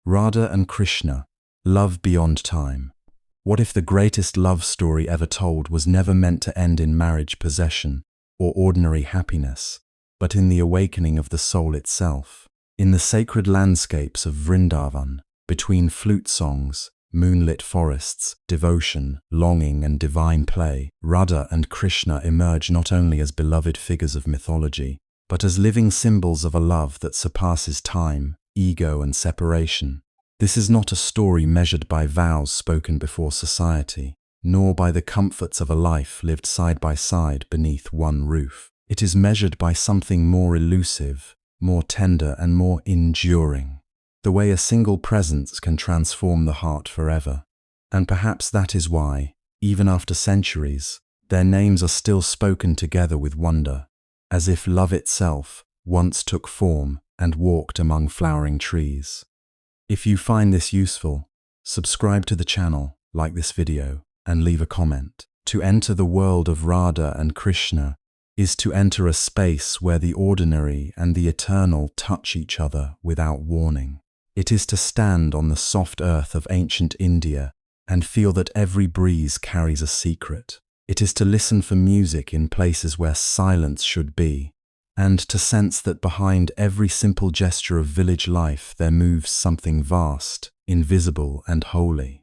Radha and Krishna, love beyond time. What if the greatest love story ever told was never meant to end in marriage, possession, or ordinary happiness, but in the awakening of the soul itself? In the sacred landscapes of Vrindavan, between flute songs, moonlit forests, devotion, longing, and divine play, Radha and Krishna emerge not only as beloved figures of mythology, but as living symbols of a love that surpasses time, ego, and separation. This is not a story measured by vows spoken before society, nor by the comforts of a life lived side by side beneath one roof. It is measured by something more elusive, more tender, and more enduring. The way a single presence can transform the heart forever. And perhaps that is why, even after centuries, their names are still spoken together with wonder, as if love itself once took form and walked among flowering trees. If you find this useful, subscribe to the channel, like this video, and leave a comment. To enter the world of Radha and Krishna is to enter a space where the ordinary and the eternal touch each other without warning. It is to stand on the soft earth of ancient India and feel that every breeze carries a secret. It is to listen for music in places where silence should be, and to sense that behind every simple gesture of village life there moves something vast, invisible, and holy.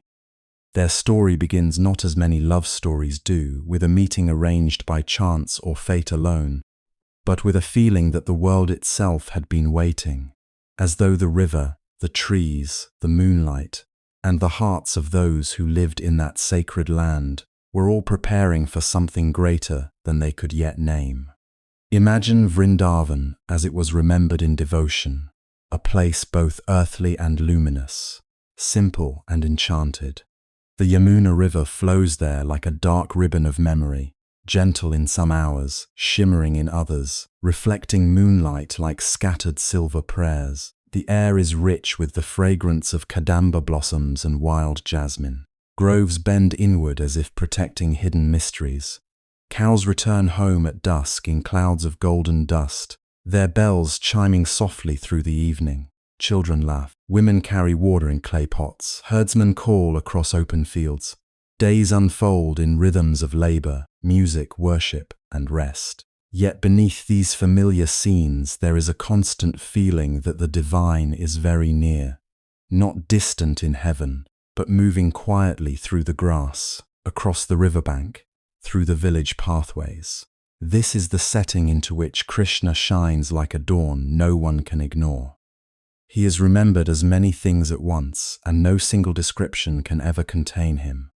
Their story begins not as many love stories do, with a meeting arranged by chance or fate alone, but with a feeling that the world itself had been waiting, as though the river, the trees, the moonlight, and the hearts of those who lived in that sacred land were all preparing for something greater than they could yet name. Imagine Vrindavan as it was remembered in devotion, a place both earthly and luminous, simple and enchanted. The Yamuna River flows there like a dark ribbon of memory, gentle in some hours, shimmering in others, reflecting moonlight like scattered silver prayers. The air is rich with the fragrance of kadamba blossoms and wild jasmine. Groves bend inward as if protecting hidden mysteries. Cows return home at dusk in clouds of golden dust, their bells chiming softly through the evening. Children laugh, women carry water in clay pots, herdsmen call across open fields. Days unfold in rhythms of labor, music, worship, and rest. Yet beneath these familiar scenes there is a constant feeling that the divine is very near, not distant in heaven, but moving quietly through the grass, across the riverbank, through the village pathways. This is the setting into which Krishna shines like a dawn no one can ignore. He is remembered as many things at once, and no single description can ever contain him.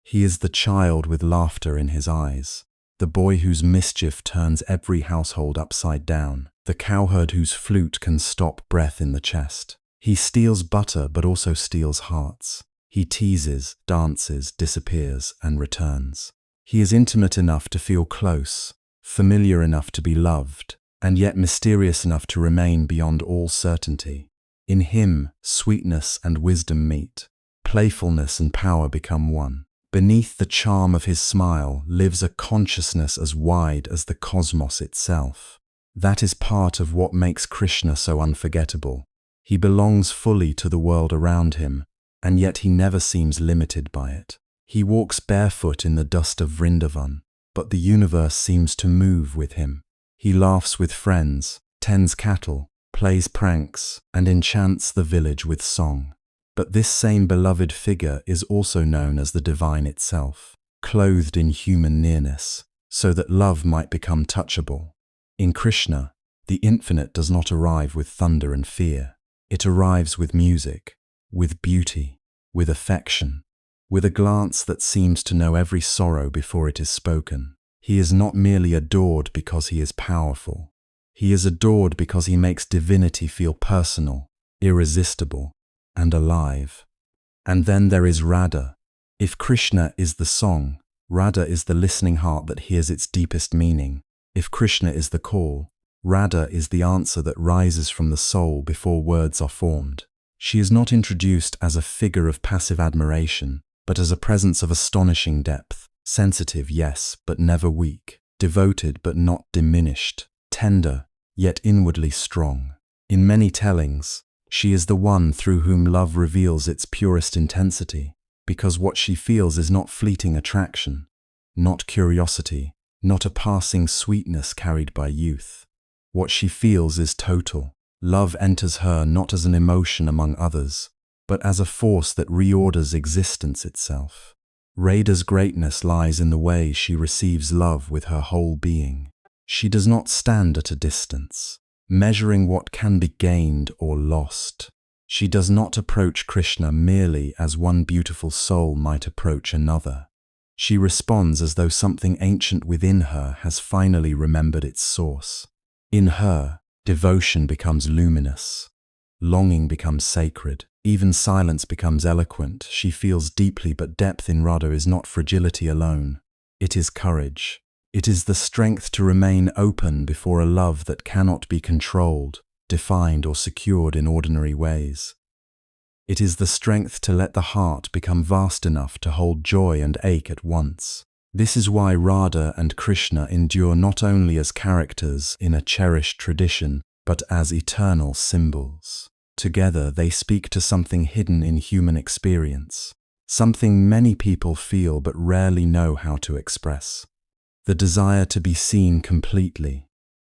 He is the child with laughter in his eyes, the boy whose mischief turns every household upside down, the cowherd whose flute can stop breath in the chest. He steals butter but also steals hearts. He teases, dances, disappears, and returns. He is intimate enough to feel close, familiar enough to be loved, and yet mysterious enough to remain beyond all certainty. In him, sweetness and wisdom meet. Playfulness and power become one. Beneath the charm of his smile lives a consciousness as wide as the cosmos itself. That is part of what makes Krishna so unforgettable. He belongs fully to the world around him, and yet he never seems limited by it. He walks barefoot in the dust of Vrindavan, but the universe seems to move with him. He laughs with friends, tends cattle, plays pranks, and enchants the village with song. But this same beloved figure is also known as the divine itself, clothed in human nearness, so that love might become touchable. In Krishna, the infinite does not arrive with thunder and fear. It arrives with music, with beauty, with affection, with a glance that seems to know every sorrow before it is spoken. He is not merely adored because he is powerful. He is adored because he makes divinity feel personal, irresistible, and alive. And then there is Radha. If Krishna is the song, Radha is the listening heart that hears its deepest meaning. If Krishna is the call, Radha is the answer that rises from the soul before words are formed. She is not introduced as a figure of passive admiration, but as a presence of astonishing depth, sensitive, yes, but never weak, devoted but not diminished, tender, yet inwardly strong. In many tellings, She is the one through whom love reveals its purest intensity, because what she feels is not fleeting attraction, not curiosity, not a passing sweetness carried by youth. What she feels is total. Love enters her not as an emotion among others, but as a force that reorders existence itself. Radha's greatness lies in the way she receives love with her whole being. She does not stand at a distance, measuring what can be gained or lost. She does not approach Krishna merely as one beautiful soul might approach another. She responds as though something ancient within her has finally remembered its source. In her, devotion becomes luminous. Longing becomes sacred. Even silence becomes eloquent. She feels deeply, but depth in Radha is not fragility alone. It is courage. It is the strength to remain open before a love that cannot be controlled, defined, or secured in ordinary ways. It is the strength to let the heart become vast enough to hold joy and ache at once. This is why Radha and Krishna endure not only as characters in a cherished tradition, but as eternal symbols. Together they speak to something hidden in human experience, something many people feel but rarely know how to express. The desire to be seen completely,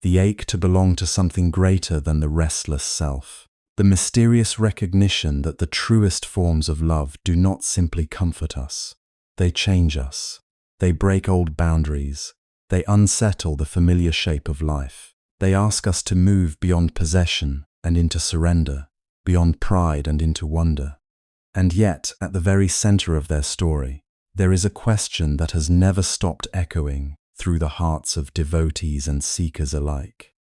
the ache to belong to something greater than the restless self, the mysterious recognition that the truest forms of love do not simply comfort us. They change us. They break old boundaries. They unsettle the familiar shape of life. They ask us to move beyond possession and into surrender, beyond pride and into wonder. And yet, at the very center of their story, there is a question that has never stopped echoing through the hearts of devotees and seekers alike.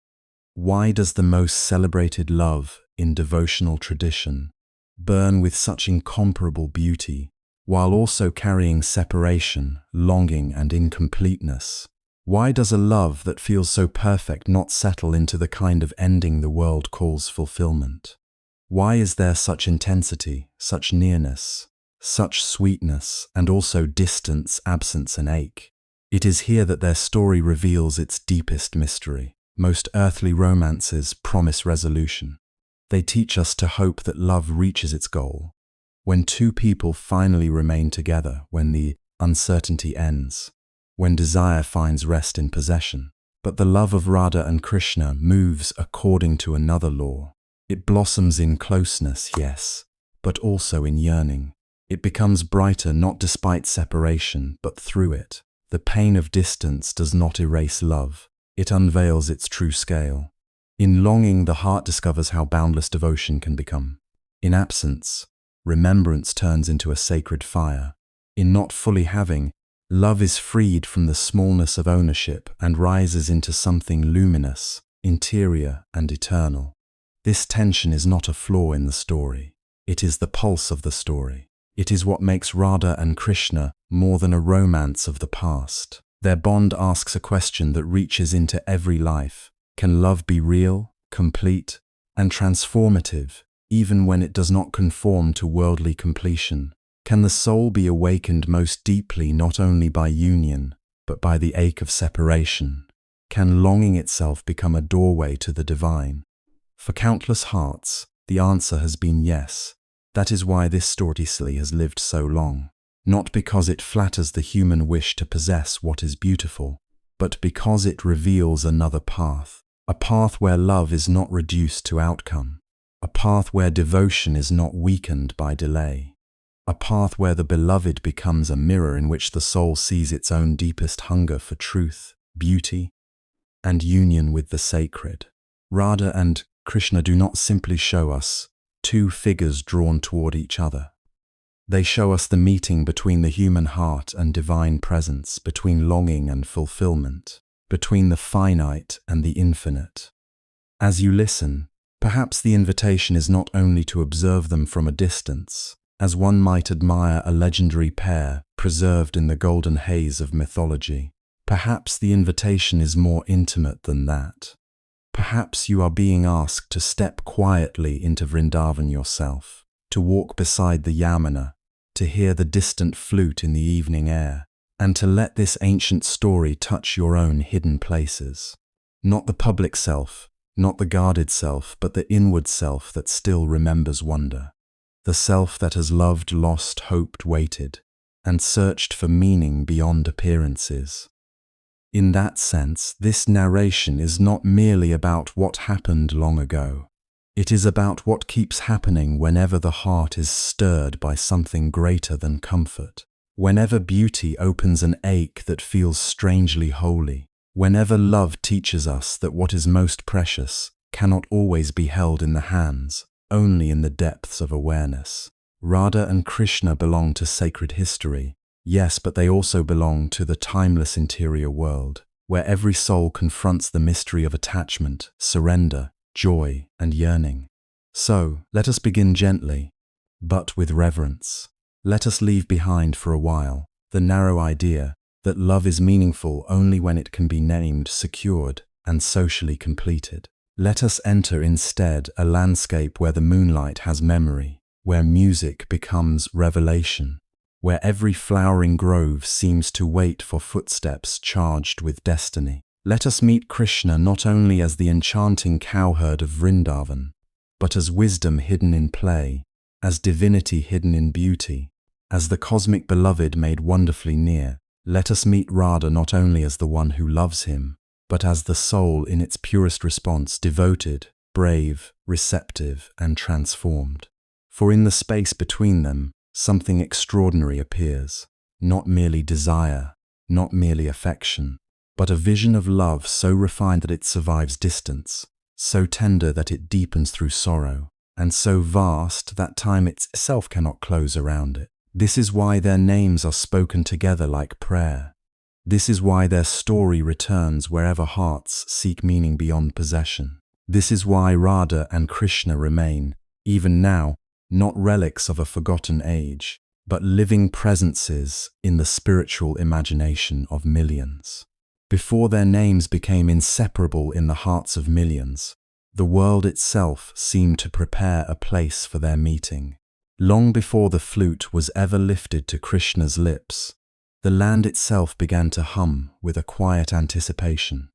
Why does the most celebrated love in devotional tradition burn with such incomparable beauty, while also carrying separation, longing, and incompleteness? Why does a love that feels so perfect not settle into the kind of ending the world calls fulfillment? Why is there such intensity, such nearness, such sweetness, and also distance, absence, and ache? It is here that their story reveals its deepest mystery. Most earthly romances promise resolution. They teach us to hope that love reaches its goal. When two people finally remain together, when the uncertainty ends, when desire finds rest in possession. But the love of Radha and Krishna moves according to another law. It blossoms in closeness, yes, but also in yearning. It becomes brighter not despite separation, but through it. The pain of distance does not erase love. It unveils its true scale. In longing, the heart discovers how boundless devotion can become. In absence, remembrance turns into a sacred fire. In not fully having, love is freed from the smallness of ownership and rises into something luminous, interior, and eternal. This tension is not a flaw in the story. It is the pulse of the story. It is what makes Radha and Krishna more than a romance of the past. Their bond asks a question that reaches into every life. Can love be real, complete, and transformative, even when it does not conform to worldly completion? Can the soul be awakened most deeply not only by union, but by the ache of separation? Can longing itself become a doorway to the divine? For countless hearts, the answer has been yes. That is why this story has lived so long. Not because it flatters the human wish to possess what is beautiful, but because it reveals another path. A path where love is not reduced to outcome. A path where devotion is not weakened by delay. A path where the beloved becomes a mirror in which the soul sees its own deepest hunger for truth, beauty, and union with the sacred. Radha and Krishna do not simply show us two figures drawn toward each other. They show us the meeting between the human heart and divine presence, between longing and fulfillment, between the finite and the infinite. As you listen, perhaps the invitation is not only to observe them from a distance, as one might admire a legendary pair preserved in the golden haze of mythology. Perhaps the invitation is more intimate than that. Perhaps you are being asked to step quietly into Vrindavan yourself, to walk beside the Yamuna, to hear the distant flute in the evening air, and to let this ancient story touch your own hidden places. Not the public self, Not the guarded self, but the inward self that still remembers wonder. The self that has loved, lost, hoped, waited, and searched for meaning beyond appearances. In that sense, this narration is not merely about what happened long ago. It is about what keeps happening whenever the heart is stirred by something greater than comfort. Whenever beauty opens an ache that feels strangely holy. Whenever love teaches us that what is most precious cannot always be held in the hands, only in the depths of awareness. Radha and Krishna belong to sacred history, yes, but they also belong to the timeless interior world, where every soul confronts the mystery of attachment, surrender, joy, and yearning. So, let us begin gently, but with reverence. Let us leave behind for a while the narrow idea that love is meaningful only when it can be named, secured, and socially completed. Let us enter instead a landscape where the moonlight has memory, where music becomes revelation, where every flowering grove seems to wait for footsteps charged with destiny. Let us meet Krishna not only as the enchanting cowherd of Vrindavan, but as wisdom hidden in play, as divinity hidden in beauty, as the cosmic beloved made wonderfully near. Let us meet Radha not only as the one who loves him, but as the soul in its purest response, devoted, brave, receptive, and transformed. For in the space between them, something extraordinary appears, not merely desire, not merely affection, but a vision of love so refined that it survives distance, so tender that it deepens through sorrow, and so vast that time itself cannot close around it. This is why their names are spoken together like prayer. This is why their story returns wherever hearts seek meaning beyond possession. This is why Radha and Krishna remain, even now, not relics of a forgotten age, but living presences in the spiritual imagination of millions. Before their names became inseparable in the hearts of millions, the world itself seemed to prepare a place for their meeting. Long before the flute was ever lifted to Krishna's lips, the land itself began to hum with a quiet anticipation,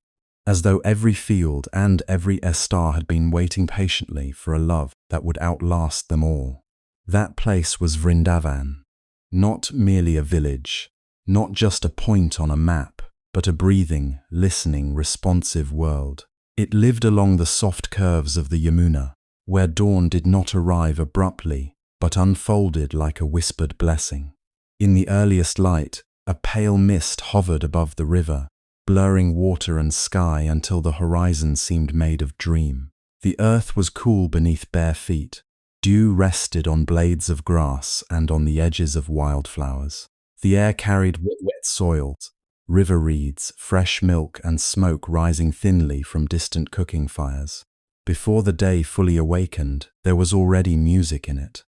as though every field and every star had been waiting patiently for a love that would outlast them all. That place was Vrindavan, not merely a village, not just a point on a map, but a breathing, listening, responsive world. It lived along the soft curves of the Yamuna, where dawn did not arrive abruptly, but unfolded like a whispered blessing. In the earliest light, a pale mist hovered above the river, blurring water and sky until the horizon seemed made of dream. The earth was cool beneath bare feet. Dew rested on blades of grass and on the edges of wildflowers. The air carried wet soils, river reeds, fresh milk, and smoke rising thinly from distant cooking fires. Before the day fully awakened, there was already music in it.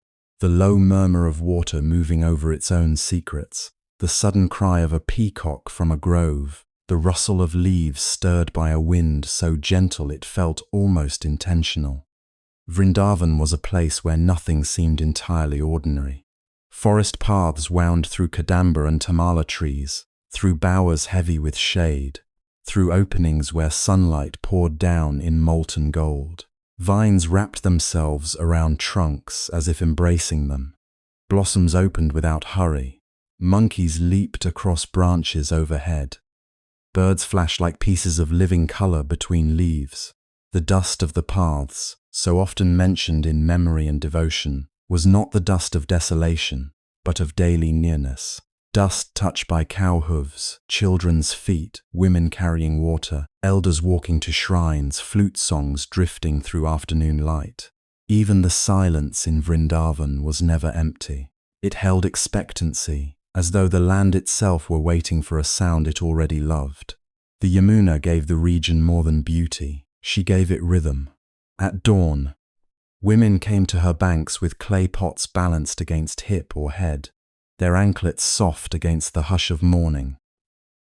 The low murmur of water moving over its own secrets, the sudden cry of a peacock from a grove, the rustle of leaves stirred by a wind so gentle it felt almost intentional. Vrindavan was a place where nothing seemed entirely ordinary. Forest paths wound through kadamba and tamala trees, through bowers heavy with shade, through openings where sunlight poured down in molten gold. Vines wrapped themselves around trunks as if embracing them. Blossoms opened without hurry. Monkeys leaped across branches overhead. Birds flashed like pieces of living color between leaves. The dust of the paths, so often mentioned in memory and devotion, was not the dust of desolation, but of daily nearness. Dust touched by cow hooves, children's feet, women carrying water, elders walking to shrines, flute songs drifting through afternoon light. Even the silence in Vrindavan was never empty. It held expectancy, as though the land itself were waiting for a sound it already loved. The Yamuna gave the region more than beauty. She gave it rhythm. At dawn, women came to her banks with clay pots balanced against hip or head, their anklets soft against the hush of morning.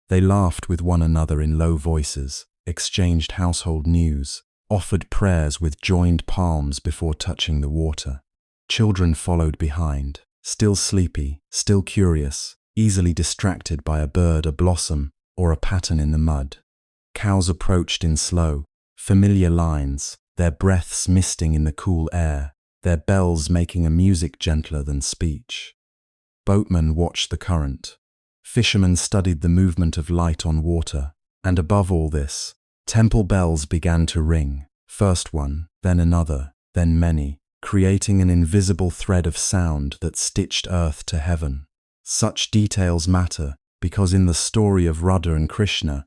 They laughed with one another in low voices, exchanged household news, offered prayers with joined palms before touching the water. Children followed behind, still sleepy, still curious, easily distracted by a bird, a blossom, or a pattern in the mud. Cows approached in slow, Familiar lines, their breaths misting in the cool air, their bells making a music gentler than speech. Boatmen watched the current. Fishermen studied the movement of light on water. And above all this, temple bells began to ring, first one, then another, then many, creating an invisible thread of sound that stitched earth to heaven. Such details matter because in the story of Radha and Krishna,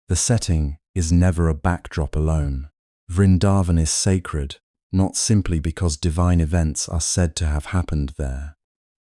the setting is never a backdrop alone. Vrindavan is sacred, not simply because divine events are said to have happened there,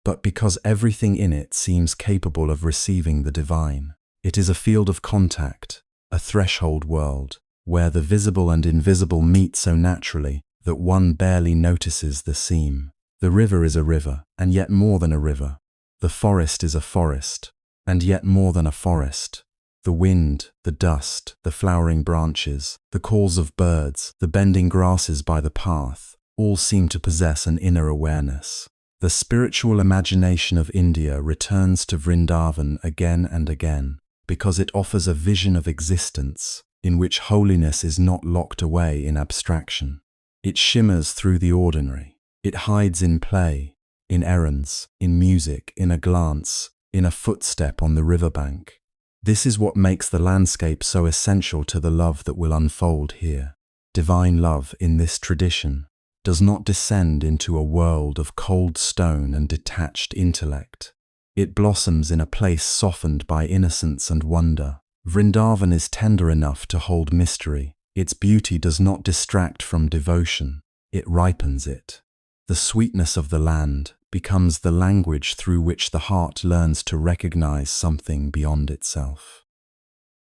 but because everything in it seems capable of receiving the divine. It is a field of contact, a threshold world, where the visible and invisible meet so naturally that one barely notices the seam. The river is a river, and yet more than a river. The forest is a forest, and yet more than a forest. The wind, the dust, the flowering branches, the calls of birds, the bending grasses by the path, all seem to possess an inner awareness. The spiritual imagination of India returns to Vrindavan again and again, because it offers a vision of existence in which holiness is not locked away in abstraction. It shimmers through the ordinary. It hides in play, in errands, in music, in a glance, in a footstep on the riverbank. This is what makes the landscape so essential to the love that will unfold here. Divine love in this tradition does not descend into a world of cold stone and detached intellect. It blossoms in a place softened by innocence and wonder. Vrindavan is tender enough to hold mystery. Its beauty does not distract from devotion, it ripens it. The sweetness of the land becomes the language through which the heart learns to recognize something beyond itself.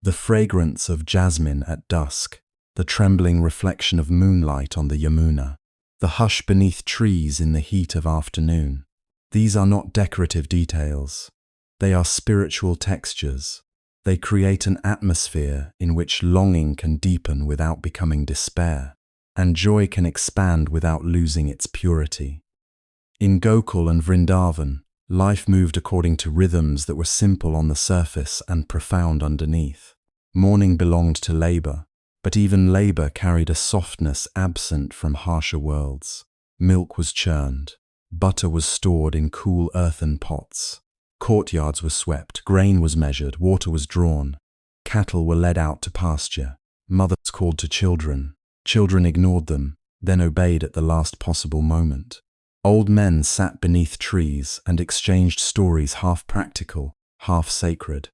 The fragrance of jasmine at dusk, the trembling reflection of moonlight on the Yamuna, the hush beneath trees in the heat of afternoon. These are not decorative details. They are spiritual textures. They create an atmosphere in which longing can deepen without becoming despair, and joy can expand without losing its purity. In Gokul and Vrindavan, life moved according to rhythms that were simple on the surface and profound underneath. Morning belonged to labor, but even labor carried a softness absent from harsher worlds. Milk was churned. Butter was stored in cool earthen pots. Courtyards were swept, grain was measured, water was drawn. Cattle were led out to pasture. Mothers called to children. Children ignored them, then obeyed at the last possible moment. Old men sat beneath trees and exchanged stories half practical, half sacred.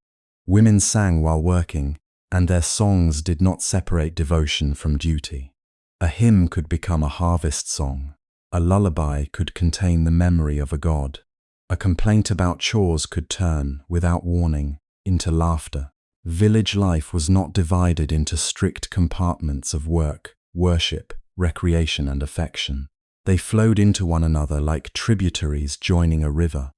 Women sang while working, and their songs did not separate devotion from duty. A hymn could become a harvest song. A lullaby could contain the memory of a god. A complaint about chores could turn, without warning, into laughter. Village life was not divided into strict compartments of work, worship, recreation, and affection. They flowed into one another like tributaries joining a river.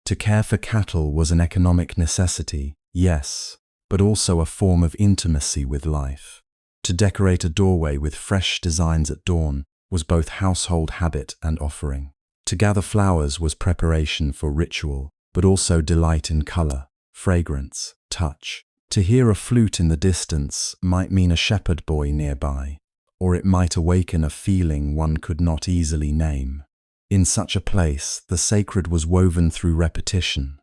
To care for cattle was an economic necessity, yes, but also a form of intimacy with life. To decorate a doorway with fresh designs at dawn was both household habit and offering. To gather flowers was preparation for ritual, but also delight in color, fragrance, touch. To hear a flute in the distance might mean a shepherd boy nearby, or it might awaken a feeling one could not easily name. In such a place, the sacred was woven through repetition.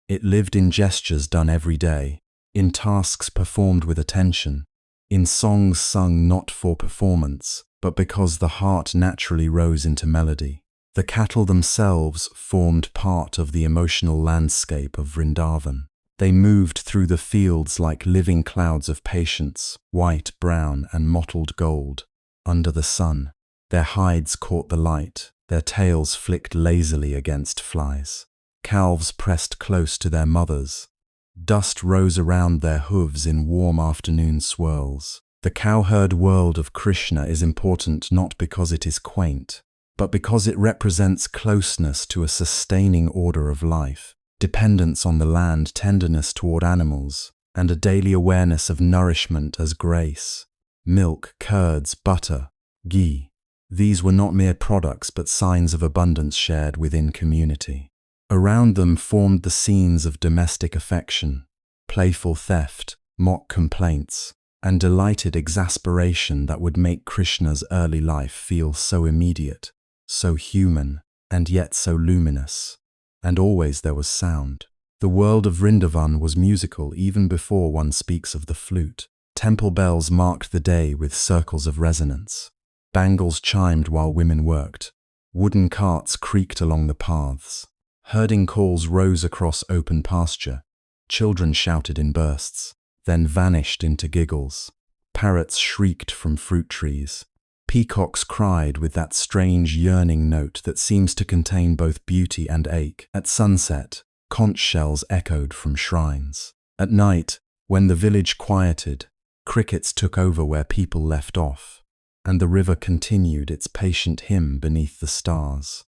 It lived in gestures done every day, in tasks performed with attention, in songs sung not for performance, but because the heart naturally rose into melody. The cattle themselves formed part of the emotional landscape of Vrindavan. They moved through the fields like living clouds of patience, white, brown, and mottled gold. Under the sun, their hides caught the light, their tails flicked lazily against flies. Calves pressed close to their mothers. Dust rose around their hooves in warm afternoon swirls. The cowherd world of Krishna is important not because it is quaint, but because it represents closeness to a sustaining order of life, dependence on the land, tenderness toward animals, and a daily awareness of nourishment as grace. Milk, curds, butter, ghee. These were not mere products but signs of abundance shared within community. Around them formed the scenes of domestic affection, playful theft, mock complaints, and delighted exasperation that would make Krishna's early life feel so immediate, so human, and yet so luminous. And always there was sound. The world of Vrindavan was musical even before one speaks of the flute. Temple bells marked the day with circles of resonance. Bangles chimed while women worked. Wooden carts creaked along the paths. Herding calls rose across open pasture. Children shouted in bursts, then vanished into giggles. Parrots shrieked from fruit trees. Peacocks cried with that strange yearning note that seems to contain both beauty and ache. At sunset, conch shells echoed from shrines. At night, when the village quieted, crickets took over where people left off, and the river continued its patient hymn beneath the stars.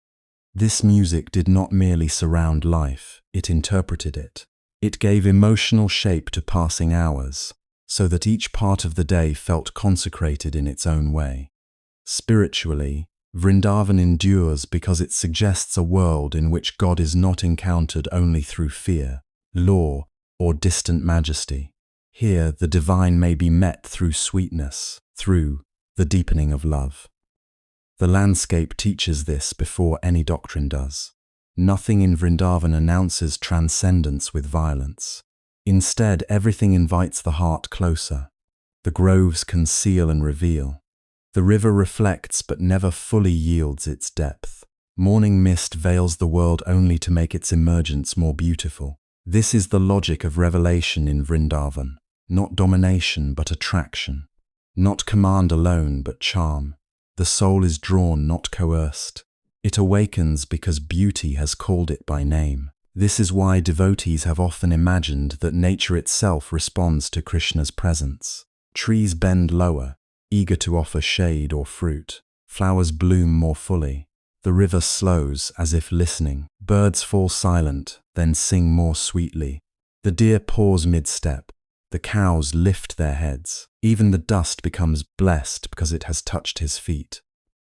This music did not merely surround life, it interpreted it. It gave emotional shape to passing hours, so that each part of the day felt consecrated in its own way. Spiritually, Vrindavan endures because it suggests a world in which God is not encountered only through fear, law, or distant majesty. Here, the divine may be met through sweetness, through the deepening of love. The landscape teaches this before any doctrine does. Nothing in Vrindavan announces transcendence with violence. Instead, everything invites the heart closer. The groves conceal and reveal. The river reflects but never fully yields its depth. Morning mist veils the world only to make its emergence more beautiful. This is the logic of revelation in Vrindavan. Not domination but attraction. Not command alone but charm. The soul is drawn, not coerced. It awakens because beauty has called it by name. This is why devotees have often imagined that nature itself responds to Krishna's presence. Trees bend lower, eager to offer shade or fruit. Flowers bloom more fully. The river slows as if listening. Birds fall silent, then sing more sweetly. The deer pause mid-step. The cows lift their heads. Even the dust becomes blessed because it has touched his feet.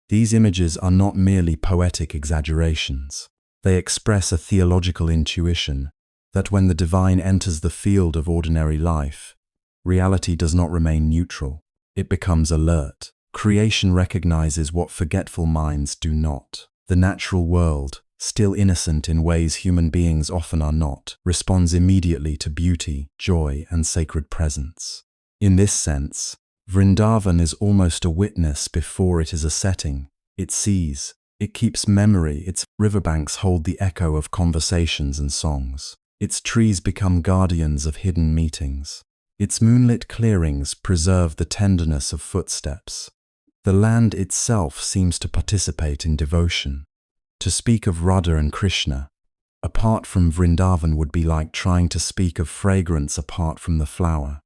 These images are not merely poetic exaggerations. They express a theological intuition that when the divine enters the field of ordinary life, reality does not remain neutral. It becomes alert. Creation recognizes what forgetful minds do not. The natural world, still innocent in ways human beings often are not, responds immediately to beauty, joy, and sacred presence. In this sense, Vrindavan is almost a witness before it is a setting. It sees, it keeps memory, its riverbanks hold the echo of conversations and songs. Its trees become guardians of hidden meetings. Its moonlit clearings preserve the tenderness of footsteps. The land itself seems to participate in devotion. To speak of Radha and Krishna, apart from Vrindavan, would be like trying to speak of fragrance apart from the flower.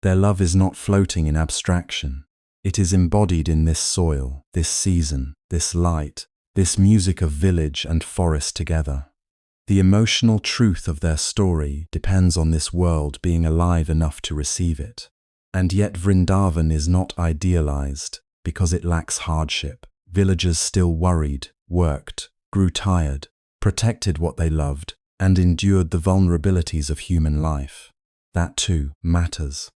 Their love is not floating in abstraction. It is embodied in this soil, this season, this light, this music of village and forest together. The emotional truth of their story depends on this world being alive enough to receive it. And yet Vrindavan is not idealized because it lacks hardship. Villagers still worried, worked, grew tired, protected what they loved, and endured the vulnerabilities of human life. That too matters.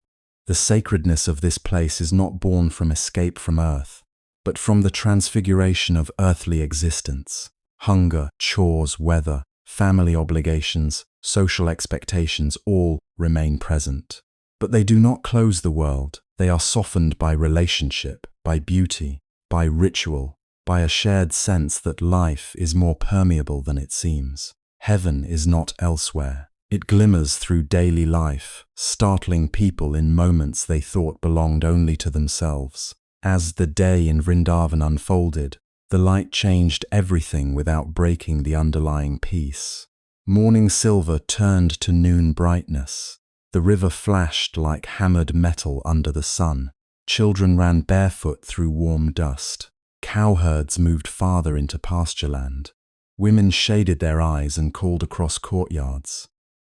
The sacredness of this place is not born from escape from earth, but from the transfiguration of earthly existence. Hunger, chores, weather, family obligations, social expectations all remain present. But they do not close the world. They are softened by relationship, by beauty, by ritual, by a shared sense that life is more permeable than it seems. Heaven is not elsewhere. It glimmers through daily life, startling people in moments they thought belonged only to themselves. As the day in Vrindavan unfolded, the light changed everything without breaking the underlying peace. Morning silver turned to noon brightness. The river flashed like hammered metal under the sun. Children ran barefoot through warm dust. Cowherds moved farther into pastureland. Women shaded their eyes and called across courtyards.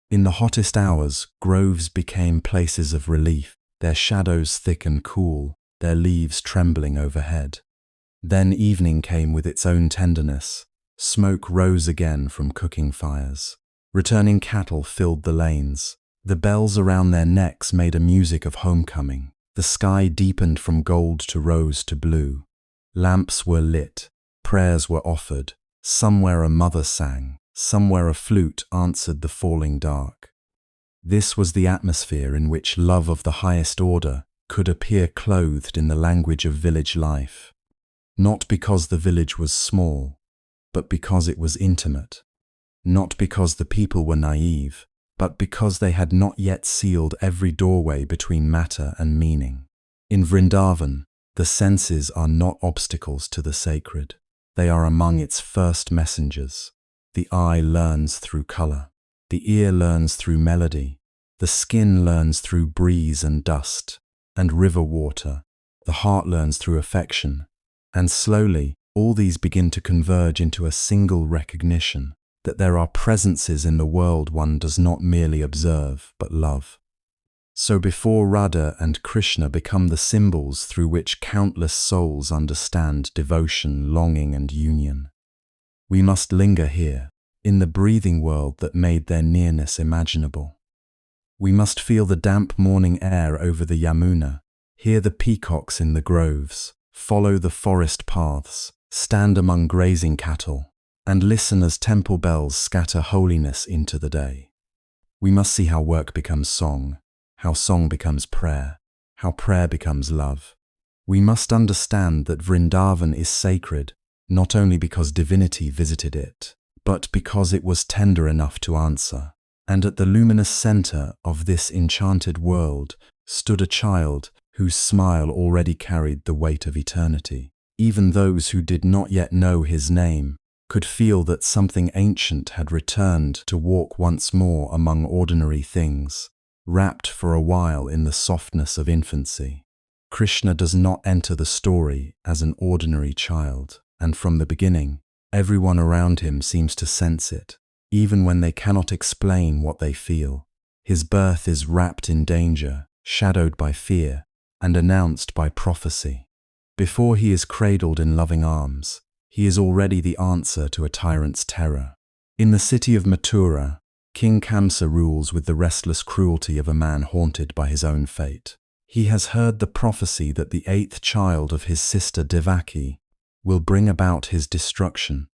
In the hottest hours, groves became places of relief, their shadows thick and cool, their leaves trembling overhead. Then evening came with its own tenderness. Smoke rose again from cooking fires. Returning cattle filled the lanes. The bells around their necks made a music of homecoming. The sky deepened from gold to rose to blue. Lamps were lit, prayers were offered. Somewhere a mother sang, somewhere a flute answered the falling dark. This was the atmosphere in which love of the highest order could appear clothed in the language of village life. Not because the village was small, but because it was intimate. Not because the people were naive, but because they had not yet sealed every doorway between matter and meaning. In Vrindavan, the senses are not obstacles to the sacred. They are among its first messengers. The eye learns through color. The ear learns through melody. The skin learns through breeze and dust and river water. The heart learns through affection. And slowly, all these begin to converge into a single recognition that there are presences in the world one does not merely observe, but love. So before Radha and Krishna become the symbols through which countless souls understand devotion, longing, and union, we must linger here, in the breathing world that made their nearness imaginable. We must feel the damp morning air over the Yamuna, hear the peacocks in the groves, follow the forest paths, stand among grazing cattle, and listen as temple bells scatter holiness into the day. We must see how work becomes song, how song becomes prayer, how prayer becomes love. We must understand that Vrindavan is sacred, not only because divinity visited it, but because it was tender enough to answer. And at the luminous center of this enchanted world stood a child whose smile already carried the weight of eternity. Even those who did not yet know his name could feel that something ancient had returned to walk once more among ordinary things, wrapped for a while in the softness of infancy. Krishna does not enter the story as an ordinary child, and from the beginning, everyone around him seems to sense it, even when they cannot explain what they feel. His birth is wrapped in danger, shadowed by fear, and announced by prophecy. Before he is cradled in loving arms, he is already the answer to a tyrant's terror. In the city of Mathura, King Kamsa rules with the restless cruelty of a man haunted by his own fate. He has heard the prophecy that the 8th child of his sister Devaki will bring about his destruction,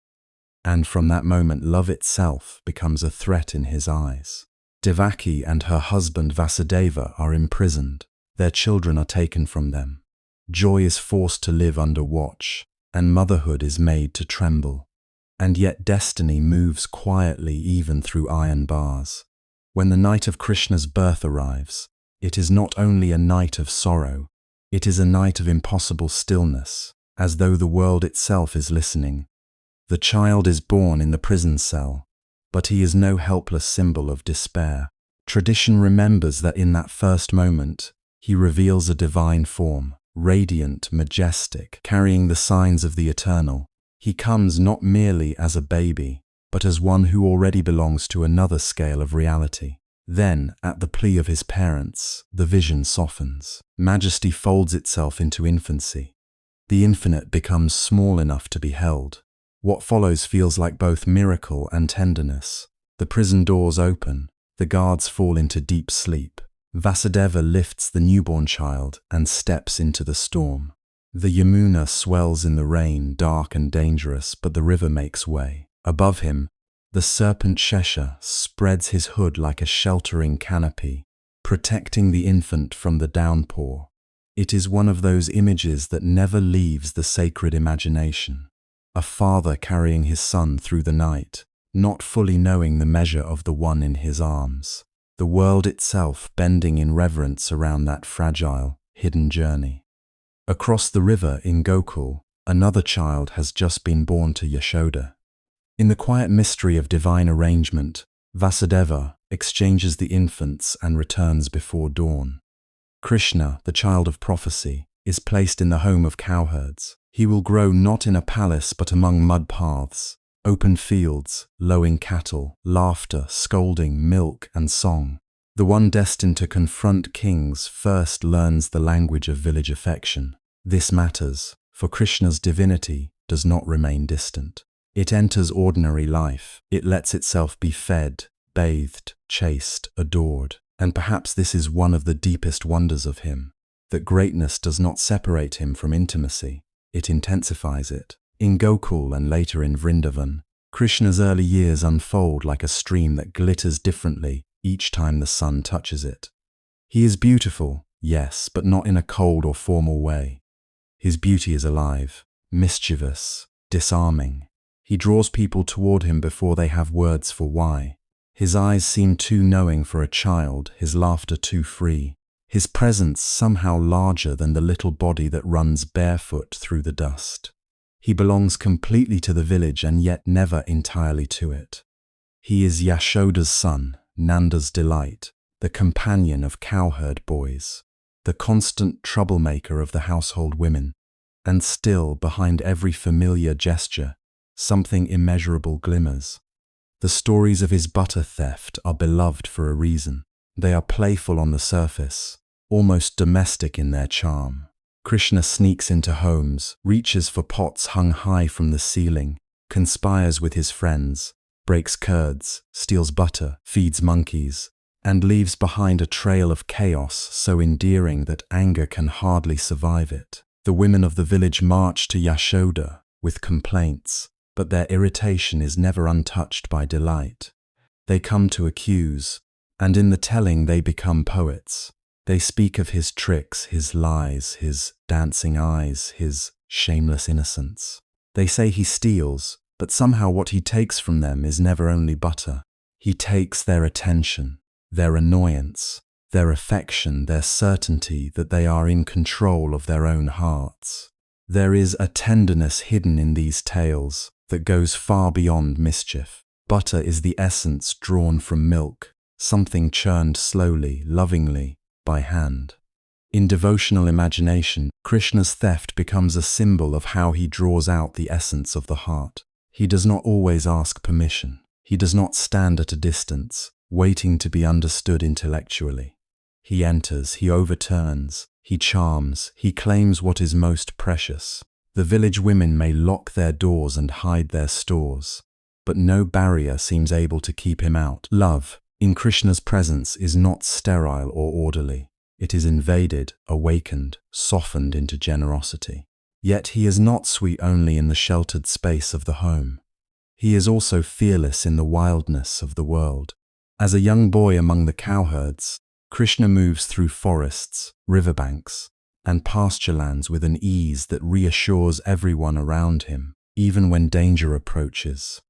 and from that moment love itself becomes a threat in his eyes. Devaki and her husband Vasudeva are imprisoned. Their children are taken from them. Joy is forced to live under watch, and motherhood is made to tremble. And yet destiny moves quietly even through iron bars. When the night of Krishna's birth arrives, it is not only a night of sorrow, it is a night of impossible stillness, as though the world itself is listening. The child is born in the prison cell, but he is no helpless symbol of despair. Tradition remembers that in that first moment, he reveals a divine form, radiant, majestic, carrying the signs of the eternal. He comes not merely as a baby, but as one who already belongs to another scale of reality. Then, at the plea of his parents, the vision softens. Majesty folds itself into infancy. The infinite becomes small enough to be held. What follows feels like both miracle and tenderness. The prison doors open, the guards fall into deep sleep. Vasudeva lifts the newborn child and steps into the storm. The Yamuna swells in the rain, dark and dangerous, but the river makes way. Above him, the serpent Shesha spreads his hood like a sheltering canopy, protecting the infant from the downpour. It is one of those images that never leaves the sacred imagination. A father carrying his son through the night, not fully knowing the measure of the one in his arms. The world itself bending in reverence around that fragile, hidden journey. Across the river in Gokul, another child has just been born to Yashoda. In the quiet mystery of divine arrangement, Vasudeva exchanges the infants and returns before dawn. Krishna, the child of prophecy, is placed in the home of cowherds. He will grow not in a palace but among mud paths, open fields, lowing cattle, laughter, scolding, milk, and song. The one destined to confront kings first learns the language of village affection. This matters, for Krishna's divinity does not remain distant. It enters ordinary life. It lets itself be fed, bathed, chased, adored. And perhaps this is one of the deepest wonders of him, that greatness does not separate him from intimacy, it intensifies it. In Gokul and later in Vrindavan, Krishna's early years unfold like a stream that glitters differently each time the sun touches it. He is beautiful, yes, but not in a cold or formal way. His beauty is alive, mischievous, disarming. He draws people toward him before they have words for why. His eyes seem too knowing for a child, his laughter too free, his presence somehow larger than the little body that runs barefoot through the dust. He belongs completely to the village and yet never entirely to it. He is Yashoda's son, Nanda's delight, the companion of cowherd boys, the constant troublemaker of the household women, and still, behind every familiar gesture, something immeasurable glimmers. The stories of his butter theft are beloved for a reason. They are playful on the surface, almost domestic in their charm. Krishna sneaks into homes, reaches for pots hung high from the ceiling, conspires with his friends, breaks curds, steals butter, feeds monkeys, and leaves behind a trail of chaos so endearing that anger can hardly survive it. The women of the village march to Yashoda with complaints, but their irritation is never untouched by delight. They come to accuse, and in the telling they become poets. They speak of his tricks, his lies, his dancing eyes, his shameless innocence. They say he steals, but somehow what he takes from them is never only butter. He takes their attention, their annoyance, their affection, their certainty that they are in control of their own hearts. There is a tenderness hidden in these tales that goes far beyond mischief. Butter is the essence drawn from milk, something churned slowly, lovingly, by hand. In devotional imagination, Krishna's theft becomes a symbol of how he draws out the essence of the heart. He does not always ask permission. He does not stand at a distance, waiting to be understood intellectually. He enters, he overturns, he charms, he claims what is most precious. The village women may lock their doors and hide their stores, but no barrier seems able to keep him out. Love, in Krishna's presence, is not sterile or orderly. It is invaded, awakened, softened into generosity. Yet he is not sweet only in the sheltered space of the home. He is also fearless in the wildness of the world. As a young boy among the cowherds, Krishna moves through forests, riverbanks, and pasturelands with an ease that reassures everyone around him, even when danger approaches.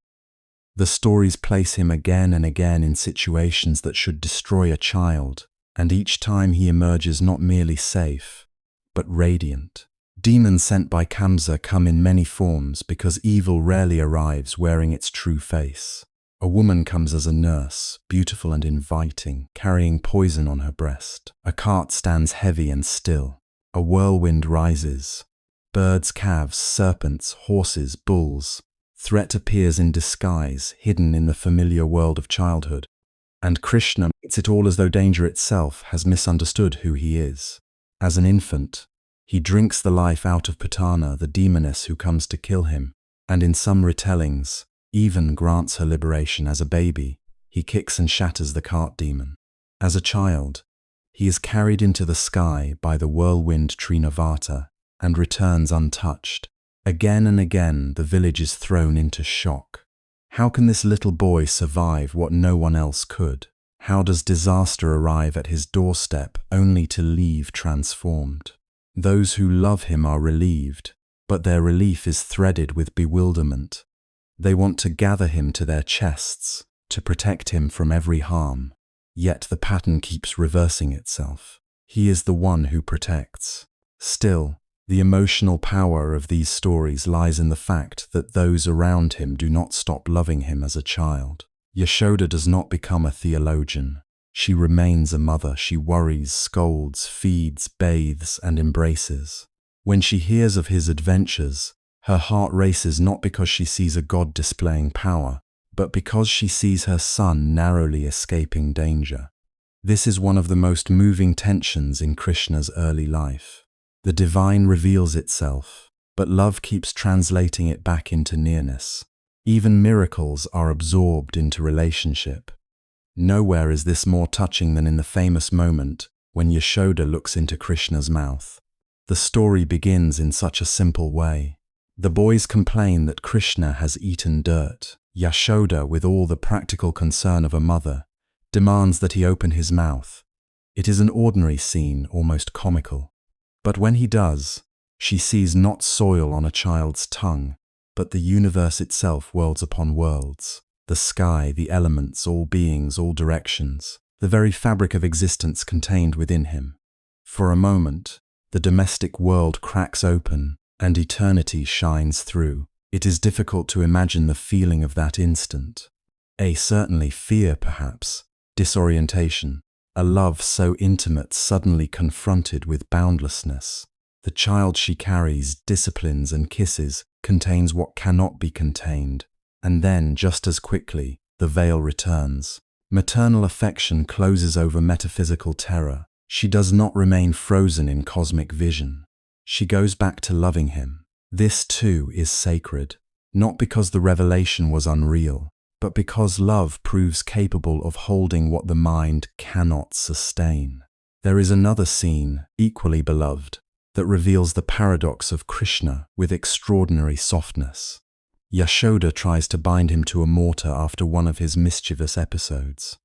The stories place him again and again in situations that should destroy a child, and each time he emerges not merely safe, but radiant. Demons sent by Kamsa come in many forms because evil rarely arrives wearing its true face. A woman comes as a nurse, beautiful and inviting, carrying poison on her breast. A cart stands heavy and still. A whirlwind rises. Birds, calves, serpents, horses, bulls. Threat appears in disguise, hidden in the familiar world of childhood. And Krishna makes it all as though danger itself has misunderstood who he is. As an infant, he drinks the life out of Putana, the demoness who comes to kill him, and in some retellings, even grants her liberation. As a baby, he kicks and shatters the cart demon. As a child, he is carried into the sky by the whirlwind Trinavata and returns untouched. Again and again, the village is thrown into shock. How can this little boy survive what no one else could? How does disaster arrive at his doorstep only to leave transformed? Those who love him are relieved, but their relief is threaded with bewilderment. They want to gather him to their chests, to protect him from every harm. Yet the pattern keeps reversing itself. He is the one who protects. Still, the emotional power of these stories lies in the fact that those around him do not stop loving him as a child. Yashoda does not become a theologian. She remains a mother. She worries, scolds, feeds, bathes, and embraces. When she hears of his adventures, her heart races not because she sees a god displaying power, but because she sees her son narrowly escaping danger. This is one of the most moving tensions in Krishna's early life. The divine reveals itself, but love keeps translating it back into nearness. Even miracles are absorbed into relationship. Nowhere is this more touching than in the famous moment when Yashoda looks into Krishna's mouth. The story begins in such a simple way. The boys complain that Krishna has eaten dirt. Yashoda, with all the practical concern of a mother, demands that he open his mouth. It is an ordinary scene, almost comical. But when he does, she sees not soil on a child's tongue, but the universe itself, worlds upon worlds. The sky, the elements, all beings, all directions, the very fabric of existence contained within him. For a moment, the domestic world cracks open and eternity shines through. It is difficult to imagine the feeling of that instant. Certainly fear, perhaps, disorientation, a love so intimate suddenly confronted with boundlessness. The child she carries, disciplines and kisses, contains what cannot be contained. And then, just as quickly, the veil returns. Maternal affection closes over metaphysical terror. She does not remain frozen in cosmic vision. She goes back to loving him. This too is sacred, not because the revelation was unreal, but because love proves capable of holding what the mind cannot sustain. There is another scene, equally beloved, that reveals the paradox of Krishna with extraordinary softness. Yashoda tries to bind him to a mortar after one of his mischievous episodes.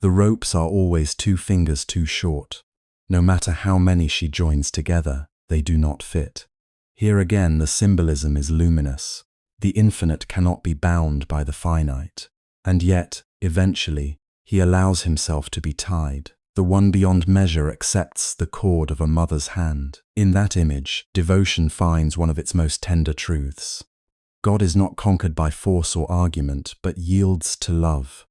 The ropes are always 2 fingers too short. No matter how many she joins together, they do not fit. Here again the symbolism is luminous. The infinite cannot be bound by the finite. And yet, eventually, he allows himself to be tied. The one beyond measure accepts the cord of a mother's hand. In that image, devotion finds one of its most tender truths. God is not conquered by force or argument, but yields to love.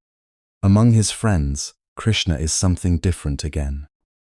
Among his friends, Krishna is something different again.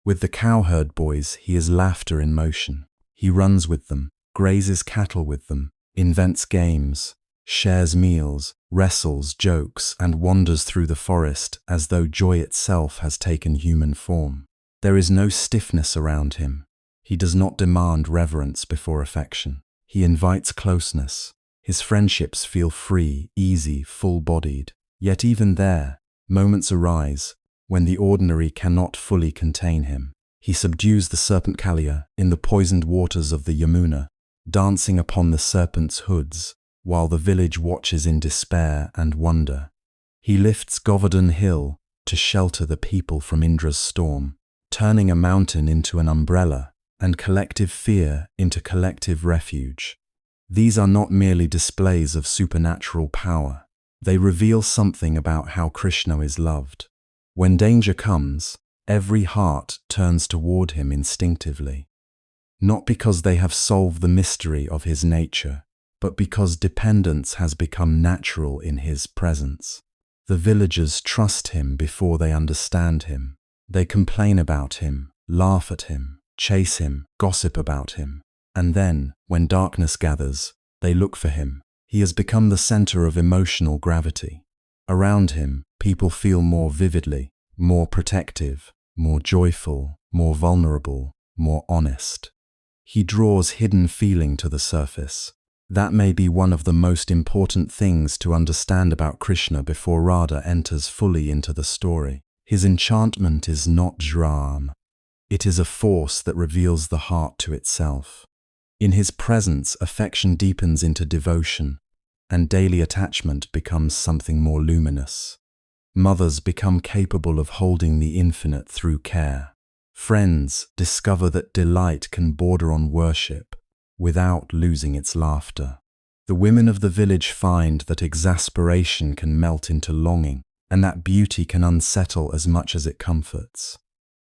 With the cowherd boys, he is laughter in motion. He runs with them, grazes cattle with them, invents games, shares meals, wrestles, jokes, and wanders through the forest as though joy itself has taken human form. There is no stiffness around him. He does not demand reverence before affection. He invites closeness. His friendships feel free, easy, full-bodied. Yet even there, moments arise when the ordinary cannot fully contain him. He subdues the serpent Kalia in the poisoned waters of the Yamuna, dancing upon the serpents' hoods, while the village watches in despair and wonder. He lifts Govardhan Hill to shelter the people from Indra's storm, turning a mountain into an umbrella and collective fear into collective refuge. These are not merely displays of supernatural power. They reveal something about how Krishna is loved. When danger comes, every heart turns toward him instinctively. Not because they have solved the mystery of his nature, but because dependence has become natural in his presence. The villagers trust him before they understand him. They complain about him, laugh at him, chase him, gossip about him. And then, when darkness gathers, they look for him. He has become the center of emotional gravity. Around him, people feel more vividly, more protective, more joyful, more vulnerable, more honest. He draws hidden feeling to the surface. That may be one of the most important things to understand about Krishna before Radha enters fully into the story. His enchantment is not drama. It is a force that reveals the heart to itself. In his presence, affection deepens into devotion, and daily attachment becomes something more luminous. Mothers become capable of holding the infinite through care. Friends discover that delight can border on worship without losing its laughter. The women of the village find that exasperation can melt into longing, and that beauty can unsettle as much as it comforts.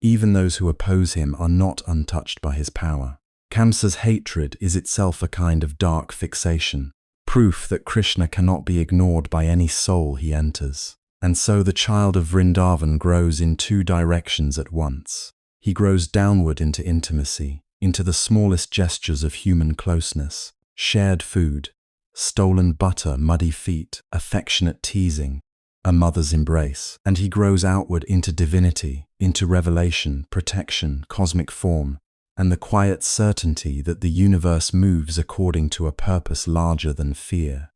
Even those who oppose him are not untouched by his power. Kamsa's hatred is itself a kind of dark fixation, proof that Krishna cannot be ignored by any soul he enters. And so the child of Vrindavan grows in 2 directions at once. He grows downward into intimacy, into the smallest gestures of human closeness, shared food, stolen butter, muddy feet, affectionate teasing, a mother's embrace. And he grows outward into divinity, into revelation, protection, cosmic form, and the quiet certainty that the universe moves according to a purpose larger than fear.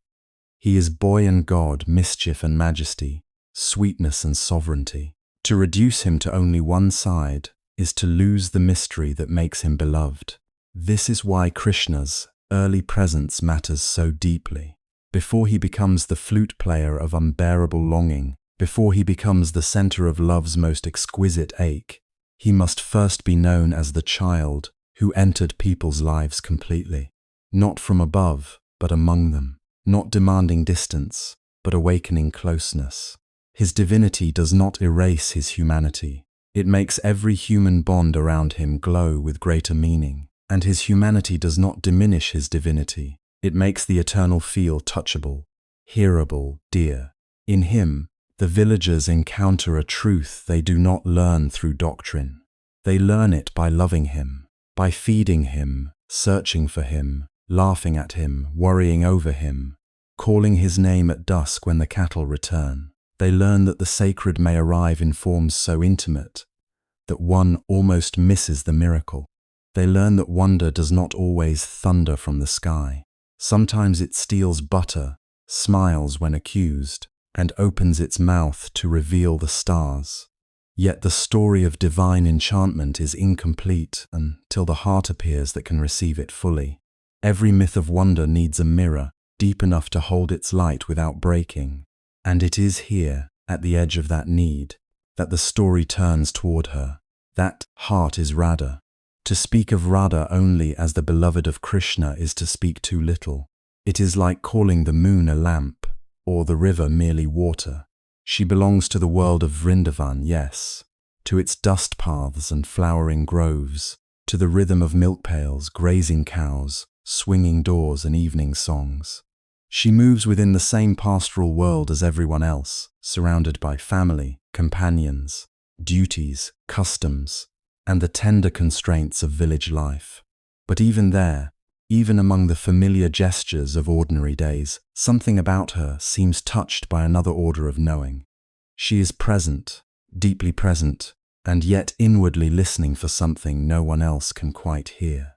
He is boy and god, mischief and majesty, sweetness and sovereignty. To reduce him to only one side is to lose the mystery that makes him beloved. This is why Krishna's early presence matters so deeply. Before he becomes the flute player of unbearable longing, before he becomes the center of love's most exquisite ache, he must first be known as the child who entered people's lives completely, not from above, but among them, not demanding distance, but awakening closeness. His divinity does not erase his humanity. It makes every human bond around him glow with greater meaning. And his humanity does not diminish his divinity. It makes the eternal feel touchable, hearable, dear. In him, the villagers encounter a truth they do not learn through doctrine. They learn it by loving him, by feeding him, searching for him, laughing at him, worrying over him, calling his name at dusk when the cattle return. They learn that the sacred may arrive in forms so intimate that one almost misses the miracle. They learn that wonder does not always thunder from the sky. Sometimes it steals butter, smiles when accused, and opens its mouth to reveal the stars. Yet the story of divine enchantment is incomplete until the heart appears that can receive it fully. Every myth of wonder needs a mirror deep enough to hold its light without breaking. And it is here, at the edge of that need, that the story turns toward her. That heart is Radha. To speak of Radha only as the beloved of Krishna is to speak too little. It is like calling the moon a lamp, or the river merely water. She belongs to the world of Vrindavan, yes, to its dust paths and flowering groves, to the rhythm of milk pails, grazing cows, swinging doors and evening songs. She moves within the same pastoral world as everyone else, surrounded by family, companions, duties, customs, and the tender constraints of village life. But even there, even among the familiar gestures of ordinary days, something about her seems touched by another order of knowing. She is present, deeply present, and yet inwardly listening for something no one else can quite hear.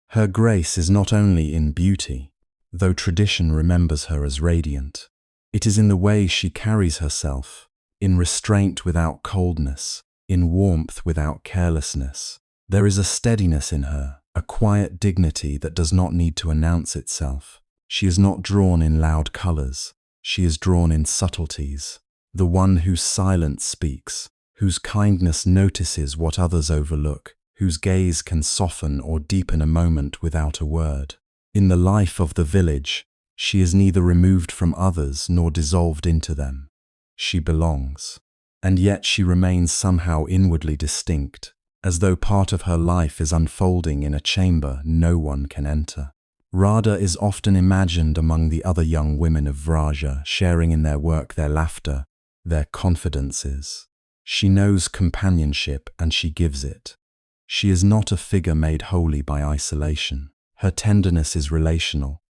Her grace is not only in beauty, though tradition remembers her as radiant. It is in the way she carries herself, in restraint without coldness, in warmth without carelessness. There is a steadiness in her, a quiet dignity that does not need to announce itself. She is not drawn in loud colors. She is drawn in subtleties. The one whose silence speaks, whose kindness notices what others overlook, whose gaze can soften or deepen a moment without a word. In the life of the village, she is neither removed from others nor dissolved into them. She belongs. And yet she remains somehow inwardly distinct, as though part of her life is unfolding in a chamber no one can enter. Radha is often imagined among the other young women of Vraja, sharing in their work, their laughter, their confidences. She knows companionship and she gives it. She is not a figure made holy by isolation. Her tenderness is relational.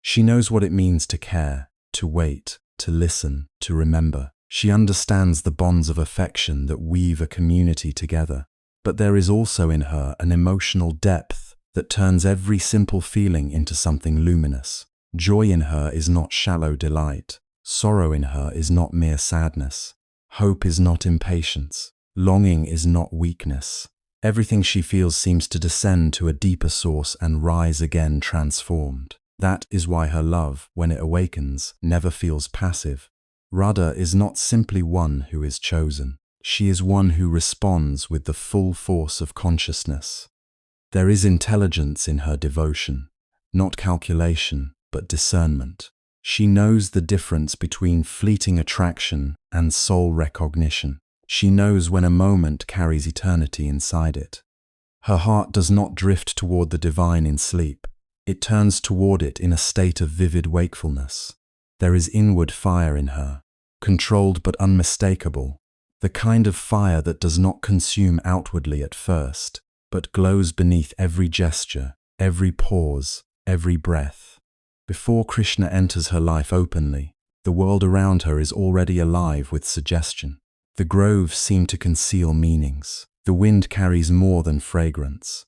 She knows what it means to care, to wait, to listen, to remember. She understands the bonds of affection that weave a community together. But there is also in her an emotional depth that turns every simple feeling into something luminous. Joy in her is not shallow delight. Sorrow in her is not mere sadness. Hope is not impatience. Longing is not weakness. Everything she feels seems to descend to a deeper source and rise again transformed. That is why her love, when it awakens, never feels passive. Radha is not simply one who is chosen. She is one who responds with the full force of consciousness. There is intelligence in her devotion, not calculation, but discernment. She knows the difference between fleeting attraction and soul recognition. She knows when a moment carries eternity inside it. Her heart does not drift toward the divine in sleep. It turns toward it in a state of vivid wakefulness. There is inward fire in her, controlled but unmistakable, the kind of fire that does not consume outwardly at first, but glows beneath every gesture, every pause, every breath. Before Krishna enters her life openly, the world around her is already alive with suggestion. The groves seem to conceal meanings. The wind carries more than fragrance.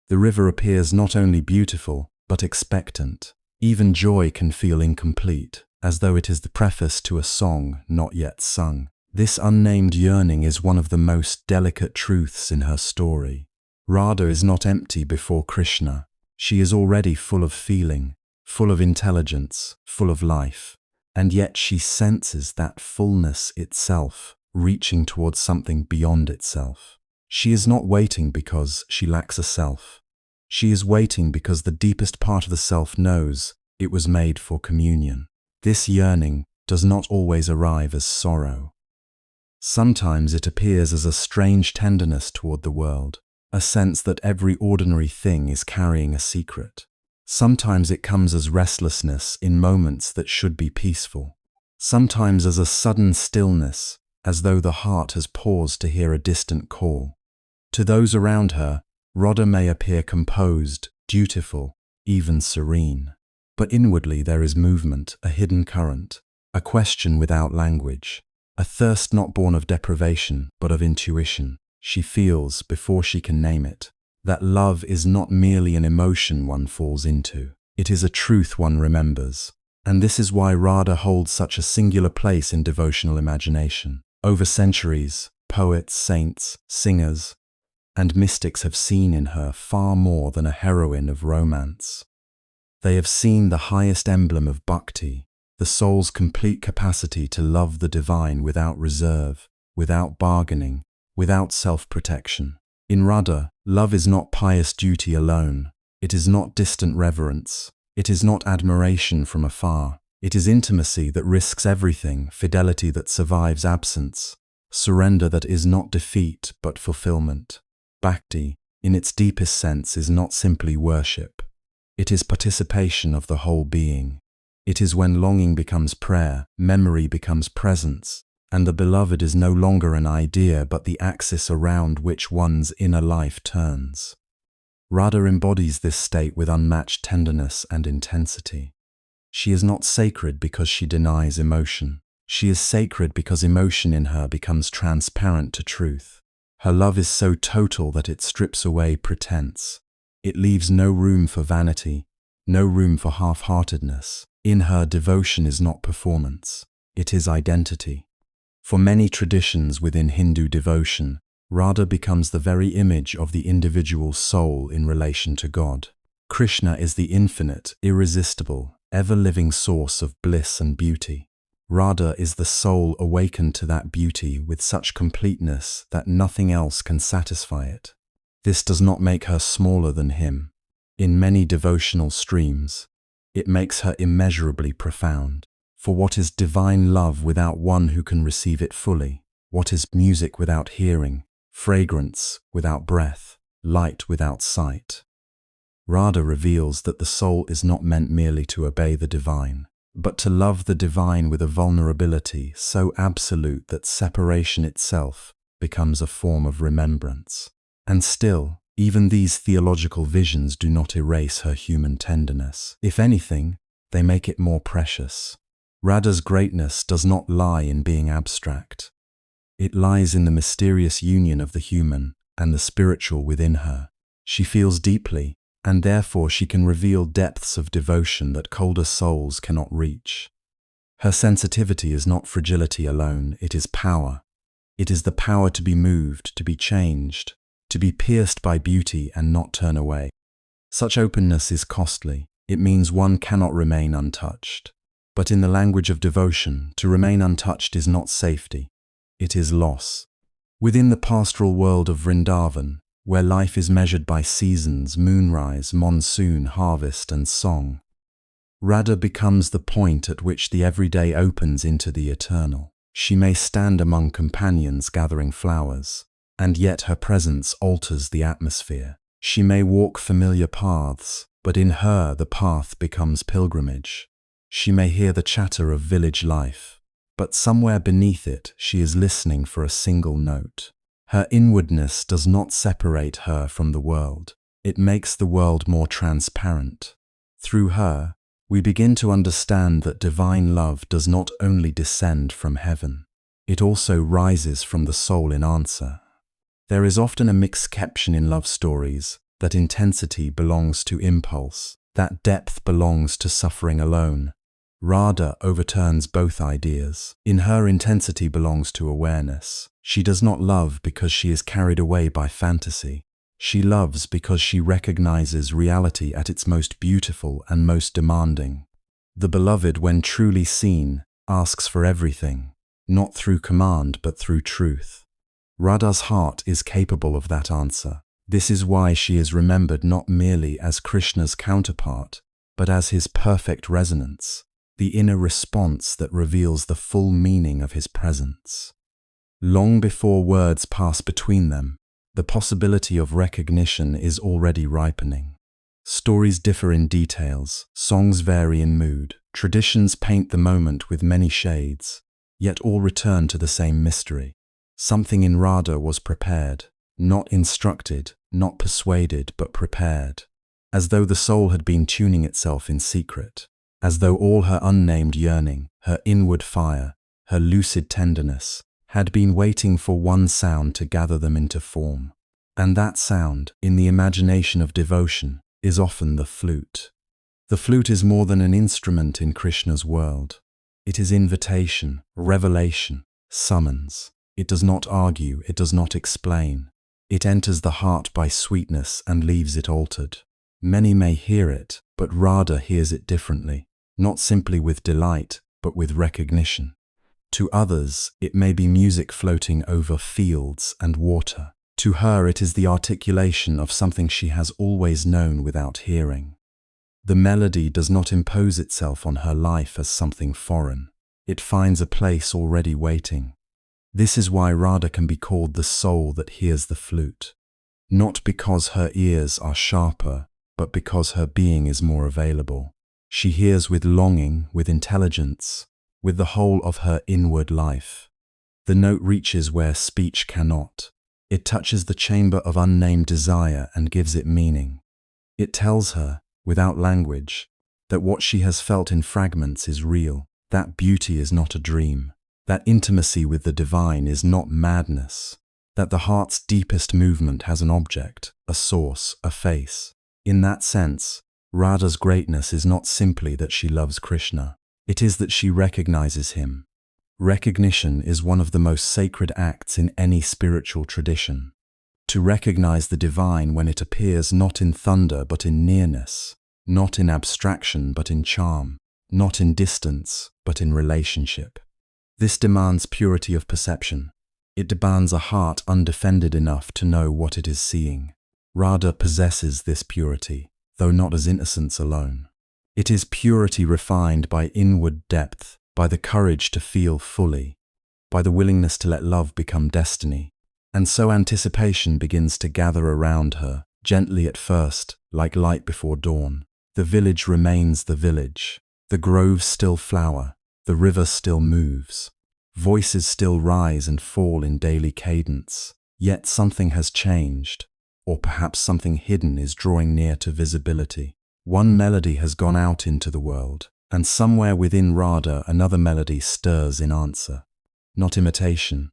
The river appears not only beautiful, but expectant. Even joy can feel incomplete, as though it is the preface to a song not yet sung. This unnamed yearning is one of the most delicate truths in her story. Radha is not empty before Krishna. She is already full of feeling, full of intelligence, full of life, and yet she senses that fullness itself, reaching towards something beyond itself. She is not waiting because she lacks a self. She is waiting because the deepest part of the self knows it was made for communion. This yearning does not always arrive as sorrow. Sometimes it appears as a strange tenderness toward the world, a sense that every ordinary thing is carrying a secret. Sometimes it comes as restlessness in moments that should be peaceful. Sometimes as a sudden stillness, as though the heart has paused to hear a distant call. To those around her, Radha may appear composed, dutiful, even serene. But inwardly there is movement, a hidden current, a question without language, a thirst not born of deprivation but of intuition. She feels, before she can name it, that love is not merely an emotion one falls into. It is a truth one remembers. And this is why Radha holds such a singular place in devotional imagination. Over centuries, poets, saints, singers, and mystics have seen in her far more than a heroine of romance. They have seen the highest emblem of bhakti, the soul's complete capacity to love the divine without reserve, without bargaining, without self-protection. In Radha, love is not pious duty alone. It is not distant reverence. It is not admiration from afar. It is intimacy that risks everything, fidelity that survives absence, surrender that is not defeat but fulfillment. Bhakti, in its deepest sense, is not simply worship. It is participation of the whole being. It is when longing becomes prayer, memory becomes presence, and the beloved is no longer an idea but the axis around which one's inner life turns. Radha embodies this state with unmatched tenderness and intensity. She is not sacred because she denies emotion. She is sacred because emotion in her becomes transparent to truth. Her love is so total that it strips away pretense. It leaves no room for vanity, no room for half-heartedness. In her, devotion is not performance. It is identity. For many traditions within Hindu devotion, Radha becomes the very image of the individual soul in relation to God. Krishna is the infinite, irresistible, ever-living source of bliss and beauty. Radha is the soul awakened to that beauty with such completeness that nothing else can satisfy it. This does not make her smaller than him. In many devotional streams, it makes her immeasurably profound. For what is divine love without one who can receive it fully? What is music without hearing, fragrance without breath, light without sight? Radha reveals that the soul is not meant merely to obey the divine, but to love the divine with a vulnerability so absolute that separation itself becomes a form of remembrance. And still, even these theological visions do not erase her human tenderness. If anything, they make it more precious. Radha's greatness does not lie in being abstract. It lies in the mysterious union of the human and the spiritual within her. She feels deeply, and therefore she can reveal depths of devotion that colder souls cannot reach. Her sensitivity is not fragility alone, it is power. It is the power to be moved, to be changed, to be pierced by beauty and not turn away. Such openness is costly. It means one cannot remain untouched. But in the language of devotion, to remain untouched is not safety. It is loss. Within the pastoral world of Vrindavan, where life is measured by seasons, moonrise, monsoon, harvest, and song, Radha becomes the point at which the everyday opens into the eternal. She may stand among companions gathering flowers, and yet her presence alters the atmosphere. She may walk familiar paths, but in her the path becomes pilgrimage. She may hear the chatter of village life, but somewhere beneath it she is listening for a single note. Her inwardness does not separate her from the world. It makes the world more transparent. Through her, we begin to understand that divine love does not only descend from heaven, it also rises from the soul in answer. There is often a misconception in love stories that intensity belongs to impulse, that depth belongs to suffering alone. Radha overturns both ideas. In her, intensity belongs to awareness. She does not love because she is carried away by fantasy. She loves because she recognizes reality at its most beautiful and most demanding. The beloved, when truly seen, asks for everything, not through command but through truth. Radha's heart is capable of that answer. This is why she is remembered not merely as Krishna's counterpart, but as his perfect resonance, the inner response that reveals the full meaning of his presence. Long before words pass between them, the possibility of recognition is already ripening. Stories differ in details, songs vary in mood, traditions paint the moment with many shades, yet all return to the same mystery. Something in Radha was prepared, not instructed, not persuaded, but prepared, as though the soul had been tuning itself in secret, as though all her unnamed yearning, her inward fire, her lucid tenderness, had been waiting for one sound to gather them into form. And that sound, in the imagination of devotion, is often the flute. The flute is more than an instrument in Krishna's world. It is invitation, revelation, summons. It does not argue, it does not explain. It enters the heart by sweetness and leaves it altered. Many may hear it, but Radha hears it differently, not simply with delight, but with recognition. To others, it may be music floating over fields and water. To her, it is the articulation of something she has always known without hearing. The melody does not impose itself on her life as something foreign. It finds a place already waiting. This is why Radha can be called the soul that hears the flute. Not because her ears are sharper, but because her being is more available. She hears with longing, with intelligence, with the whole of her inward life. The note reaches where speech cannot. It touches the chamber of unnamed desire and gives it meaning. It tells her, without language, that what she has felt in fragments is real, that beauty is not a dream, that intimacy with the divine is not madness, that the heart's deepest movement has an object, a source, a face. In that sense, Radha's greatness is not simply that she loves Krishna. It is that she recognizes him. Recognition is one of the most sacred acts in any spiritual tradition. To recognize the divine when it appears not in thunder but in nearness, not in abstraction but in charm, not in distance but in relationship. This demands purity of perception. It demands a heart undefended enough to know what it is seeing. Radha possesses this purity, though not as innocence alone. It is purity refined by inward depth, by the courage to feel fully, by the willingness to let love become destiny. And so anticipation begins to gather around her, gently at first, like light before dawn. The village remains the village. The groves still flower, the river still moves. Voices still rise and fall in daily cadence. Yet something has changed, or perhaps something hidden is drawing near to visibility. One melody has gone out into the world, and somewhere within Radha another melody stirs in answer. Not imitation,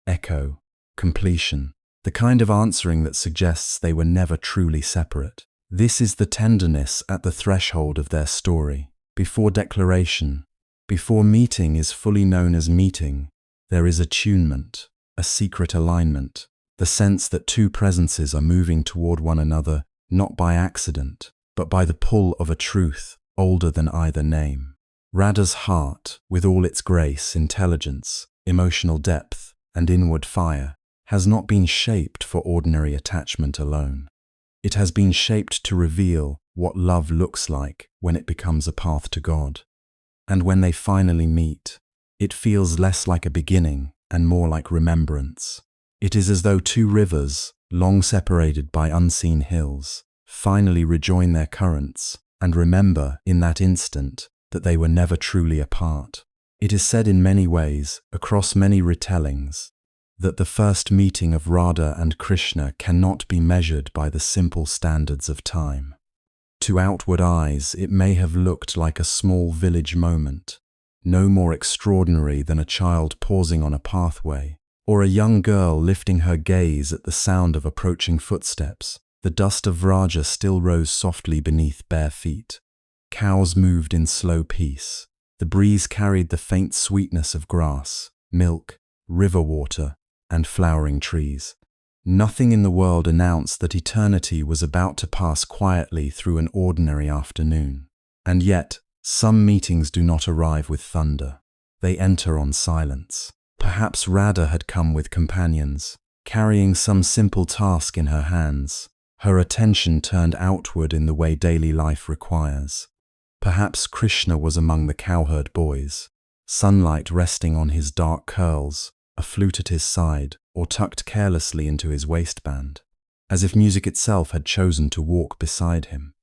echo, completion, the kind of answering that suggests they were never truly separate. This is the tenderness at the threshold of their story. Before declaration, before meeting is fully known as meeting, there is attunement, a secret alignment, the sense that two presences are moving toward one another, not by accident, but by the pull of a truth older than either name. Radha's heart, with all its grace, intelligence, emotional depth, and inward fire, has not been shaped for ordinary attachment alone. It has been shaped to reveal what love looks like when it becomes a path to God. And when they finally meet, it feels less like a beginning and more like remembrance. It is as though two rivers, long separated by unseen hills, finally rejoin their currents and remember in that instant that they were never truly apart. It is said in many ways, across many retellings, that the first meeting of Radha and Krishna cannot be measured by the simple standards of time. To outward eyes, it may have looked like a small village moment, no more extraordinary than a child pausing on a pathway, or a young girl lifting her gaze at the sound of approaching footsteps. The dust of Vraja still rose softly beneath bare feet. Cows moved in slow peace. The breeze carried the faint sweetness of grass, milk, river water, and flowering trees. Nothing in the world announced that eternity was about to pass quietly through an ordinary afternoon. And yet, some meetings do not arrive with thunder. They enter on silence. Perhaps Radha had come with companions, carrying some simple task in her hands, her attention turned outward in the way daily life requires. Perhaps Krishna was among the cowherd boys, sunlight resting on his dark curls, a flute at his side, or tucked carelessly into his waistband, as if music itself had chosen to walk beside him.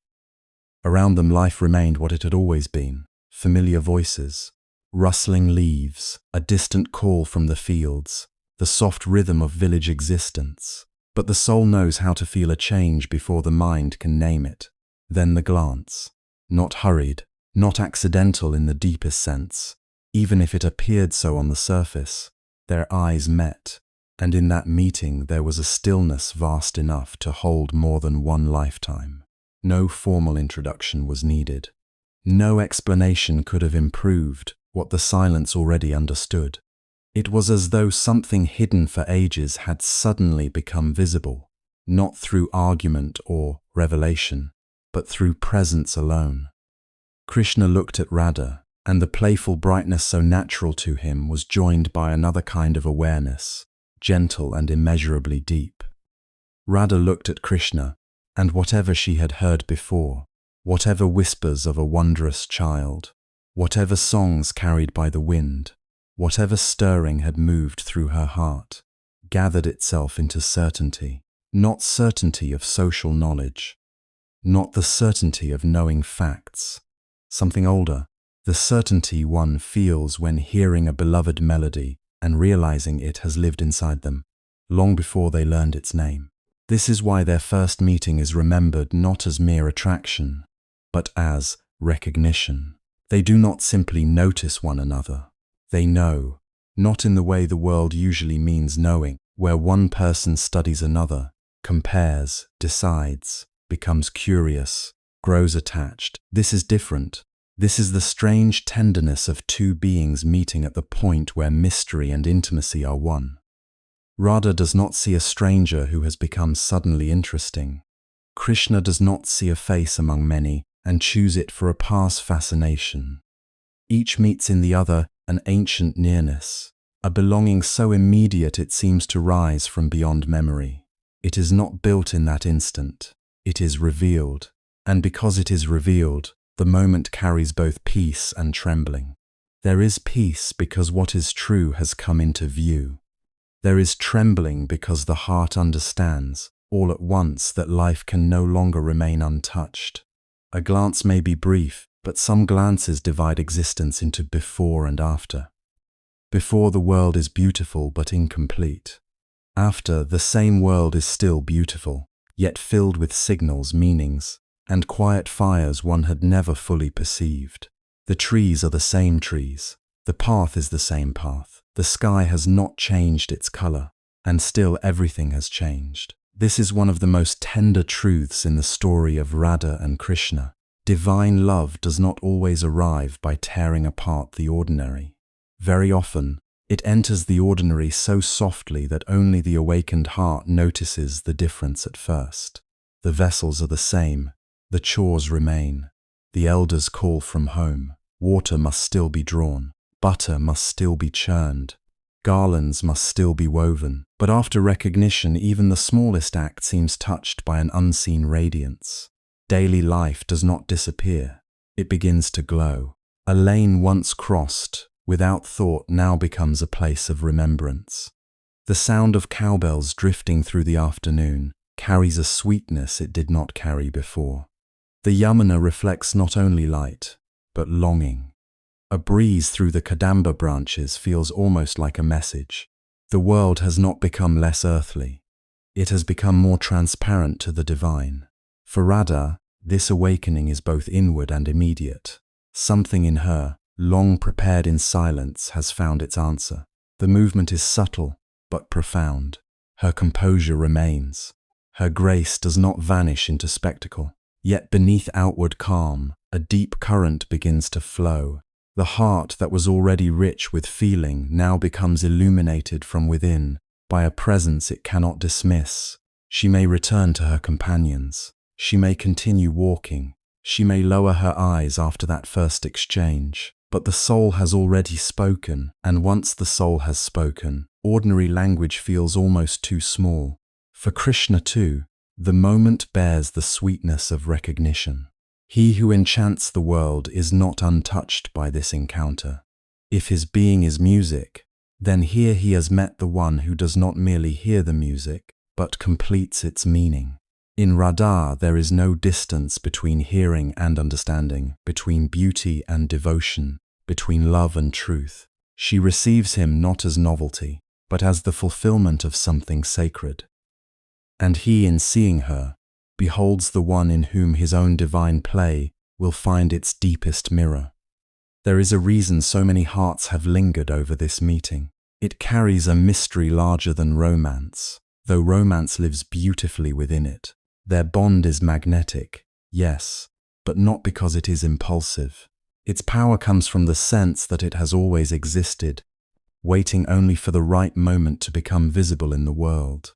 Around them life remained what it had always been, familiar voices, rustling leaves, a distant call from the fields, the soft rhythm of village existence. But the soul knows how to feel a change before the mind can name it. Then the glance, not hurried, not accidental in the deepest sense, even if it appeared so on the surface, their eyes met, and in that meeting there was a stillness vast enough to hold more than one lifetime. No formal introduction was needed. No explanation could have improved what the silence already understood. It was as though something hidden for ages had suddenly become visible, not through argument or revelation, but through presence alone. Krishna looked at Radha, and the playful brightness so natural to him was joined by another kind of awareness, gentle and immeasurably deep. Radha looked at Krishna, and whatever she had heard before, whatever whispers of a wondrous child, whatever songs carried by the wind, whatever stirring had moved through her heart, gathered itself into certainty, not certainty of social knowledge, not the certainty of knowing facts, something older, the certainty one feels when hearing a beloved melody and realizing it has lived inside them, long before they learned its name. This is why their first meeting is remembered not as mere attraction, but as recognition. They do not simply notice one another. They know, not in the way the world usually means knowing, where one person studies another, compares, decides, becomes curious, grows attached. This is different. This is the strange tenderness of two beings meeting at the point where mystery and intimacy are one. Radha does not see a stranger who has become suddenly interesting. Krishna does not see a face among many and choose it for a past fascination. Each meets in the other an ancient nearness, a belonging so immediate it seems to rise from beyond memory. It is not built in that instant. It is revealed, and because it is revealed, the moment carries both peace and trembling. There is peace because what is true has come into view. There is trembling because the heart understands, all at once, that life can no longer remain untouched. A glance may be brief, but some glances divide existence into before and after. Before, the world is beautiful but incomplete. After, the same world is still beautiful, yet filled with signals, meanings, and quiet fires one had never fully perceived. The trees are the same trees. The path is the same path. The sky has not changed its color, and still everything has changed. This is one of the most tender truths in the story of Radha and Krishna. Divine love does not always arrive by tearing apart the ordinary. Very often, it enters the ordinary so softly that only the awakened heart notices the difference at first. The vessels are the same, the chores remain, the elders call from home, water must still be drawn, butter must still be churned, garlands must still be woven, but after recognition even the smallest act seems touched by an unseen radiance. Daily life does not disappear, it begins to glow. A lane once crossed, without thought, now becomes a place of remembrance. The sound of cowbells drifting through the afternoon carries a sweetness it did not carry before. The Yamuna reflects not only light, but longing. A breeze through the kadamba branches feels almost like a message. The world has not become less earthly. It has become more transparent to the divine. For Radha, this awakening is both inward and immediate. Something in her, long prepared in silence, has found its answer. The movement is subtle, but profound. Her composure remains. Her grace does not vanish into spectacle. Yet beneath outward calm, a deep current begins to flow, The heart that was already rich with feeling now becomes illuminated from within by a presence it cannot dismiss. She may return to her companions. She may continue walking. She may lower her eyes after that first exchange. But the soul has already spoken, and once the soul has spoken, ordinary language feels almost too small. For Krishna too, the moment bears the sweetness of recognition. He who enchants the world is not untouched by this encounter. If his being is music, then here he has met the one who does not merely hear the music, but completes its meaning. In Radha, there is no distance between hearing and understanding, between beauty and devotion, between love and truth. She receives him not as novelty, but as the fulfillment of something sacred. And he, in seeing her, beholds the one in whom his own divine play will find its deepest mirror. There is a reason so many hearts have lingered over this meeting. It carries a mystery larger than romance, though romance lives beautifully within it. Their bond is magnetic, yes, but not because it is impulsive. Its power comes from the sense that it has always existed, waiting only for the right moment to become visible in the world.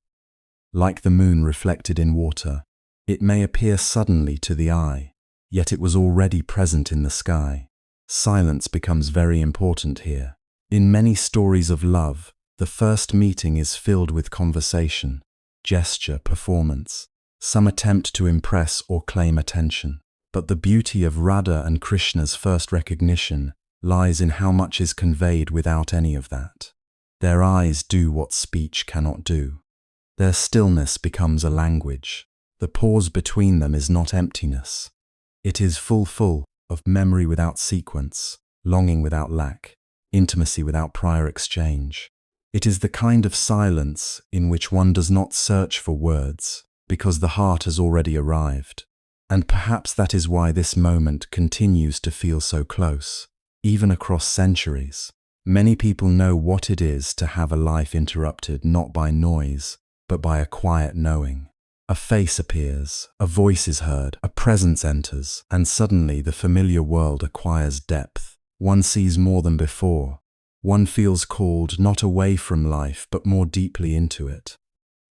Like the moon reflected in water, it may appear suddenly to the eye, yet it was already present in the sky. Silence becomes very important here. In many stories of love, the first meeting is filled with conversation, gesture, performance, some attempt to impress or claim attention. But the beauty of Radha and Krishna's first recognition lies in how much is conveyed without any of that. Their eyes do what speech cannot do. Their stillness becomes a language. The pause between them is not emptiness. It is full of memory without sequence, longing without lack, intimacy without prior exchange. It is the kind of silence in which one does not search for words, because the heart has already arrived. And perhaps that is why this moment continues to feel so close, even across centuries. Many people know what it is to have a life interrupted not by noise, but by a quiet knowing. A face appears, a voice is heard, a presence enters, and suddenly the familiar world acquires depth. One sees more than before. One feels called not away from life, but more deeply into it.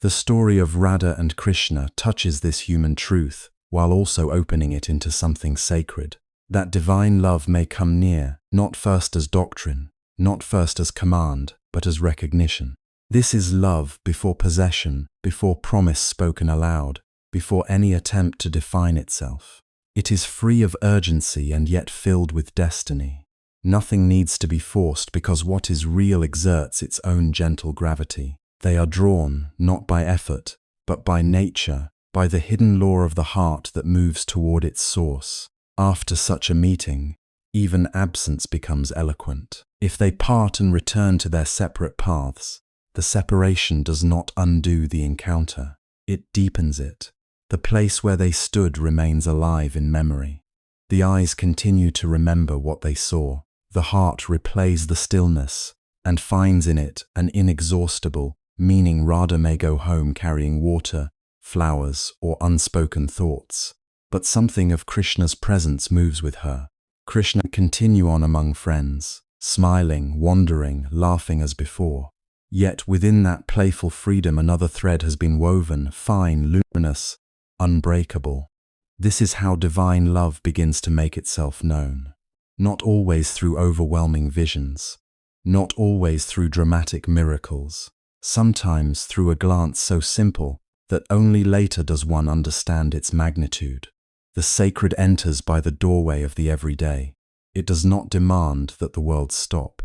The story of Radha and Krishna touches this human truth, while also opening it into something sacred. That divine love may come near, not first as doctrine, not first as command, but as recognition. This is love before possession, before promise spoken aloud, before any attempt to define itself. It is free of urgency and yet filled with destiny. Nothing needs to be forced because what is real exerts its own gentle gravity. They are drawn, not by effort, but by nature, by the hidden law of the heart that moves toward its source. After such a meeting, even absence becomes eloquent. If they part and return to their separate paths, the separation does not undo the encounter. It deepens it. The place where they stood remains alive in memory. The eyes continue to remember what they saw. The heart replays the stillness and finds in it an inexhaustible meaning. Radha may go home carrying water, flowers, or unspoken thoughts, but something of Krishna's presence moves with her. Krishna continue on among friends, smiling, wandering, laughing as before. Yet within that playful freedom another thread has been woven, fine, luminous, unbreakable. This is how divine love begins to make itself known. Not always through overwhelming visions, not always through dramatic miracles, sometimes through a glance so simple that only later does one understand its magnitude. The sacred enters by the doorway of the everyday. It does not demand that the world stop.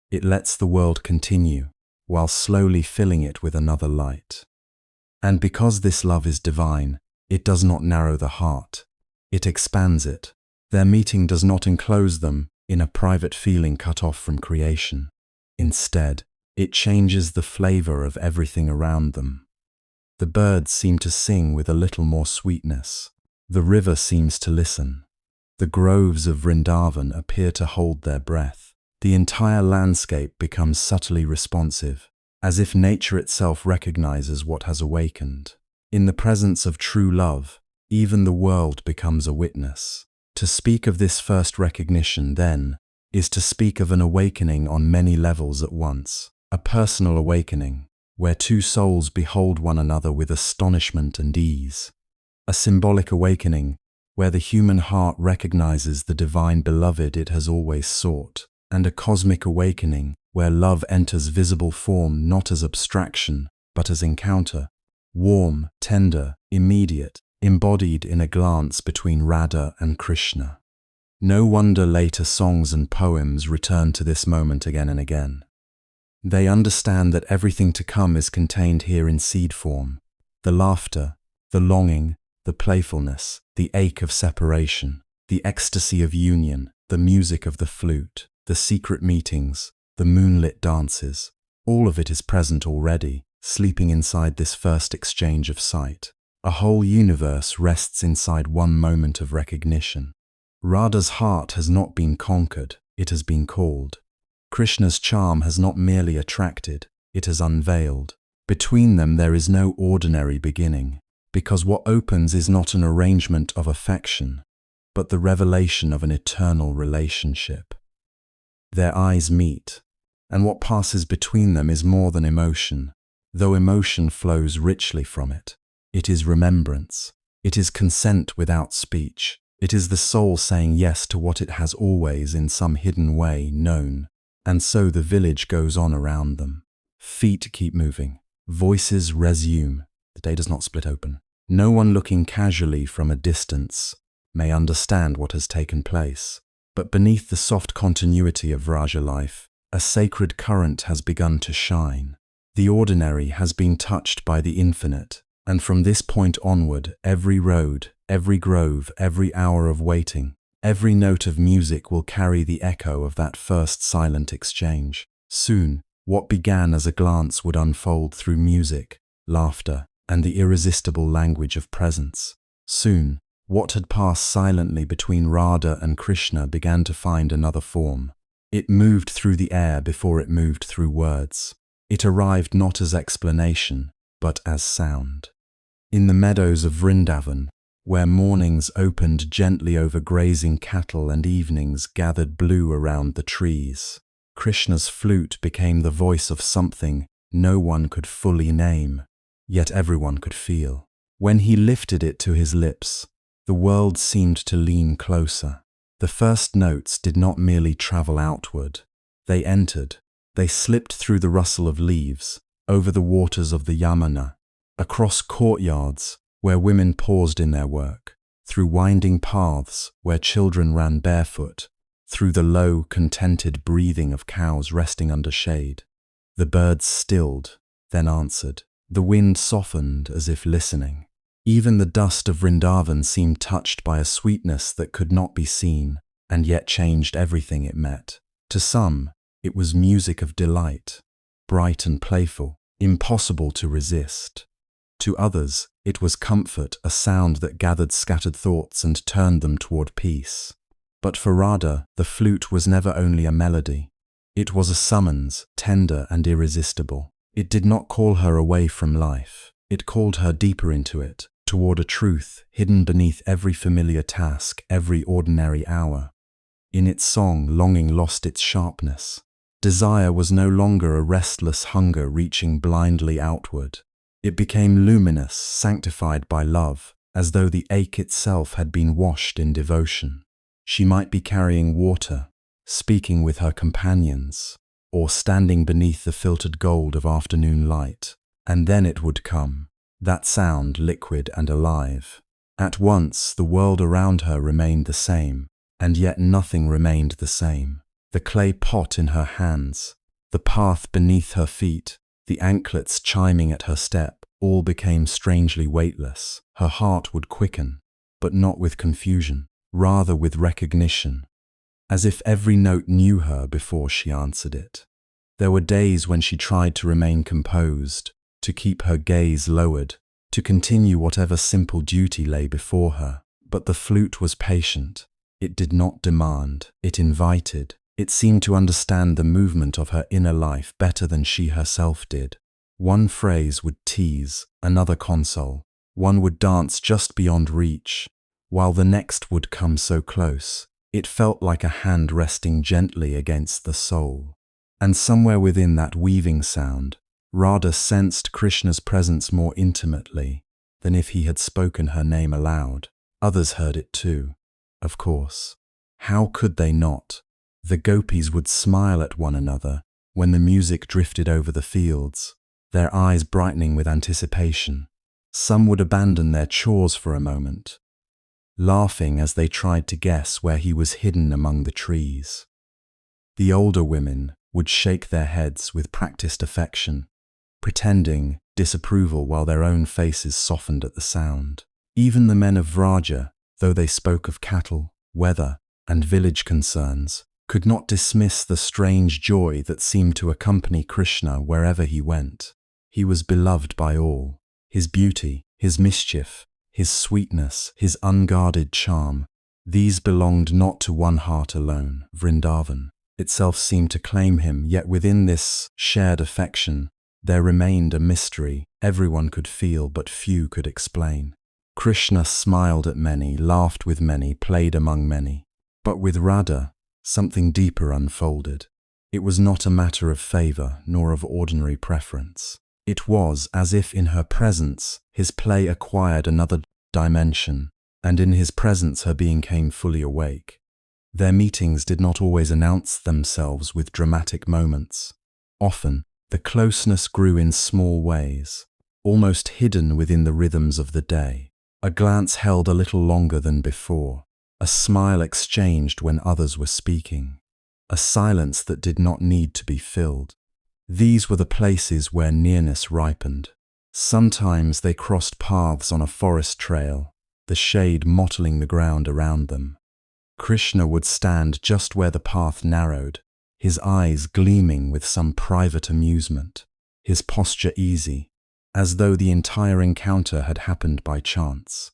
It lets the world continue, while slowly filling it with another light. And because this love is divine, it does not narrow the heart. It expands it. Their meeting does not enclose them in a private feeling cut off from creation. Instead, it changes the flavor of everything around them. The birds seem to sing with a little more sweetness. The river seems to listen. The groves of Vrindavan appear to hold their breath. The entire landscape becomes subtly responsive, as if nature itself recognizes what has awakened. In the presence of true love, even the world becomes a witness. To speak of this first recognition, then, is to speak of an awakening on many levels at once. A personal awakening, where two souls behold one another with astonishment and ease. A symbolic awakening, where the human heart recognizes the divine beloved it has always sought. And a cosmic awakening, where love enters visible form not as abstraction, but as encounter. Warm, tender, immediate, embodied in a glance between Radha and Krishna. No wonder later songs and poems return to this moment again and again. They understand that everything to come is contained here in seed form. The laughter, the longing, the playfulness, the ache of separation, the ecstasy of union, the music of the flute, the secret meetings, the moonlit dances, all of it is present already, sleeping inside this first exchange of sight. A whole universe rests inside one moment of recognition. Radha's heart has not been conquered, it has been called. Krishna's charm has not merely attracted, it has unveiled. Between them there is no ordinary beginning, because what opens is not an arrangement of affection, but the revelation of an eternal relationship. Their eyes meet, and what passes between them is more than emotion, though emotion flows richly from it. It is remembrance. It is consent without speech. It is the soul saying yes to what it has always, in some hidden way, known. And so the village goes on around them. Feet keep moving. Voices resume. The day does not split open. No one looking casually from a distance may understand what has taken place. But beneath the soft continuity of Vraja life, a sacred current has begun to shine. The ordinary has been touched by the infinite, and from this point onward, every road, every grove, every hour of waiting, every note of music will carry the echo of that first silent exchange. Soon, what began as a glance would unfold through music, laughter, and the irresistible language of presence. Soon, what had passed silently between Radha and Krishna began to find another form. It moved through the air before it moved through words. It arrived not as explanation, but as sound. In the meadows of Vrindavan, where mornings opened gently over grazing cattle and evenings gathered blue around the trees, Krishna's flute became the voice of something no one could fully name, yet everyone could feel. When he lifted it to his lips, the world seemed to lean closer. The first notes did not merely travel outward. They entered. They slipped through the rustle of leaves, over the waters of the Yamuna, across courtyards where women paused in their work, through winding paths where children ran barefoot, through the low, contented breathing of cows resting under shade. The birds stilled, then answered. The wind softened as if listening. Even the dust of Vrindavan seemed touched by a sweetness that could not be seen, and yet changed everything it met. To some, it was music of delight, bright and playful, impossible to resist. To others, it was comfort, a sound that gathered scattered thoughts and turned them toward peace. But for Radha, the flute was never only a melody. It was a summons, tender and irresistible. It did not call her away from life. It called her deeper into it, toward a truth hidden beneath every familiar task, every ordinary hour. In its song, longing lost its sharpness. Desire was no longer a restless hunger reaching blindly outward. It became luminous, sanctified by love, as though the ache itself had been washed in devotion. She might be carrying water, speaking with her companions, or standing beneath the filtered gold of afternoon light, and then it would come, that sound liquid and alive. At once the world around her remained the same, and yet nothing remained the same. The clay pot in her hands, the path beneath her feet, the anklets chiming at her step, all became strangely weightless. Her heart would quicken, but not with confusion, rather with recognition, as if every note knew her before she answered it. There were days when she tried to remain composed, to keep her gaze lowered, to continue whatever simple duty lay before her. But the flute was patient. It did not demand, it invited. It seemed to understand the movement of her inner life better than she herself did. One phrase would tease, another console. One would dance just beyond reach, while the next would come so close, It felt like a hand resting gently against the soul. And somewhere within that weaving sound, Radha sensed Krishna's presence more intimately than if he had spoken her name aloud. Others heard it too, of course. How could they not? The gopis would smile at one another when the music drifted over the fields, their eyes brightening with anticipation. Some would abandon their chores for a moment, laughing as they tried to guess where he was hidden among the trees. The older women would shake their heads with practiced affection, pretending disapproval while their own faces softened at the sound. Even the men of Vraja, though they spoke of cattle, weather, and village concerns, could not dismiss the strange joy that seemed to accompany Krishna wherever he went. He was beloved by all. His beauty, his mischief, his sweetness, his unguarded charm, these belonged not to one heart alone. Vrindavan itself seemed to claim him, yet within this shared affection, there remained a mystery everyone could feel but few could explain. Krishna smiled at many, laughed with many, played among many. But with Radha, something deeper unfolded. It was not a matter of favor nor of ordinary preference. It was as if in her presence his play acquired another dimension, and in his presence her being came fully awake. Their meetings did not always announce themselves with dramatic moments. Often, the closeness grew in small ways, almost hidden within the rhythms of the day. A glance held a little longer than before, a smile exchanged when others were speaking, a silence that did not need to be filled. These were the places where nearness ripened. Sometimes they crossed paths on a forest trail, the shade mottling the ground around them. Krishna would stand just where the path narrowed, his eyes gleaming with some private amusement, his posture easy, as though the entire encounter had happened by chance.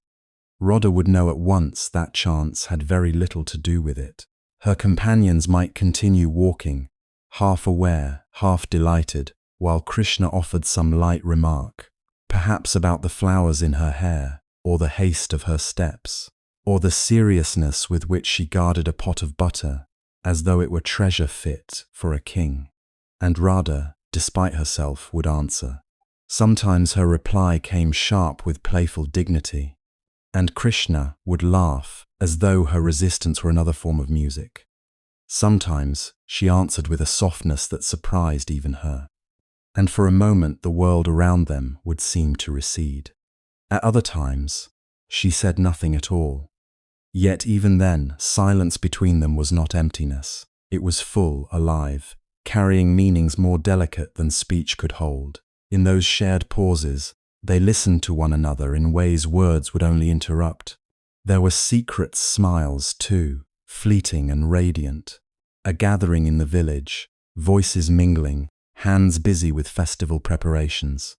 Radha would know at once that chance had very little to do with it. Her companions might continue walking, half aware, half delighted, while Krishna offered some light remark, perhaps about the flowers in her hair, or the haste of her steps, or the seriousness with which she guarded a pot of butter, as though it were treasure fit for a king. And Radha, despite herself, would answer. Sometimes her reply came sharp with playful dignity, and Krishna would laugh as though her resistance were another form of music. Sometimes she answered with a softness that surprised even her, and for a moment the world around them would seem to recede. At other times, she said nothing at all. Yet even then, silence between them was not emptiness. It was full, alive, carrying meanings more delicate than speech could hold. In those shared pauses, they listened to one another in ways words would only interrupt. There were secret smiles too, fleeting and radiant. A gathering in the village, voices mingling, hands busy with festival preparations.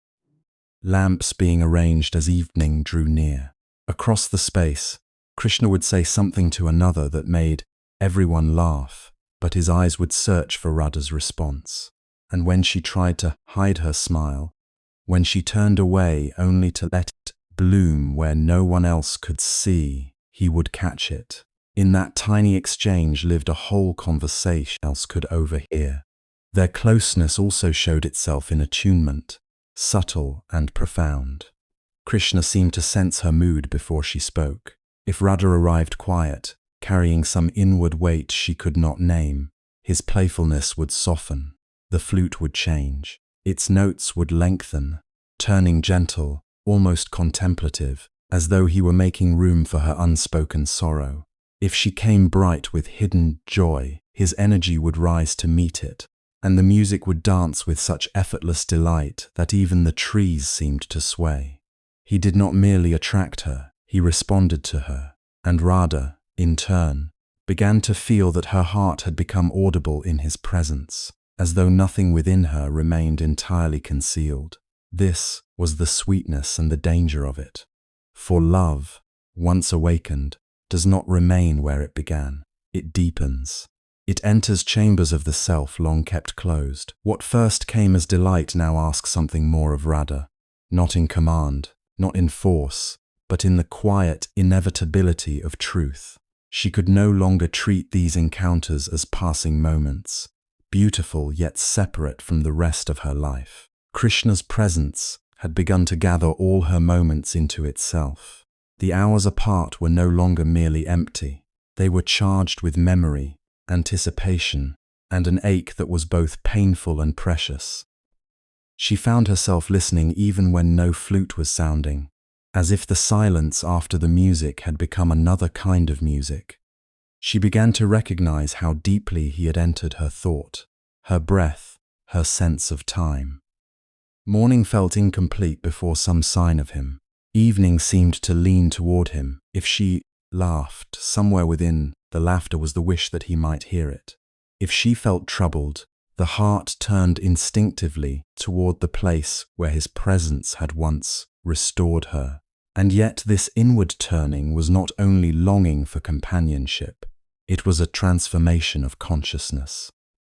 Lamps being arranged as evening drew near. Across the space, Krishna would say something to another that made everyone laugh, but his eyes would search for Radha's response. And when she tried to hide her smile, when she turned away only to let it bloom where no one else could see, he would catch it. In that tiny exchange lived a whole conversation else could overhear. Their closeness also showed itself in attunement, subtle and profound. Krishna seemed to sense her mood before she spoke. If Radha arrived quiet, carrying some inward weight she could not name, his playfulness would soften. The flute would change. Its notes would lengthen, turning gentle, almost contemplative, as though he were making room for her unspoken sorrow. If she came bright with hidden joy, his energy would rise to meet it, and the music would dance with such effortless delight that even the trees seemed to sway. He did not merely attract her, he responded to her, and Radha, in turn, began to feel that her heart had become audible in his presence, as though nothing within her remained entirely concealed. This was the sweetness and the danger of it. For love, once awakened, does not remain where it began. It deepens. It enters chambers of the self long kept closed. What first came as delight now asks something more of Radha, not in command, not in force, but in the quiet inevitability of truth. She could no longer treat these encounters as passing moments, beautiful yet separate from the rest of her life. Krishna's presence had begun to gather all her moments into itself. The hours apart were no longer merely empty. They were charged with memory, anticipation, and an ache that was both painful and precious. She found herself listening even when no flute was sounding, as if the silence after the music had become another kind of music. She began to recognize how deeply he had entered her thought, her breath, her sense of time. Morning felt incomplete before some sign of him. Evening seemed to lean toward him. If she laughed, somewhere within, the laughter was the wish that he might hear it. If she felt troubled, the heart turned instinctively toward the place where his presence had once restored her. And yet this inward turning was not only longing for companionship, it was a transformation of consciousness.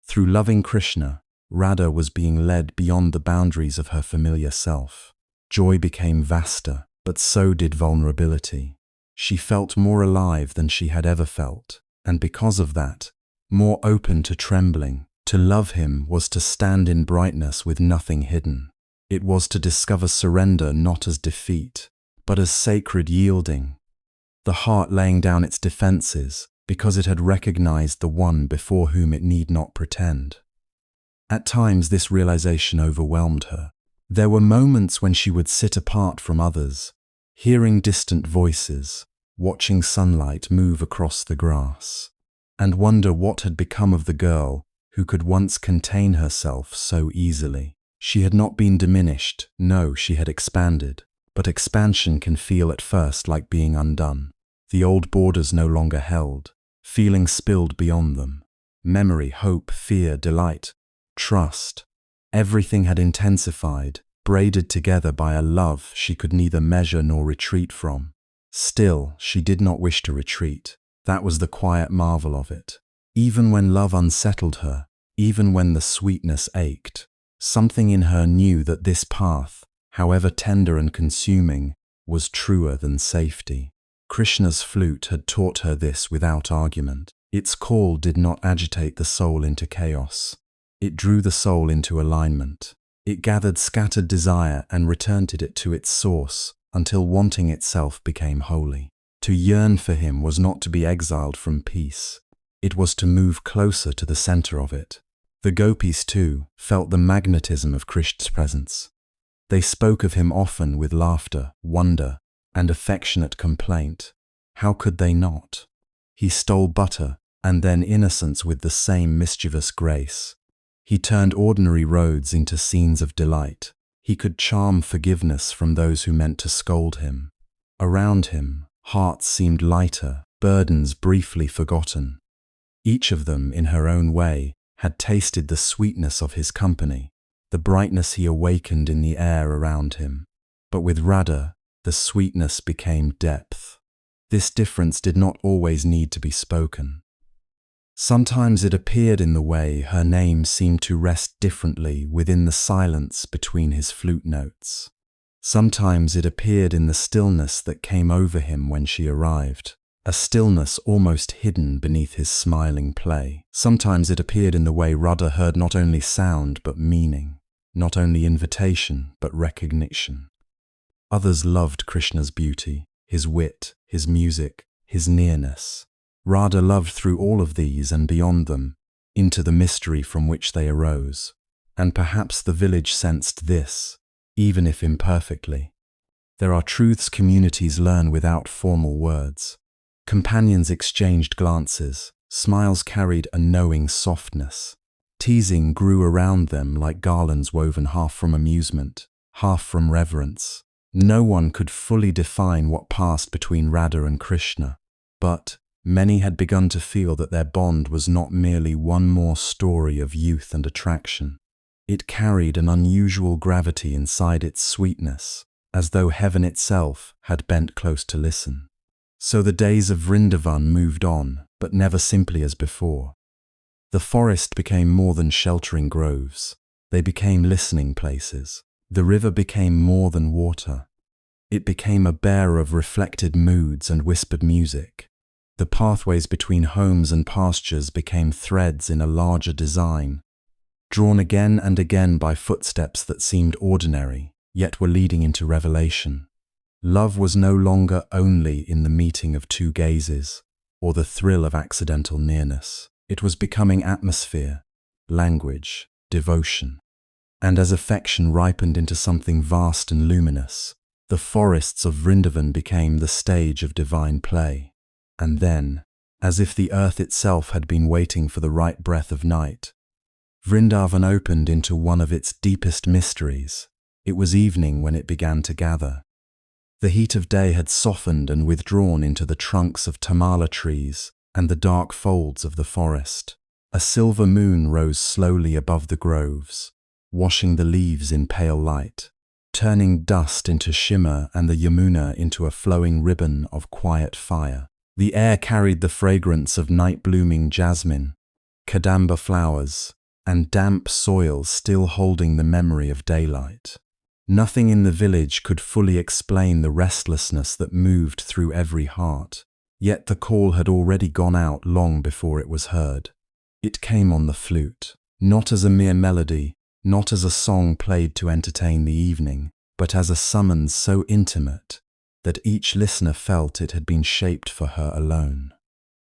Through loving Krishna, Radha was being led beyond the boundaries of her familiar self. Joy became vaster, but so did vulnerability. She felt more alive than she had ever felt, and because of that, more open to trembling. To love him was to stand in brightness with nothing hidden. It was to discover surrender not as defeat, but as sacred yielding. The heart laying down its defenses because it had recognized the one before whom it need not pretend. At times this realization overwhelmed her. There were moments when she would sit apart from others, hearing distant voices, watching sunlight move across the grass, and wonder what had become of the girl who could once contain herself so easily. She had not been diminished, no, she had expanded, but expansion can feel at first like being undone. The old borders no longer held, feelings spilled beyond them. Memory, hope, fear, delight, trust. Everything had intensified, braided together by a love she could neither measure nor retreat from. Still, she did not wish to retreat. That was the quiet marvel of it. Even when love unsettled her, even when the sweetness ached, something in her knew that this path, however tender and consuming, was truer than safety. Krishna's flute had taught her this without argument. Its call did not agitate the soul into chaos. It drew the soul into alignment. It gathered scattered desire and returned it to its source until wanting itself became holy. To yearn for him was not to be exiled from peace. It was to move closer to the center of it. The gopis, too, felt the magnetism of Krishna's presence. They spoke of him often with laughter, wonder, and affectionate complaint. How could they not? He stole butter and then innocence with the same mischievous grace. He turned ordinary roads into scenes of delight. He could charm forgiveness from those who meant to scold him. Around him, hearts seemed lighter, burdens briefly forgotten. Each of them, in her own way, had tasted the sweetness of his company, the brightness he awakened in the air around him. But with Radha, the sweetness became depth. This difference did not always need to be spoken. Sometimes it appeared in the way her name seemed to rest differently within the silence between his flute notes. Sometimes it appeared in the stillness that came over him when she arrived, a stillness almost hidden beneath his smiling play. Sometimes it appeared in the way Radha heard not only sound but meaning, not only invitation but recognition. Others loved Krishna's beauty, his wit, his music, his nearness. Radha loved through all of these and beyond them, into the mystery from which they arose. And perhaps the village sensed this, even if imperfectly. There are truths communities learn without formal words. Companions exchanged glances, smiles carried a knowing softness. Teasing grew around them like garlands woven half from amusement, half from reverence. No one could fully define what passed between Radha and Krishna, but many had begun to feel that their bond was not merely one more story of youth and attraction. It carried an unusual gravity inside its sweetness, as though heaven itself had bent close to listen. So the days of Vrindavan moved on, but never simply as before. The forest became more than sheltering groves. They became listening places. The river became more than water. It became a bearer of reflected moods and whispered music. The pathways between homes and pastures became threads in a larger design, drawn again and again by footsteps that seemed ordinary, yet were leading into revelation. Love was no longer only in the meeting of two gazes, or the thrill of accidental nearness. It was becoming atmosphere, language, devotion. And as affection ripened into something vast and luminous, the forests of Vrindavan became the stage of divine play. And then, as if the earth itself had been waiting for the right breath of night, Vrindavan opened into one of its deepest mysteries. It was evening when it began to gather. The heat of day had softened and withdrawn into the trunks of tamala trees and the dark folds of the forest. A silver moon rose slowly above the groves, washing the leaves in pale light, turning dust into shimmer and the Yamuna into a flowing ribbon of quiet fire. The air carried the fragrance of night-blooming jasmine, kadamba flowers, and damp soil still holding the memory of daylight. Nothing in the village could fully explain the restlessness that moved through every heart, yet the call had already gone out long before it was heard. It came on the flute, not as a mere melody, not as a song played to entertain the evening, but as a summons so intimate that each listener felt it had been shaped for her alone.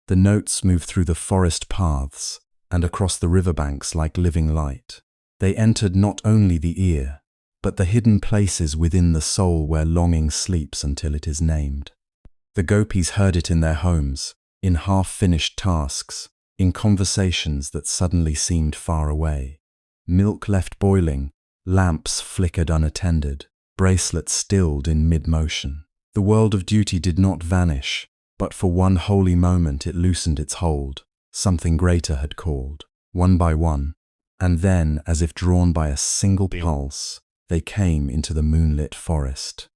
The notes moved through the forest paths and across the riverbanks like living light. They entered not only the ear, but the hidden places within the soul where longing sleeps until it is named. The gopis heard it in their homes, in half-finished tasks, in conversations that suddenly seemed far away. Milk left boiling, lamps flickered unattended, bracelets stilled in mid-motion. The world of duty did not vanish, but for one holy moment it loosened its hold. Something greater had called, one by one, and then, as if drawn by a single pulse, they came into the moonlit forest.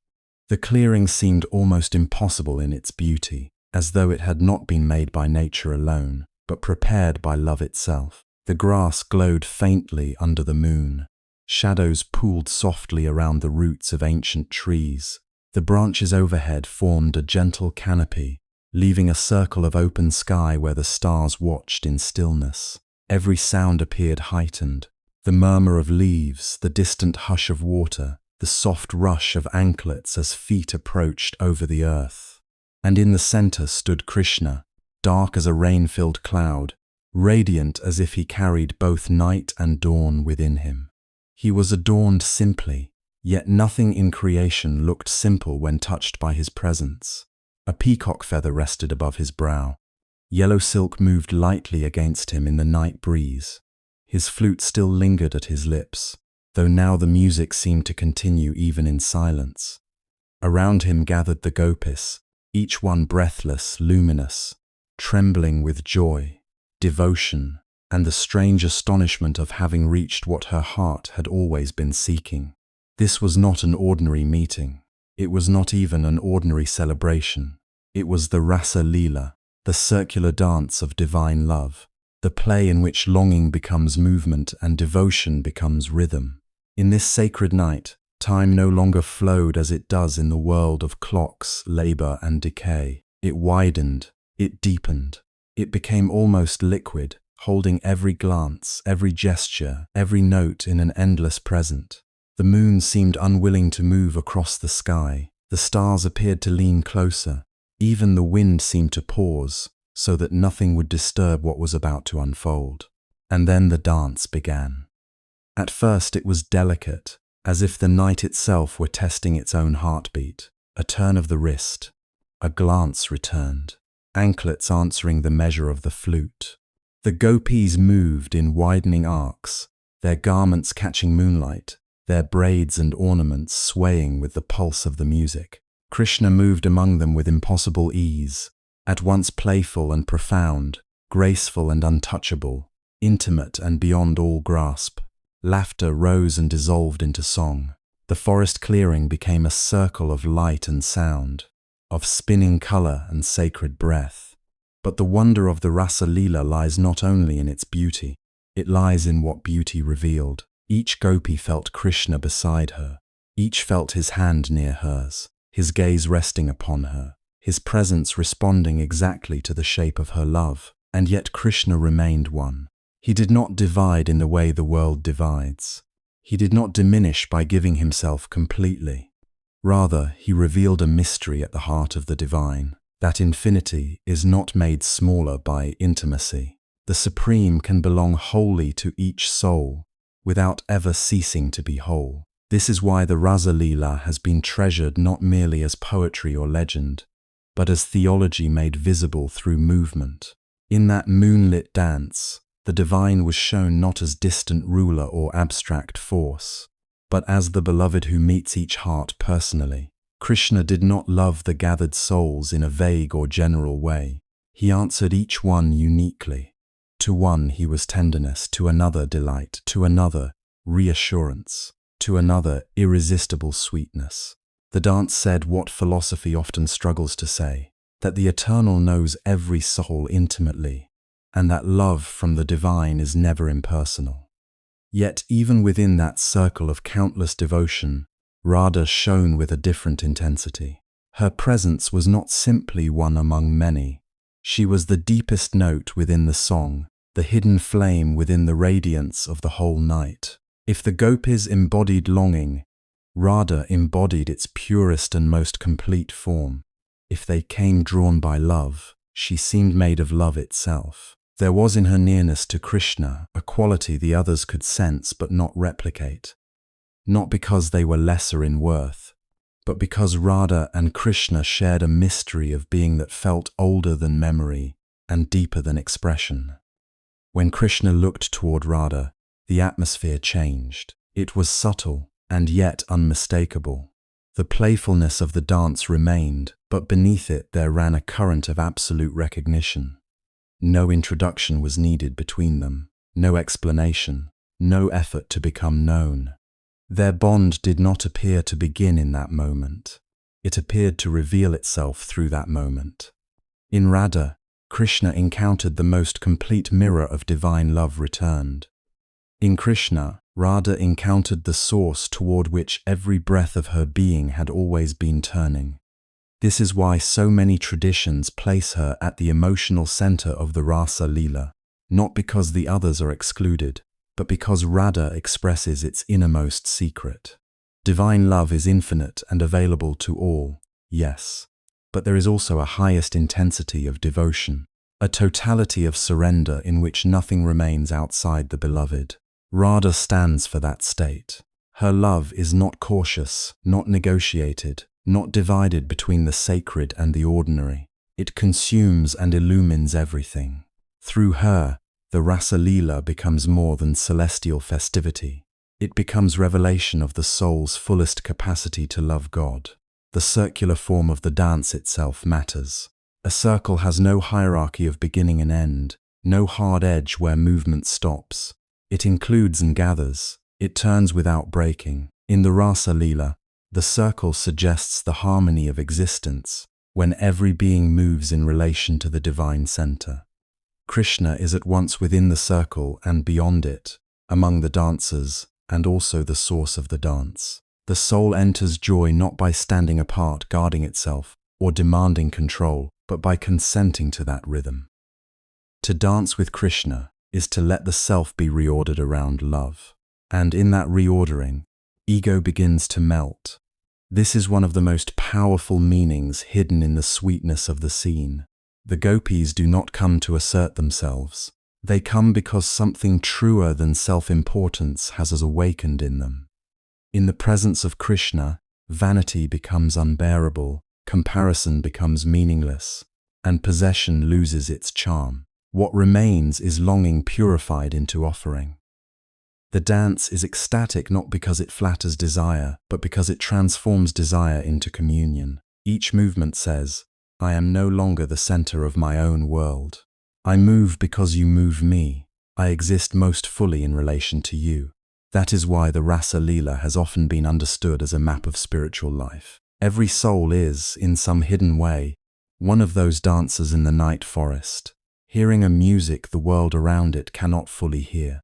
The clearing seemed almost impossible in its beauty, as though it had not been made by nature alone, but prepared by love itself. The grass glowed faintly under the moon. Shadows pooled softly around the roots of ancient trees. The branches overhead formed a gentle canopy, leaving a circle of open sky where the stars watched in stillness. Every sound appeared heightened. The murmur of leaves, the distant hush of water, the soft rush of anklets as feet approached over the earth. And in the center stood Krishna, dark as a rain-filled cloud, radiant as if he carried both night and dawn within him. He was adorned simply, yet nothing in creation looked simple when touched by his presence. A peacock feather rested above his brow. Yellow silk moved lightly against him in the night breeze. His flute still lingered at his lips, though now the music seemed to continue even in silence. Around him gathered the gopis, each one breathless, luminous, trembling with joy, devotion, and the strange astonishment of having reached what her heart had always been seeking. This was not an ordinary meeting. It was not even an ordinary celebration. It was the Rasa Leela, the circular dance of divine love, the play in which longing becomes movement and devotion becomes rhythm. In this sacred night, time no longer flowed as it does in the world of clocks, labor, and decay. It widened, it deepened, it became almost liquid, holding every glance, every gesture, every note in an endless present. The moon seemed unwilling to move across the sky. The stars appeared to lean closer. Even the wind seemed to pause, so that nothing would disturb what was about to unfold. And then the dance began. At first it was delicate, as if the night itself were testing its own heartbeat. A turn of the wrist, a glance returned, anklets answering the measure of the flute. The gopis moved in widening arcs, their garments catching moonlight, their braids and ornaments swaying with the pulse of the music. Krishna moved among them with impossible ease, at once playful and profound, graceful and untouchable, intimate and beyond all grasp. Laughter rose and dissolved into song. The forest clearing became a circle of light and sound, of spinning color and sacred breath. But the wonder of the Rasa Leela lies not only in its beauty, it lies in what beauty revealed. Each gopi felt Krishna beside her. Each felt his hand near hers, his gaze resting upon her, his presence responding exactly to the shape of her love, and yet Krishna remained one. He did not divide in the way the world divides. He did not diminish by giving himself completely. Rather, he revealed a mystery at the heart of the divine. That infinity is not made smaller by intimacy. The supreme can belong wholly to each soul, without ever ceasing to be whole. This is why the Rasa Leela has been treasured not merely as poetry or legend, but as theology made visible through movement. In that moonlit dance, the divine was shown not as distant ruler or abstract force, but as the beloved who meets each heart personally. Krishna did not love the gathered souls in a vague or general way. He answered each one uniquely. To one he was tenderness, to another delight, to another reassurance, to another irresistible sweetness. The dance said what philosophy often struggles to say, that the eternal knows every soul intimately, and that love from the divine is never impersonal. Yet even within that circle of countless devotion, Radha shone with a different intensity. Her presence was not simply one among many. She was the deepest note within the song, the hidden flame within the radiance of the whole night. If the gopis embodied longing, Radha embodied its purest and most complete form. If they came drawn by love, she seemed made of love itself. There was in her nearness to Krishna a quality the others could sense but not replicate. Not because they were lesser in worth, but because Radha and Krishna shared a mystery of being that felt older than memory and deeper than expression. When Krishna looked toward Radha, the atmosphere changed. It was subtle and yet unmistakable. The playfulness of the dance remained, but beneath it there ran a current of absolute recognition. No introduction was needed between them, no explanation, no effort to become known. Their bond did not appear to begin in that moment. It appeared to reveal itself through that moment. In Radha, Krishna encountered the most complete mirror of divine love returned. In Krishna, Radha encountered the source toward which every breath of her being had always been turning. This is why so many traditions place her at the emotional center of the Rasa Leela, not because the others are excluded, but because Radha expresses its innermost secret. Divine love is infinite and available to all, yes, but there is also a highest intensity of devotion, a totality of surrender in which nothing remains outside the beloved. Radha stands for that state. Her love is not cautious, not negotiated, not divided between the sacred and the ordinary. It consumes and illumines everything. Through her, the Rasa Leela becomes more than celestial festivity. It becomes revelation of the soul's fullest capacity to love God. The circular form of the dance itself matters. A circle has no hierarchy of beginning and end, no hard edge where movement stops. It includes and gathers. It turns without breaking. In the Rasa Leela, the circle suggests the harmony of existence, when every being moves in relation to the divine center. Krishna is at once within the circle and beyond it, among the dancers, and also the source of the dance. The soul enters joy not by standing apart guarding itself or demanding control, but by consenting to that rhythm. To dance with Krishna is to let the self be reordered around love. And in that reordering, ego begins to melt. This is one of the most powerful meanings hidden in the sweetness of the scene. The gopis do not come to assert themselves. They come because something truer than self-importance has awakened in them. In the presence of Krishna, vanity becomes unbearable, comparison becomes meaningless, and possession loses its charm. What remains is longing purified into offering. The dance is ecstatic not because it flatters desire, but because it transforms desire into communion. Each movement says, I am no longer the center of my own world. I move because you move me. I exist most fully in relation to you. That is why the Rasa Leela has often been understood as a map of spiritual life. Every soul is, in some hidden way, one of those dancers in the night forest, hearing a music the world around it cannot fully hear.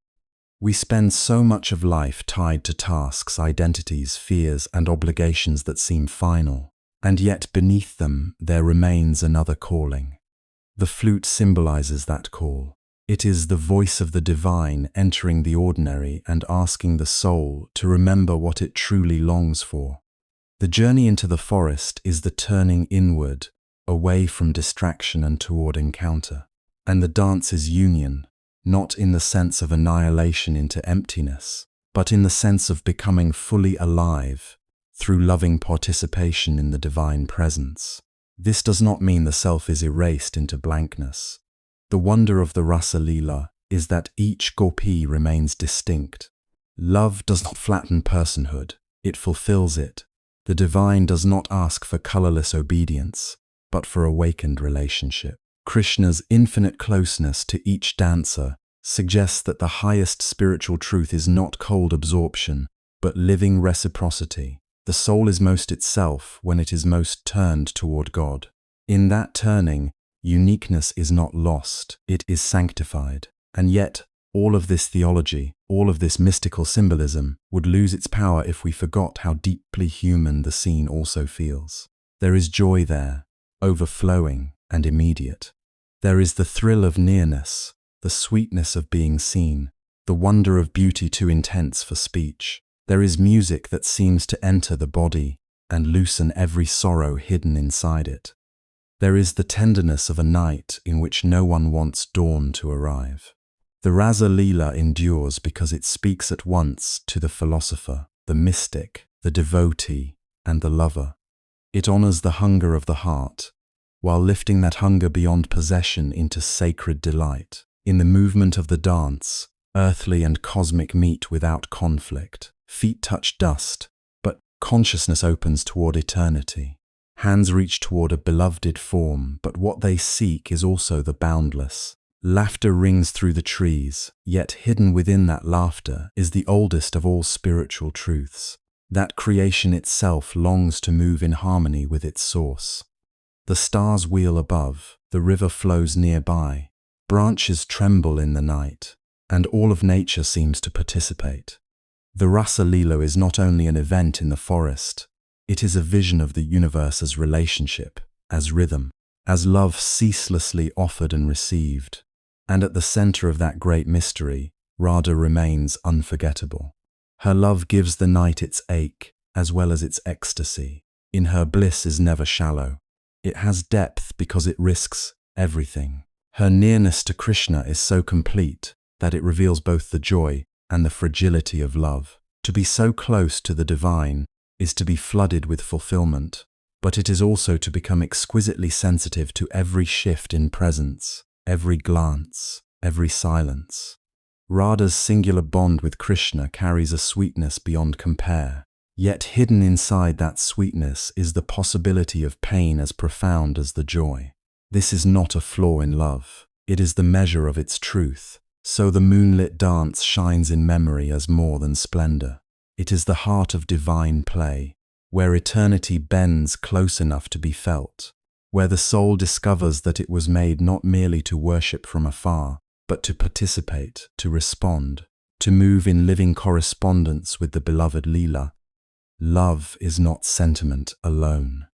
We spend so much of life tied to tasks, identities, fears, and obligations that seem final. and yet beneath them there remains another calling. The flute symbolizes that call. It is the voice of the divine entering the ordinary and asking the soul to remember what it truly longs for. The journey into the forest is the turning inward, away from distraction and toward encounter. And the dance is union, not in the sense of annihilation into emptiness, but in the sense of becoming fully alive through loving participation in the divine presence. This does not mean the self is erased into blankness. The wonder of the Rasa Leela is that each gopi remains distinct. Love does not flatten personhood, it fulfills it. The divine does not ask for colorless obedience, but for awakened relationship. Krishna's infinite closeness to each dancer suggests that the highest spiritual truth is not cold absorption, but living reciprocity. The soul is most itself when it is most turned toward God. In that turning, uniqueness is not lost, it is sanctified. And yet, all of this theology, all of this mystical symbolism, would lose its power if we forgot how deeply human the scene also feels. There is joy there, overflowing and immediate. There is the thrill of nearness, the sweetness of being seen, the wonder of beauty too intense for speech. There is music that seems to enter the body and loosen every sorrow hidden inside it. There is the tenderness of a night in which no one wants dawn to arrive. The Rasa Leela endures because it speaks at once to the philosopher, the mystic, the devotee, and the lover. It honors the hunger of the heart, while lifting that hunger beyond possession into sacred delight. In the movement of the dance, earthly and cosmic meet without conflict. Feet touch dust, but consciousness opens toward eternity. Hands reach toward a beloved form, but what they seek is also the boundless. Laughter rings through the trees, yet hidden within that laughter is the oldest of all spiritual truths. That creation itself longs to move in harmony with its source. The stars wheel above, the river flows nearby, branches tremble in the night, and all of nature seems to participate. The Rasa Leela is not only an event in the forest, it is a vision of the universe as relationship, as rhythm, as love ceaselessly offered and received. And at the center of that great mystery, Radha remains unforgettable. Her love gives the night its ache, as well as its ecstasy. In her bliss is never shallow. It has depth because it risks everything. Her nearness to Krishna is so complete that it reveals both the joy and the fragility of love. To be so close to the divine is to be flooded with fulfillment, but it is also to become exquisitely sensitive to every shift in presence, every glance, every silence. Radha's singular bond with Krishna carries a sweetness beyond compare, yet hidden inside that sweetness is the possibility of pain as profound as the joy. This is not a flaw in love, it is the measure of its truth. So the moonlit dance shines in memory as more than splendor. It is the heart of divine play, where eternity bends close enough to be felt, where the soul discovers that it was made not merely to worship from afar, but to participate, to respond, to move in living correspondence with the beloved Leela. Love is not sentiment alone.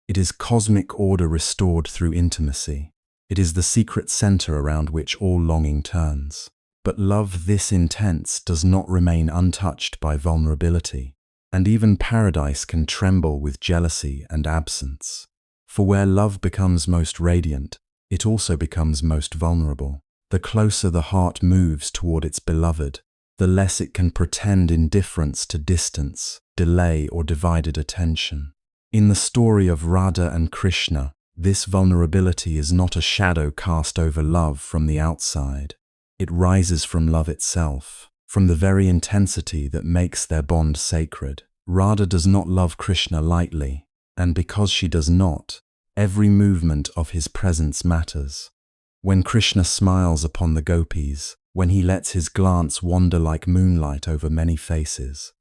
It is cosmic order restored through intimacy. It is the secret center around which all longing turns. But love this intense does not remain untouched by vulnerability, and even paradise can tremble with jealousy and absence. For where love becomes most radiant, it also becomes most vulnerable. The closer the heart moves toward its beloved, the less it can pretend indifference to distance, delay, or divided attention. In the story of Radha and Krishna, this vulnerability is not a shadow cast over love from the outside. It rises from love itself, from the very intensity that makes their bond sacred. Radha does not love Krishna lightly, and because she does not, every movement of his presence matters. When Krishna smiles upon the gopis, when he lets his glance wander like moonlight over many faces,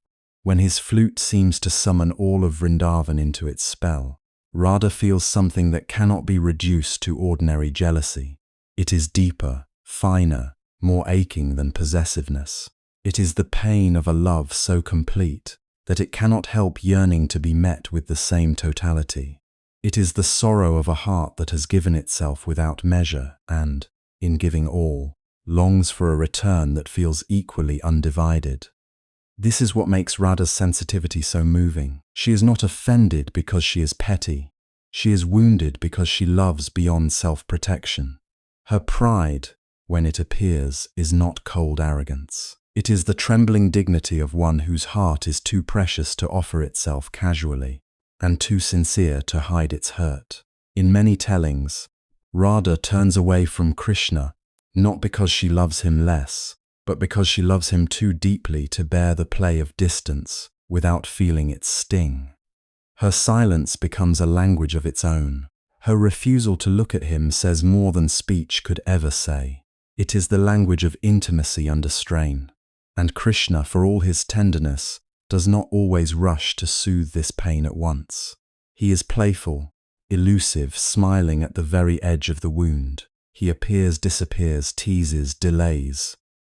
when his flute seems to summon all of Vrindavan into its spell, Radha feels something that cannot be reduced to ordinary jealousy. It is deeper, finer, more aching than possessiveness. It is the pain of a love so complete that it cannot help yearning to be met with the same totality. It is the sorrow of a heart that has given itself without measure and, in giving all, longs for a return that feels equally undivided. This is what makes Radha's sensitivity so moving. She is not offended because she is petty. She is wounded because she loves beyond self-protection. Her pride, when it appears, is not cold arrogance. It is the trembling dignity of one whose heart is too precious to offer itself casually, and too sincere to hide its hurt. In many tellings, Radha turns away from Krishna, not because she loves him less, but because she loves him too deeply to bear the play of distance without feeling its sting. Her silence becomes a language of its own. Her refusal to look at him says more than speech could ever say. It is the language of intimacy under strain. And Krishna, for all his tenderness, does not always rush to soothe this pain at once. He is playful, elusive, smiling at the very edge of the wound. He appears, disappears, teases, delays.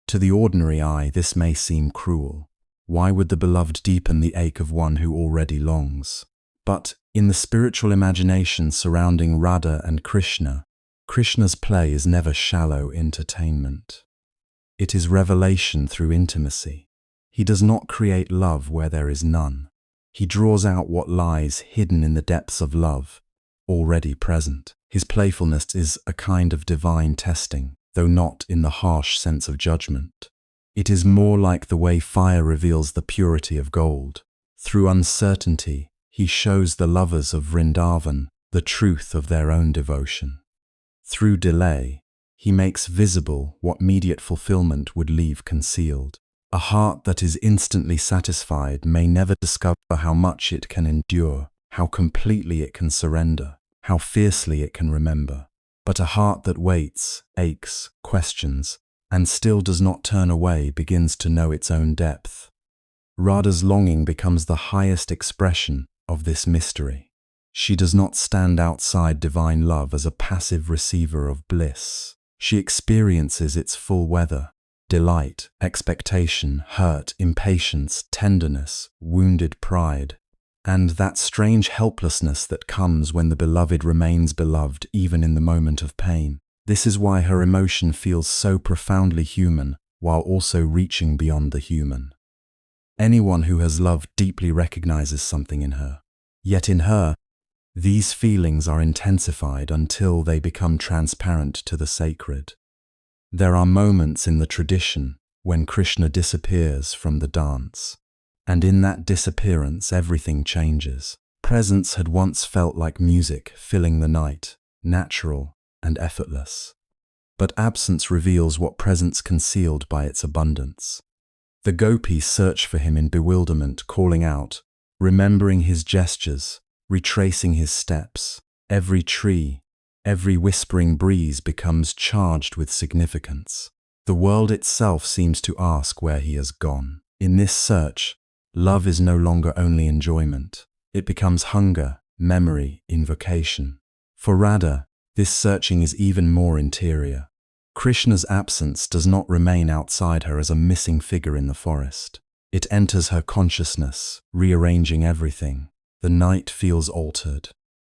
To the ordinary eye, this may seem cruel. Why would the beloved deepen the ache of one who already longs? But in the spiritual imagination surrounding Radha and Krishna, Krishna's play is never shallow entertainment. It is revelation through intimacy. He does not create love where there is none. He draws out what lies hidden in the depths of love, already present. His playfulness is a kind of divine testing, though not in the harsh sense of judgment. It is more like the way fire reveals the purity of gold. Through uncertainty, he shows the lovers of Vrindavan the truth of their own devotion. Through delay, he makes visible what immediate fulfillment would leave concealed. A heart that is instantly satisfied may never discover how much it can endure, how completely it can surrender, how fiercely it can remember. But a heart that waits, aches, questions, and still does not turn away begins to know its own depth. Radha's longing becomes the highest expression of this mystery. She does not stand outside divine love as a passive receiver of bliss. She experiences its full weather: delight, expectation, hurt, impatience, tenderness, wounded pride, and that strange helplessness that comes when the beloved remains beloved even in the moment of pain. This is why her emotion feels so profoundly human while also reaching beyond the human. Anyone who has loved deeply recognizes something in her. Yet in her, these feelings are intensified until they become transparent to the sacred. There are moments in the tradition when Krishna disappears from the dance, and in that disappearance everything changes. Presence had once felt like music filling the night, natural and effortless. But absence reveals what presence concealed by its abundance. The gopis search for him in bewilderment, calling out, remembering his gestures, retracing his steps. Every tree, every whispering breeze becomes charged with significance. The world itself seems to ask where he has gone. In this search, love is no longer only enjoyment. It becomes hunger, memory, invocation. For Radha, this searching is even more interior. Krishna's absence does not remain outside her as a missing figure in the forest. It enters her consciousness, rearranging everything. The night feels altered.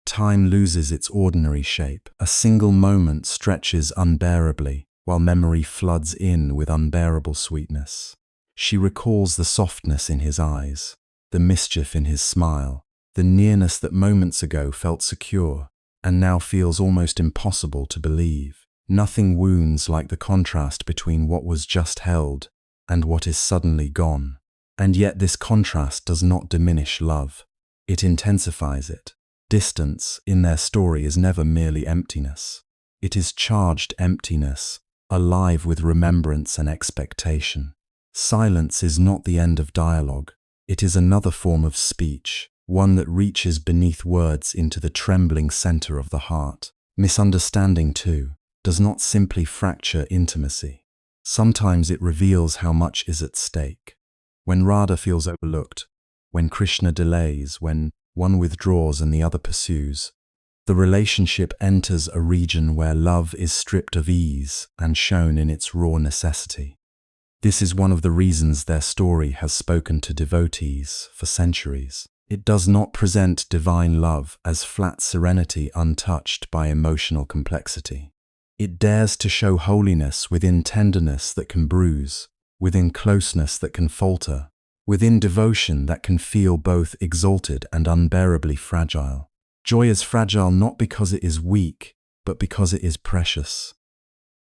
Time loses its ordinary shape. A single moment stretches unbearably, while memory floods in with unbearable sweetness. She recalls the softness in his eyes, the mischief in his smile, the nearness that moments ago felt secure and now feels almost impossible to believe. Nothing wounds like the contrast between what was just held and what is suddenly gone. And yet this contrast does not diminish love. It intensifies it. Distance, in their story, is never merely emptiness. It is charged emptiness, alive with remembrance and expectation. Silence is not the end of dialogue. It is another form of speech, one that reaches beneath words into the trembling center of the heart. Misunderstanding, too, does not simply fracture intimacy. Sometimes it reveals how much is at stake. When Radha feels overlooked, when Krishna delays, when one withdraws and the other pursues, the relationship enters a region where love is stripped of ease and shown in its raw necessity. This is one of the reasons their story has spoken to devotees for centuries. It does not present divine love as flat serenity untouched by emotional complexity. It dares to show holiness within tenderness that can bruise, within closeness that can falter, within devotion that can feel both exalted and unbearably fragile. Joy is fragile not because it is weak, but because it is precious.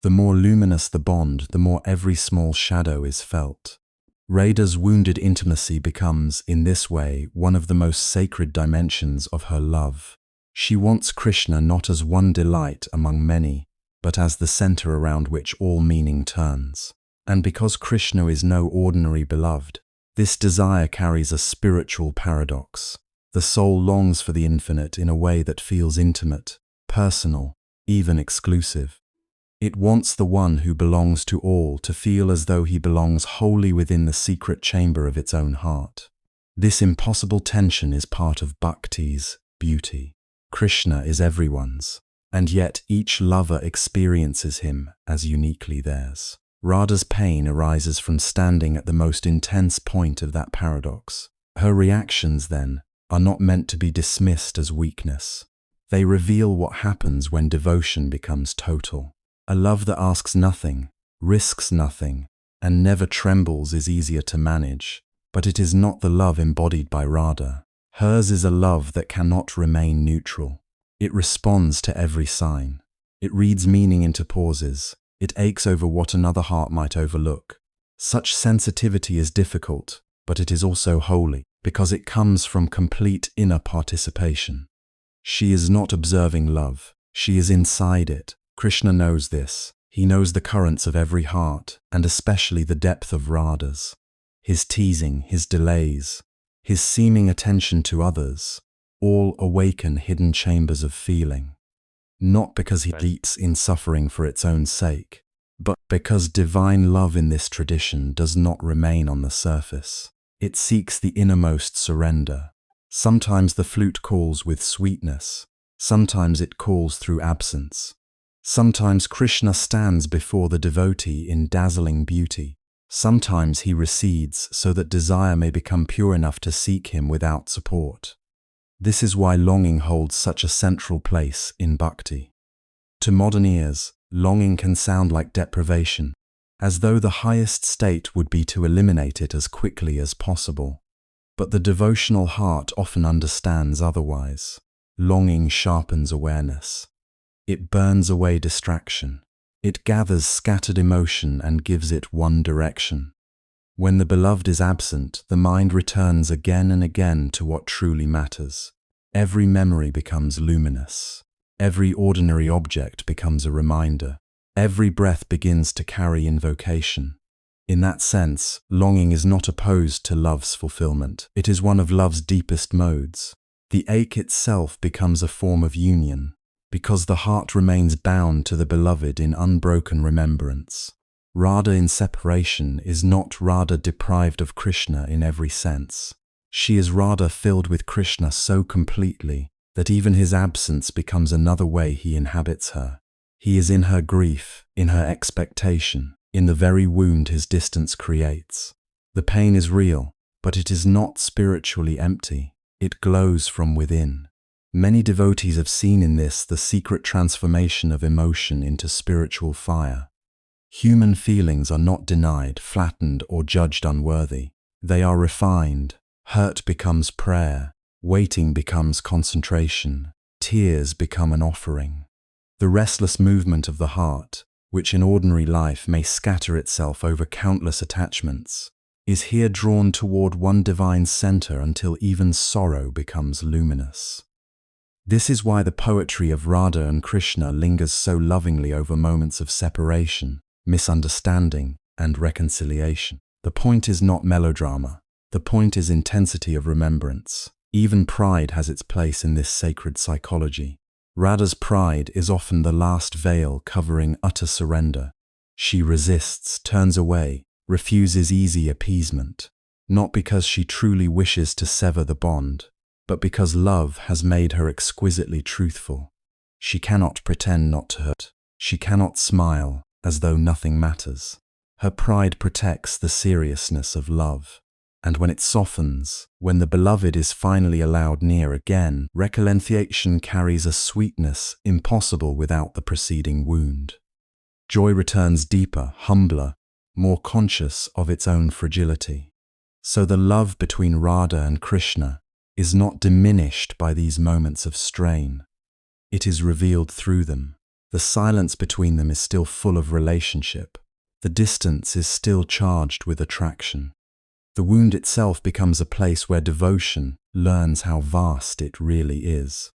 The more luminous the bond, the more every small shadow is felt. Radha's wounded intimacy becomes, in this way, one of the most sacred dimensions of her love. She wants Krishna not as one delight among many, but as the center around which all meaning turns. And because Krishna is no ordinary beloved, this desire carries a spiritual paradox. The soul longs for the infinite in a way that feels intimate, personal, even exclusive. It wants the one who belongs to all to feel as though he belongs wholly within the secret chamber of its own heart. This impossible tension is part of bhakti's beauty. Krishna is everyone's, and yet each lover experiences him as uniquely theirs. Radha's pain arises from standing at the most intense point of that paradox. Her reactions, then, are not meant to be dismissed as weakness. They reveal what happens when devotion becomes total. A love that asks nothing, risks nothing, and never trembles is easier to manage, but it is not the love embodied by Radha. Hers is a love that cannot remain neutral. It responds to every sign. It reads meaning into pauses. It aches over what another heart might overlook. Such sensitivity is difficult, but it is also holy, because it comes from complete inner participation. She is not observing love. She is inside it. Krishna knows this. He knows the currents of every heart, and especially the depth of Radha's. His teasing, his delays, his seeming attention to others, all awaken hidden chambers of feeling. Not because he delights in suffering for its own sake, but because divine love in this tradition does not remain on the surface. It seeks the innermost surrender. Sometimes the flute calls with sweetness. Sometimes it calls through absence. Sometimes Krishna stands before the devotee in dazzling beauty. Sometimes he recedes so that desire may become pure enough to seek him without support. This is why longing holds such a central place in bhakti. To modern ears, longing can sound like deprivation, as though the highest state would be to eliminate it as quickly as possible. But the devotional heart often understands otherwise. Longing sharpens awareness. It burns away distraction. It gathers scattered emotion and gives it one direction. When the beloved is absent, the mind returns again and again to what truly matters. Every memory becomes luminous. Every ordinary object becomes a reminder. Every breath begins to carry invocation. In that sense, longing is not opposed to love's fulfillment. It is one of love's deepest modes. The ache itself becomes a form of union, because the heart remains bound to the beloved in unbroken remembrance. Radha in separation is not Radha deprived of Krishna in every sense. She is Radha filled with Krishna so completely that even his absence becomes another way he inhabits her. He is in her grief, in her expectation, in the very wound his distance creates. The pain is real, but it is not spiritually empty. It glows from within. Many devotees have seen in this the secret transformation of emotion into spiritual fire. Human feelings are not denied, flattened, or judged unworthy. They are refined. Hurt becomes prayer. Waiting becomes concentration. Tears become an offering. The restless movement of the heart, which in ordinary life may scatter itself over countless attachments, is here drawn toward one divine center until even sorrow becomes luminous. This is why the poetry of Radha and Krishna lingers so lovingly over moments of separation, misunderstanding, and reconciliation. The point is not melodrama. The point is intensity of remembrance. Even pride has its place in this sacred psychology. Radha's pride is often the last veil covering utter surrender. She resists, turns away, refuses easy appeasement, not because she truly wishes to sever the bond, but because love has made her exquisitely truthful. She cannot pretend not to hurt. She cannot smile as though nothing matters. Her pride protects the seriousness of love. And when it softens, when the beloved is finally allowed near again, reconciliation carries a sweetness impossible without the preceding wound. Joy returns deeper, humbler, more conscious of its own fragility. So the love between Radha and Krishna is not diminished by these moments of strain. It is revealed through them. The silence between them is still full of relationship. The distance is still charged with attraction. The wound itself becomes a place where devotion learns how vast it really is.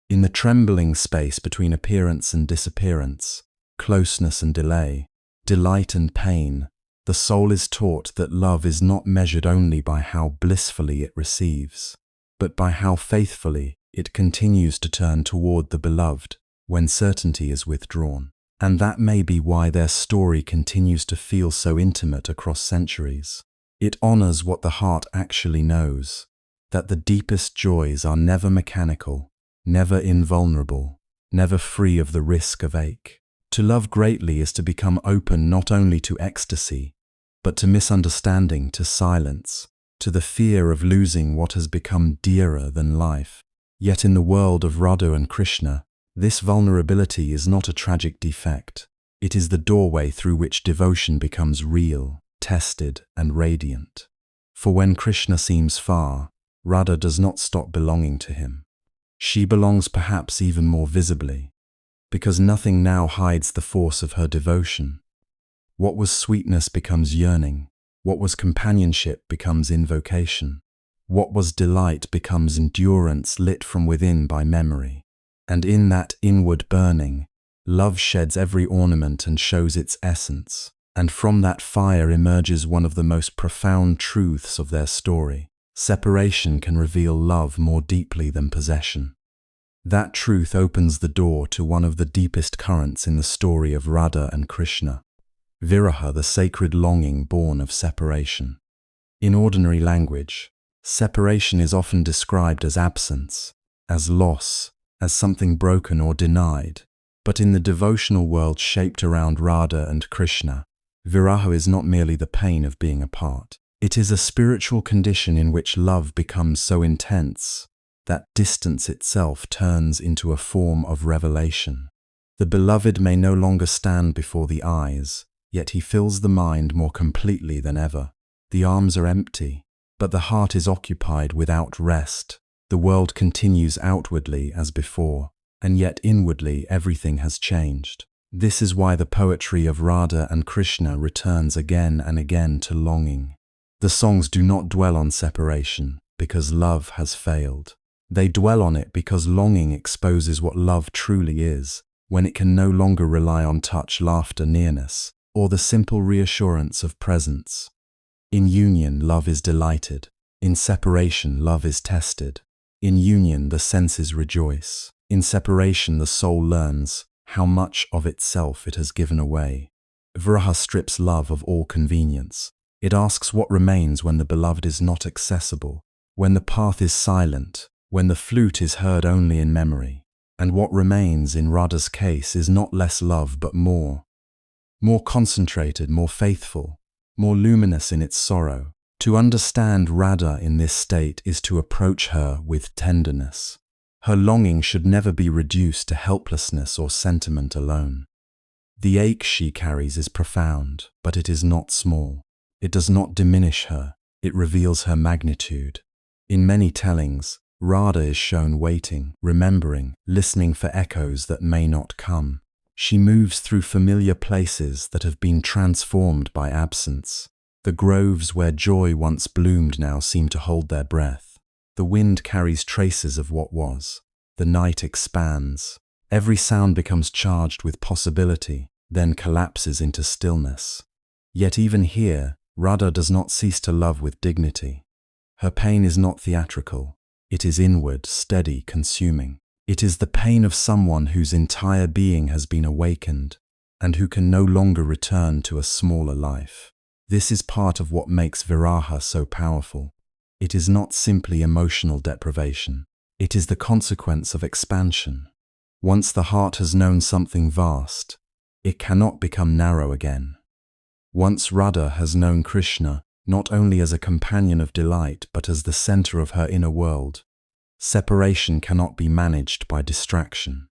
In the trembling space between appearance and disappearance, closeness and delay, delight and pain, the soul is taught that love is not measured only by how blissfully it receives, but by how faithfully it continues to turn toward the beloved when certainty is withdrawn. And that may be why their story continues to feel so intimate across centuries. It honors what the heart actually knows, that the deepest joys are never mechanical, never invulnerable, never free of the risk of ache. To love greatly is to become open not only to ecstasy, but to misunderstanding, to silence, to the fear of losing what has become dearer than life. Yet in the world of Radha and Krishna, this vulnerability is not a tragic defect. It is the doorway through which devotion becomes real, tested, and radiant. For when Krishna seems far, Radha does not stop belonging to him. She belongs perhaps even more visibly, because nothing now hides the force of her devotion. What was sweetness becomes yearning. What was companionship becomes invocation. What was delight becomes endurance lit from within by memory. And in that inward burning, love sheds every ornament and shows its essence. And from that fire emerges one of the most profound truths of their story. Separation can reveal love more deeply than possession. That truth opens the door to one of the deepest currents in the story of Radha and Krishna. Viraha, the sacred longing born of separation. In ordinary language, separation is often described as absence, as loss, as something broken or denied. But in the devotional world shaped around Radha and Krishna, Viraha is not merely the pain of being apart. It is a spiritual condition in which love becomes so intense that distance itself turns into a form of revelation. The beloved may no longer stand before the eyes, yet he fills the mind more completely than ever. The arms are empty, but the heart is occupied without rest. The world continues outwardly as before, and yet inwardly everything has changed. This is why the poetry of Radha and Krishna returns again and again to longing. The songs do not dwell on separation because love has failed. They dwell on it because longing exposes what love truly is, when it can no longer rely on touch, laughter, nearness, or the simple reassurance of presence. In union, love is delighted. In separation, love is tested. In union, the senses rejoice. In separation, the soul learns how much of itself it has given away. Viraha strips love of all convenience. It asks what remains when the beloved is not accessible, when the path is silent, when the flute is heard only in memory. And what remains in Radha's case is not less love but more concentrated, more faithful, more luminous in its sorrow. To understand Radha in this state is to approach her with tenderness. Her longing should never be reduced to helplessness or sentiment alone. The ache she carries is profound, but it is not small. It does not diminish her, it reveals her magnitude. In many tellings, Radha is shown waiting, remembering, listening for echoes that may not come. She moves through familiar places that have been transformed by absence. The groves where joy once bloomed now seem to hold their breath. The wind carries traces of what was. The night expands. Every sound becomes charged with possibility, then collapses into stillness. Yet even here, Radha does not cease to love with dignity. Her pain is not theatrical. It is inward, steady, consuming. It is the pain of someone whose entire being has been awakened and who can no longer return to a smaller life. This is part of what makes Viraha so powerful. It is not simply emotional deprivation. It is the consequence of expansion. Once the heart has known something vast, it cannot become narrow again. Once Radha has known Krishna, not only as a companion of delight but as the center of her inner world. Separation cannot be managed by distraction.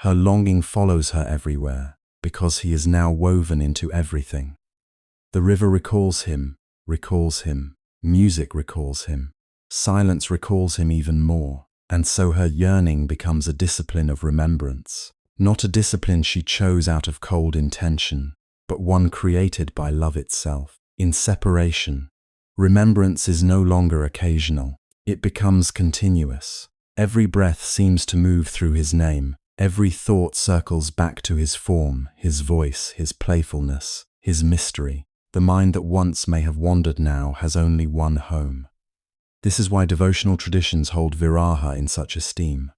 Her longing follows her everywhere, because he is now woven into everything. The river recalls him, music recalls him, silence recalls him even more, and so her yearning becomes a discipline of remembrance, not a discipline she chose out of cold intention, but one created by love itself. In separation, remembrance is no longer occasional, it becomes continuous. Every breath seems to move through his name, every thought circles back to his form, his voice, his playfulness, his mystery. The mind that once may have wandered now has only one home. This is why devotional traditions hold viraha in such esteem.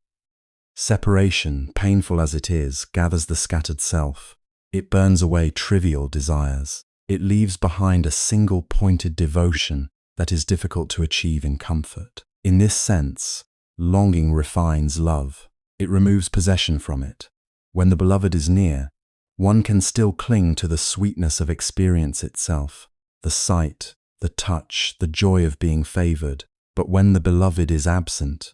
Separation, painful as it is, gathers the scattered self. It burns away trivial desires. It leaves behind a single pointed devotion that is difficult to achieve in comfort. In this sense, longing refines love. It removes possession from it. When the beloved is near, one can still cling to the sweetness of experience itself, the sight, the touch, the joy of being favored. But when the beloved is absent,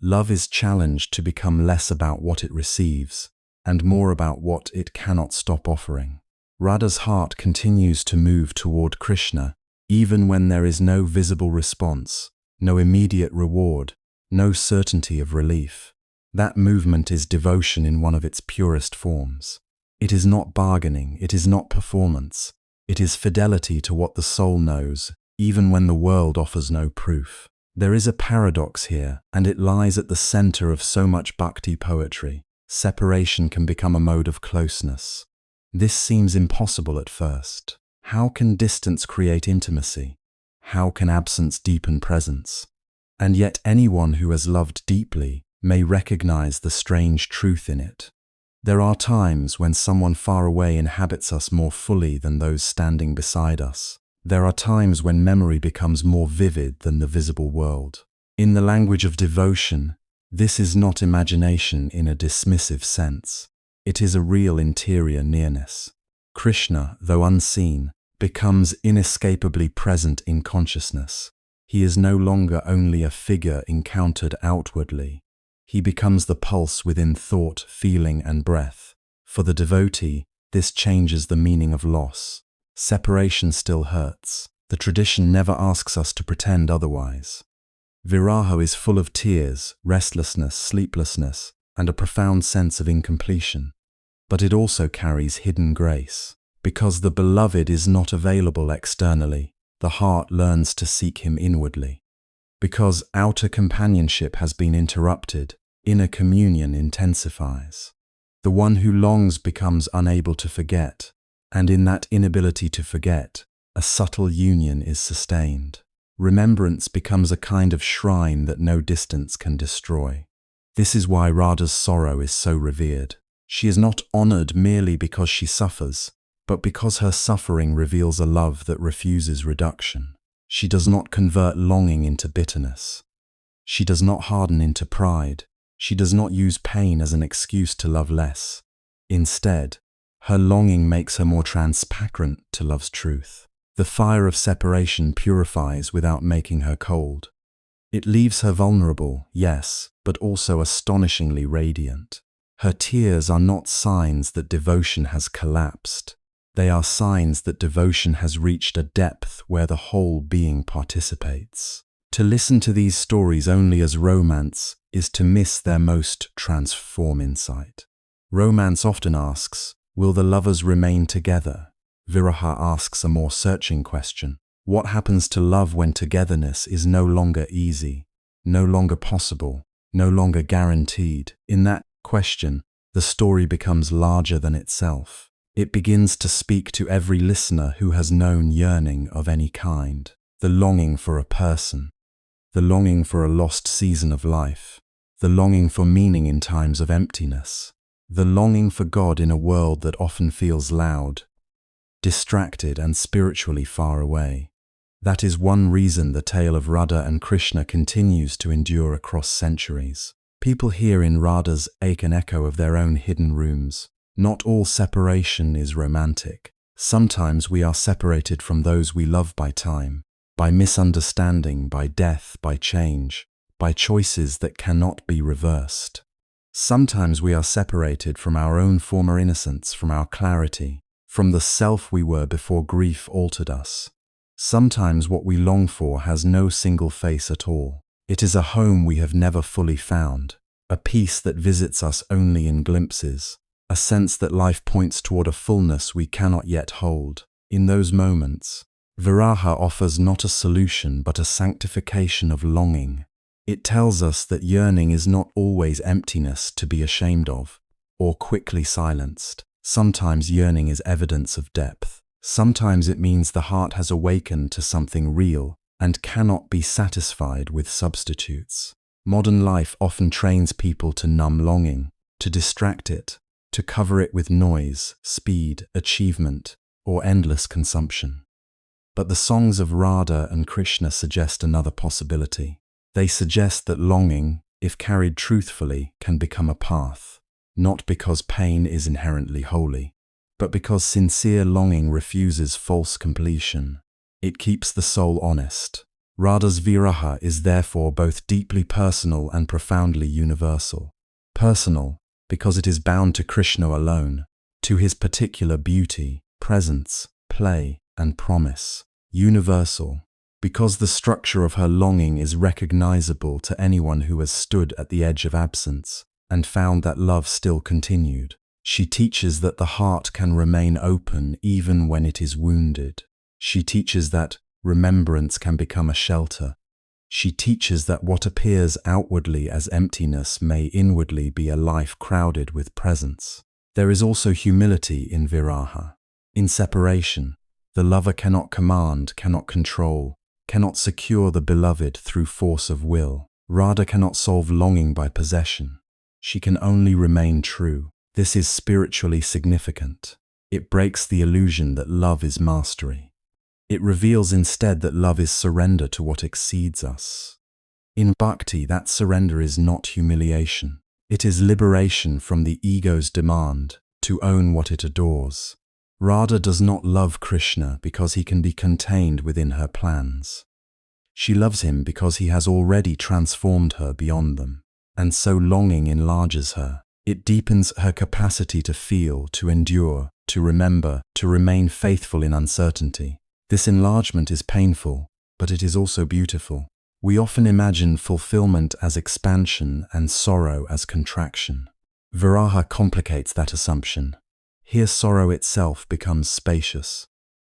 love is challenged to become less about what it receives and more about what it cannot stop offering. Radha's heart continues to move toward Krishna, even when there is no visible response, no immediate reward, no certainty of relief. That movement is devotion in one of its purest forms. It is not bargaining, it is not performance. It is fidelity to what the soul knows, even when the world offers no proof. There is a paradox here, and it lies at the center of so much bhakti poetry. Separation can become a mode of closeness. This seems impossible at first. How can distance create intimacy? How can absence deepen presence? And yet anyone who has loved deeply may recognize the strange truth in it. There are times when someone far away inhabits us more fully than those standing beside us. There are times when memory becomes more vivid than the visible world. In the language of devotion, this is not imagination in a dismissive sense. It is a real interior nearness. Krishna, though unseen, becomes inescapably present in consciousness. He is no longer only a figure encountered outwardly. He becomes the pulse within thought, feeling, and breath. For the devotee, this changes the meaning of loss. Separation still hurts. The tradition never asks us to pretend otherwise. Viraha is full of tears, restlessness, sleeplessness, and a profound sense of incompletion. But it also carries hidden grace. Because the beloved is not available externally, the heart learns to seek him inwardly. Because outer companionship has been interrupted, inner communion intensifies. The one who longs becomes unable to forget, and in that inability to forget, a subtle union is sustained. Remembrance becomes a kind of shrine that no distance can destroy. This is why Radha's sorrow is so revered. She is not honored merely because she suffers, but because her suffering reveals a love that refuses reduction. She does not convert longing into bitterness. She does not harden into pride. She does not use pain as an excuse to love less. Instead, her longing makes her more transparent to love's truth. The fire of separation purifies without making her cold. It leaves her vulnerable, yes, but also astonishingly radiant. Her tears are not signs that devotion has collapsed. They are signs that devotion has reached a depth where the whole being participates. To listen to these stories only as romance is to miss their most transform insight. Romance often asks, will the lovers remain together? Viraha asks a more searching question. What happens to love when togetherness is no longer easy, no longer possible, no longer guaranteed? In that question, the story becomes larger than itself. It begins to speak to every listener who has known yearning of any kind. The longing for a person, the longing for a lost season of life, the longing for meaning in times of emptiness, the longing for God in a world that often feels loud, distracted, and spiritually far away. That is one reason the tale of Radha and Krishna continues to endure across centuries. People hear in Radha's ache an echo of their own hidden rooms. Not all separation is romantic. Sometimes we are separated from those we love by time, by misunderstanding, by death, by change, by choices that cannot be reversed. Sometimes we are separated from our own former innocence, from our clarity, from the self we were before grief altered us. Sometimes what we long for has no single face at all. It is a home we have never fully found, a peace that visits us only in glimpses, a sense that life points toward a fullness we cannot yet hold. In those moments, Viraha offers not a solution but a sanctification of longing. It tells us that yearning is not always emptiness to be ashamed of, or quickly silenced. Sometimes yearning is evidence of depth. Sometimes it means the heart has awakened to something real and cannot be satisfied with substitutes. Modern life often trains people to numb longing, to distract it, to cover it with noise, speed, achievement, or endless consumption. But the songs of Radha and Krishna suggest another possibility. They suggest that longing, if carried truthfully, can become a path, not because pain is inherently holy, but because sincere longing refuses false completion. It keeps the soul honest. Radha's viraha is therefore both deeply personal and profoundly universal. Personal, because it is bound to Krishna alone, to his particular beauty, presence, play, and promise. Universal, because the structure of her longing is recognizable to anyone who has stood at the edge of absence and found that love still continued. She teaches that the heart can remain open even when it is wounded. She teaches that remembrance can become a shelter. She teaches that what appears outwardly as emptiness may inwardly be a life crowded with presence. There is also humility in viraha. In separation, the lover cannot command, cannot control, cannot secure the beloved through force of will. Radha cannot solve longing by possession. She can only remain true. This is spiritually significant. It breaks the illusion that love is mastery. It reveals instead that love is surrender to what exceeds us. In bhakti, that surrender is not humiliation. It is liberation from the ego's demand to own what it adores. Radha does not love Krishna because he can be contained within her plans. She loves him because he has already transformed her beyond them, and so longing enlarges her. It deepens her capacity to feel, to endure, to remember, to remain faithful in uncertainty. This enlargement is painful, but it is also beautiful. We often imagine fulfillment as expansion and sorrow as contraction. Viraha complicates that assumption. Here sorrow itself becomes spacious.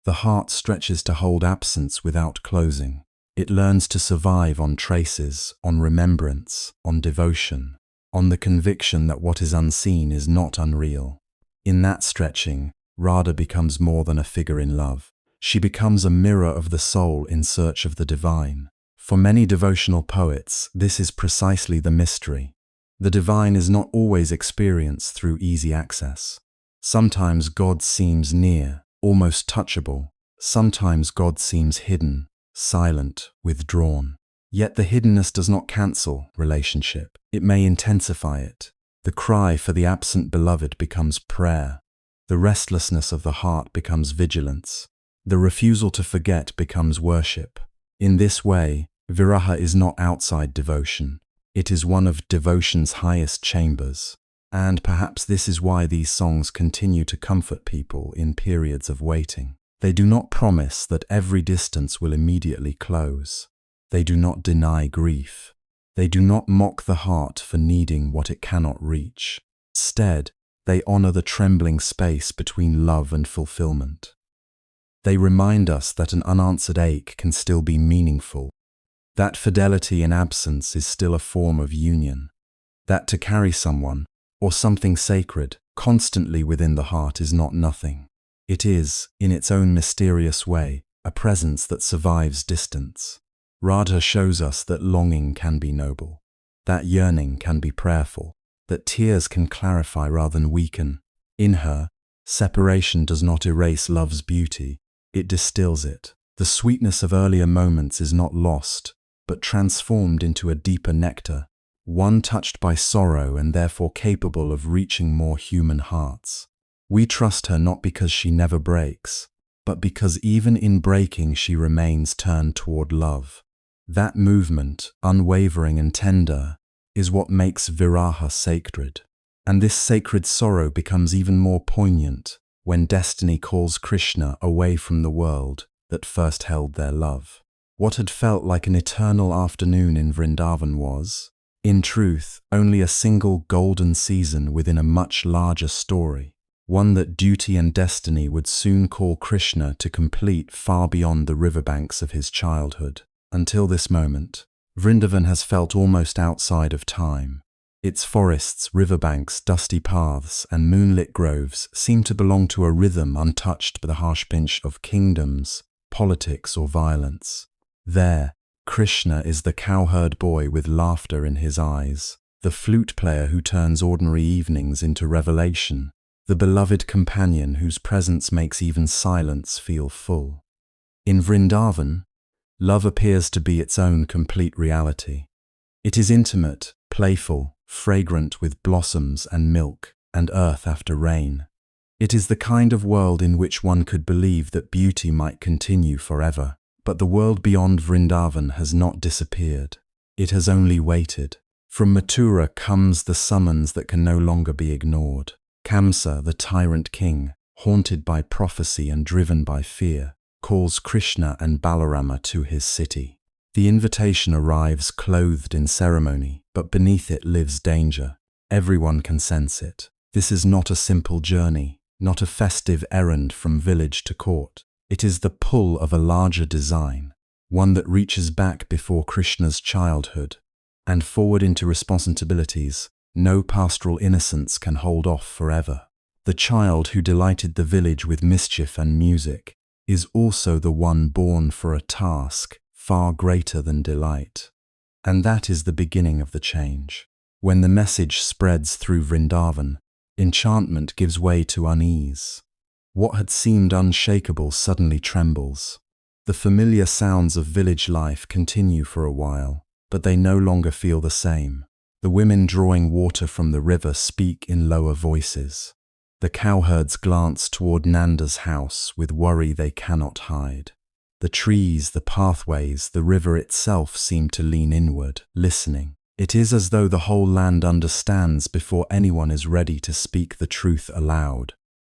The heart stretches to hold absence without closing. It learns to survive on traces, on remembrance, on devotion, on the conviction that what is unseen is not unreal. In that stretching, Radha becomes more than a figure in love. She becomes a mirror of the soul in search of the divine. For many devotional poets, this is precisely the mystery. The divine is not always experienced through easy access. Sometimes God seems near, almost touchable. Sometimes God seems hidden, silent, withdrawn. Yet the hiddenness does not cancel relationship. It may intensify it. The cry for the absent beloved becomes prayer. The restlessness of the heart becomes vigilance. The refusal to forget becomes worship. In this way, viraha is not outside devotion. It is one of devotion's highest chambers. And perhaps this is why these songs continue to comfort people in periods of waiting. They do not promise that every distance will immediately close. They do not deny grief. They do not mock the heart for needing what it cannot reach. Instead, they honor the trembling space between love and fulfillment. They remind us that an unanswered ache can still be meaningful, that fidelity in absence is still a form of union, that to carry someone, or something sacred, constantly within the heart is not nothing. It is, in its own mysterious way, a presence that survives distance. Radha shows us that longing can be noble, that yearning can be prayerful, that tears can clarify rather than weaken. In her, separation does not erase love's beauty, it distills it. The sweetness of earlier moments is not lost, but transformed into a deeper nectar, one touched by sorrow and therefore capable of reaching more human hearts. We trust her not because she never breaks, but because even in breaking she remains turned toward love. That movement, unwavering and tender, is what makes Viraha sacred. And this sacred sorrow becomes even more poignant when destiny calls Krishna away from the world that first held their love. What had felt like an eternal afternoon in Vrindavan was, in truth, only a single golden season within a much larger story, one that duty and destiny would soon call Krishna to complete far beyond the riverbanks of his childhood. Until this moment, Vrindavan has felt almost outside of time. Its forests, riverbanks, dusty paths, and moonlit groves seem to belong to a rhythm untouched by the harsh pinch of kingdoms, politics, or violence. There, Krishna is the cowherd boy with laughter in his eyes, the flute player who turns ordinary evenings into revelation, the beloved companion whose presence makes even silence feel full. In Vrindavan, love appears to be its own complete reality. It is intimate, playful, fragrant with blossoms and milk and earth after rain. It is the kind of world in which one could believe that beauty might continue forever. But the world beyond Vrindavan has not disappeared. It has only waited. From Mathura comes the summons that can no longer be ignored. Kamsa, the tyrant king, haunted by prophecy and driven by fear, calls Krishna and Balarama to his city. The invitation arrives clothed in ceremony, but beneath it lives danger. Everyone can sense it. This is not a simple journey, not a festive errand from village to court. It is the pull of a larger design, one that reaches back before Krishna's childhood and forward into responsibilities no pastoral innocence can hold off forever. The child who delighted the village with mischief and music is also the one born for a task far greater than delight. And that is the beginning of the change. When the message spreads through Vrindavan, enchantment gives way to unease. What had seemed unshakable suddenly trembles. The familiar sounds of village life continue for a while, but they no longer feel the same. The women drawing water from the river speak in lower voices. The cowherds glance toward Nanda's house with worry they cannot hide. The trees, the pathways, the river itself seem to lean inward, listening. It is as though the whole land understands before anyone is ready to speak the truth aloud.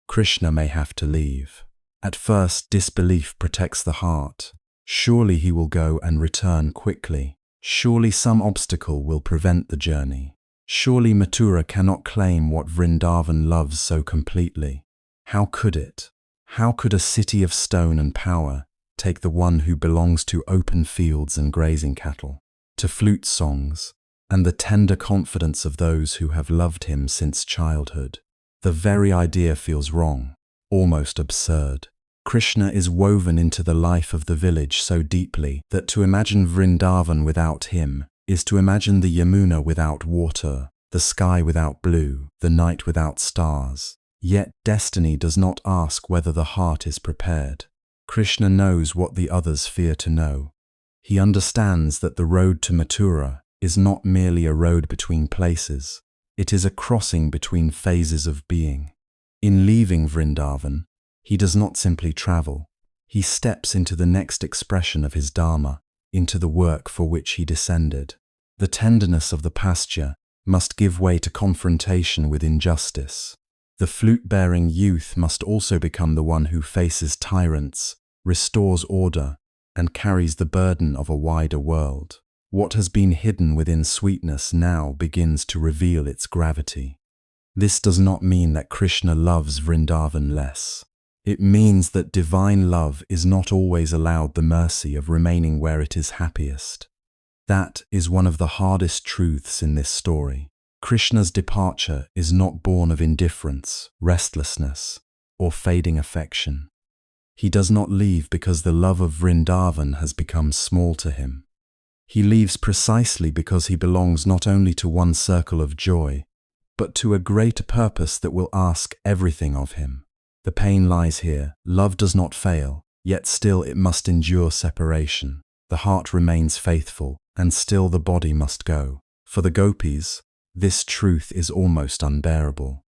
Krishna may have to leave. At first, disbelief protects the heart. Surely he will go and return quickly. Surely some obstacle will prevent the journey. Surely Mathura cannot claim what Vrindavan loves so completely. How could it? How could a city of stone and power take the one who belongs to open fields and grazing cattle, to flute songs, and the tender confidence of those who have loved him since childhood? The very idea feels wrong, almost absurd. Krishna is woven into the life of the village so deeply that to imagine Vrindavan without him is to imagine the Yamuna without water, the sky without blue, the night without stars. Yet destiny does not ask whether the heart is prepared. Krishna knows what the others fear to know. He understands that the road to Mathura is not merely a road between places. It is a crossing between phases of being. In leaving Vrindavan, he does not simply travel. He steps into the next expression of his dharma, into the work for which he descended. The tenderness of the pasture must give way to confrontation with injustice. The flute-bearing youth must also become the one who faces tyrants, restores order, and carries the burden of a wider world. What has been hidden within sweetness now begins to reveal its gravity. This does not mean that Krishna loves Vrindavan less. It means that divine love is not always allowed the mercy of remaining where it is happiest. That is one of the hardest truths in this story. Krishna's departure is not born of indifference, restlessness, or fading affection. He does not leave because the love of Vrindavan has become small to him. He leaves precisely because he belongs not only to one circle of joy, but to a greater purpose that will ask everything of him. The pain lies here. Love does not fail, yet still it must endure separation. The heart remains faithful, and still the body must go. For the gopis, this truth is almost unbearable.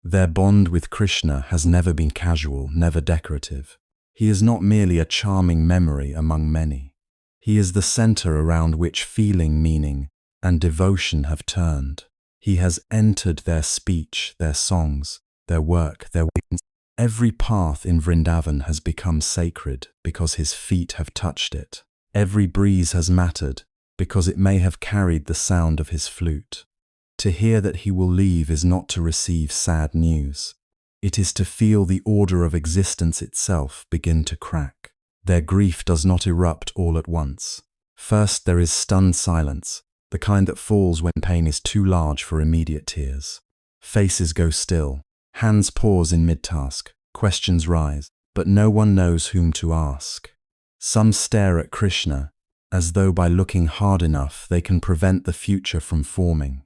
Their bond with Krishna has never been casual, never decorative. He is not merely a charming memory among many. He is the center around which feeling, meaning, and devotion have turned. He has entered their speech, their songs, their work, their wings. Every path in Vrindavan has become sacred because his feet have touched it. Every breeze has mattered because it may have carried the sound of his flute. To hear that he will leave is not to receive sad news. It is to feel the order of existence itself begin to crack. Their grief does not erupt all at once. First there is stunned silence, the kind that falls when pain is too large for immediate tears. Faces go still, hands pause in mid-task, questions rise, but no one knows whom to ask. Some stare at Krishna, as though by looking hard enough they can prevent the future from forming.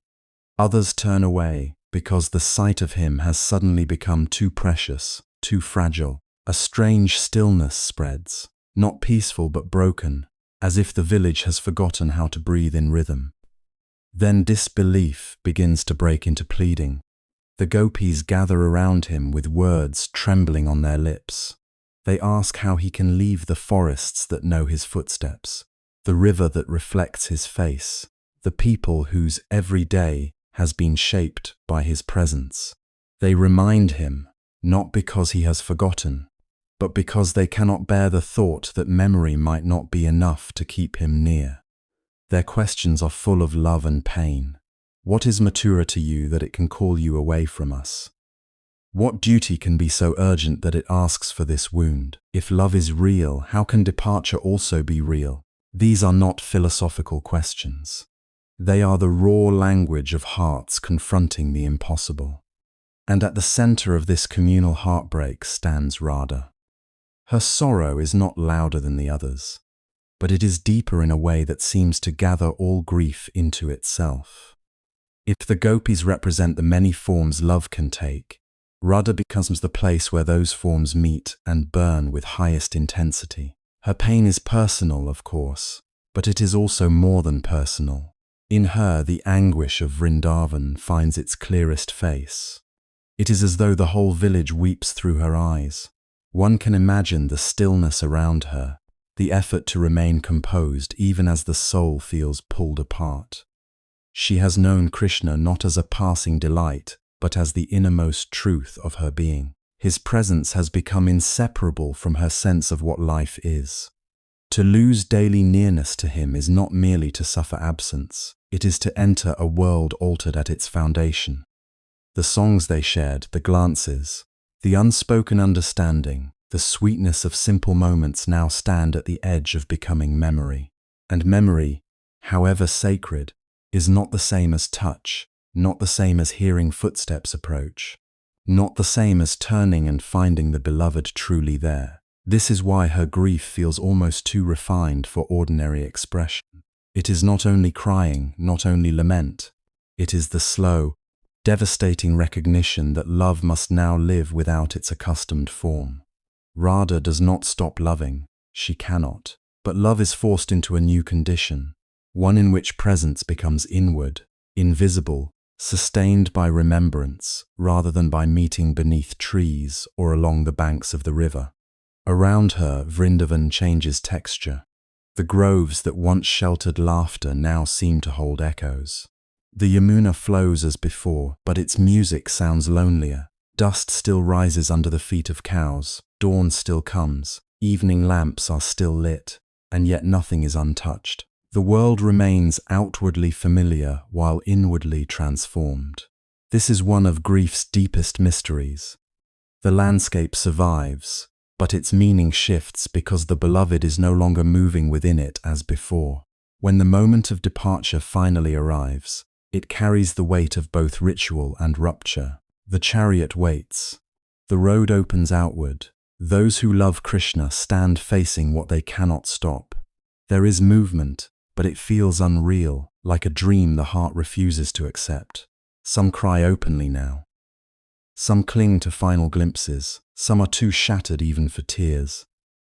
Others turn away because the sight of him has suddenly become too precious, too fragile. A strange stillness spreads, not peaceful but broken, as if the village has forgotten how to breathe in rhythm. Then disbelief begins to break into pleading. The gopis gather around him with words trembling on their lips. They ask how he can leave the forests that know his footsteps, the river that reflects his face, the people whose every day has been shaped by his presence. They remind him, not because he has forgotten, but because they cannot bear the thought that memory might not be enough to keep him near. Their questions are full of love and pain. What is Mathura to you that it can call you away from us? What duty can be so urgent that it asks for this wound? If love is real, how can departure also be real? These are not philosophical questions. They are the raw language of hearts confronting the impossible. And at the center of this communal heartbreak stands Radha. Her sorrow is not louder than the others, but it is deeper in a way that seems to gather all grief into itself. If the gopis represent the many forms love can take, Radha becomes the place where those forms meet and burn with highest intensity. Her pain is personal, of course, but it is also more than personal. In her, the anguish of Vrindavan finds its clearest face. It is as though the whole village weeps through her eyes. One can imagine the stillness around her, the effort to remain composed even as the soul feels pulled apart. She has known Krishna not as a passing delight, but as the innermost truth of her being. His presence has become inseparable from her sense of what life is. To lose daily nearness to him is not merely to suffer absence, it is to enter a world altered at its foundation. The songs they shared, the glances, the unspoken understanding, the sweetness of simple moments now stand at the edge of becoming memory. And memory, however sacred, is not the same as touch, not the same as hearing footsteps approach, not the same as turning and finding the beloved truly there. This is why her grief feels almost too refined for ordinary expression. It is not only crying, not only lament. It is the slow, devastating recognition that love must now live without its accustomed form. Radha does not stop loving, she cannot, but love is forced into a new condition, one in which presence becomes inward, invisible, sustained by remembrance rather than by meeting beneath trees or along the banks of the river. Around her, Vrindavan changes texture. The groves that once sheltered laughter now seem to hold echoes. The Yamuna flows as before, but its music sounds lonelier. Dust still rises under the feet of cows, dawn still comes, evening lamps are still lit, and yet nothing is untouched. The world remains outwardly familiar while inwardly transformed. This is one of grief's deepest mysteries. The landscape survives, but its meaning shifts because the beloved is no longer moving within it as before. When the moment of departure finally arrives, it carries the weight of both ritual and rupture. The chariot waits. The road opens outward. Those who love Krishna stand facing what they cannot stop. There is movement, but it feels unreal, like a dream the heart refuses to accept. Some cry openly now. Some cling to final glimpses. Some are too shattered even for tears.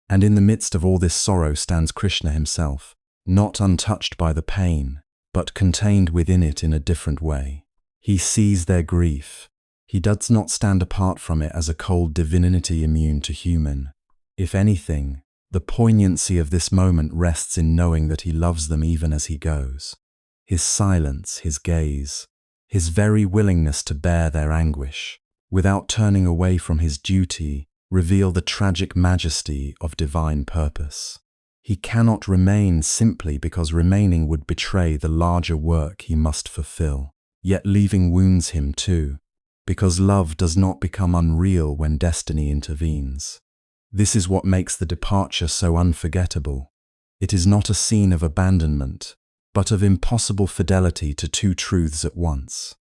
And in the midst of all this sorrow stands Krishna himself, not untouched by the pain, but contained within it in a different way. He sees their grief. He does not stand apart from it as a cold divinity immune to human. If anything, the poignancy of this moment rests in knowing that he loves them even as he goes. His silence, his gaze, his very willingness to bear their anguish, without turning away from his duty, reveal the tragic majesty of divine purpose. He cannot remain simply because remaining would betray the larger work he must fulfill. Yet leaving wounds him too, because love does not become unreal when destiny intervenes. This is what makes the departure so unforgettable. It is not a scene of abandonment, but of impossible fidelity to two truths at once.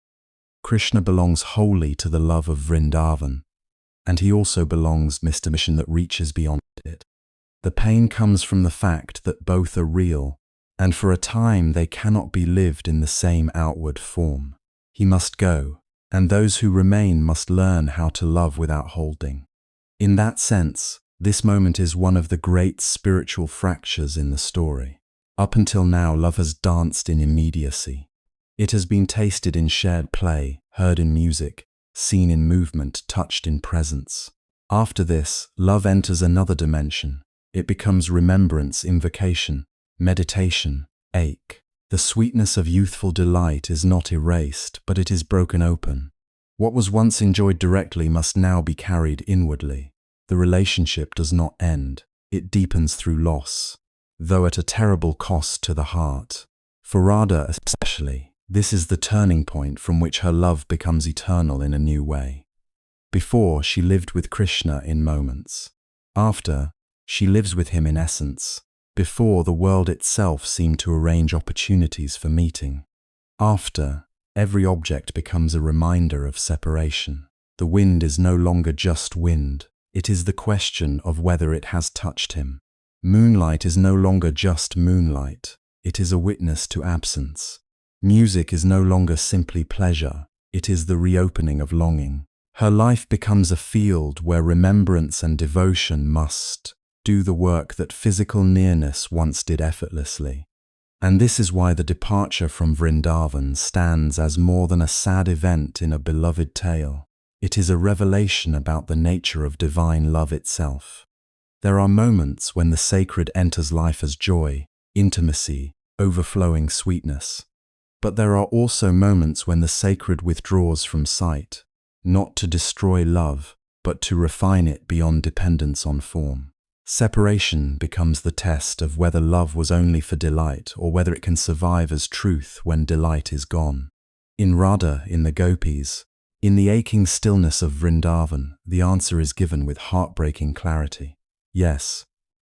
Krishna belongs wholly to the love of Vrindavan, and he also belongs to a mission that reaches beyond it. The pain comes from the fact that both are real, and for a time they cannot be lived in the same outward form. He must go, and those who remain must learn how to love without holding. In that sense, this moment is one of the great spiritual fractures in the story. Up until now, love has danced in immediacy. It has been tasted in shared play, heard in music, seen in movement, touched in presence. After this, love enters another dimension. It becomes remembrance, invocation, meditation, ache. The sweetness of youthful delight is not erased, but it is broken open. What was once enjoyed directly must now be carried inwardly. The relationship does not end. It deepens through loss, though at a terrible cost to the heart. For Radha especially, this is the turning point from which her love becomes eternal in a new way. Before, she lived with Krishna in moments. After, she lives with him in essence. Before, the world itself seemed to arrange opportunities for meeting. After, every object becomes a reminder of separation. The wind is no longer just wind. It is the question of whether it has touched him. Moonlight is no longer just moonlight. It is a witness to absence. Music is no longer simply pleasure. It is the reopening of longing. Her life becomes a field where remembrance and devotion must do the work that physical nearness once did effortlessly. And this is why the departure from Vrindavan stands as more than a sad event in a beloved tale. It is a revelation about the nature of divine love itself. There are moments when the sacred enters life as joy, intimacy, overflowing sweetness. But there are also moments when the sacred withdraws from sight, not to destroy love, but to refine it beyond dependence on form. Separation becomes the test of whether love was only for delight or whether it can survive as truth when delight is gone. In Radha, in the Gopis, in the aching stillness of Vrindavan, the answer is given with heartbreaking clarity. Yes,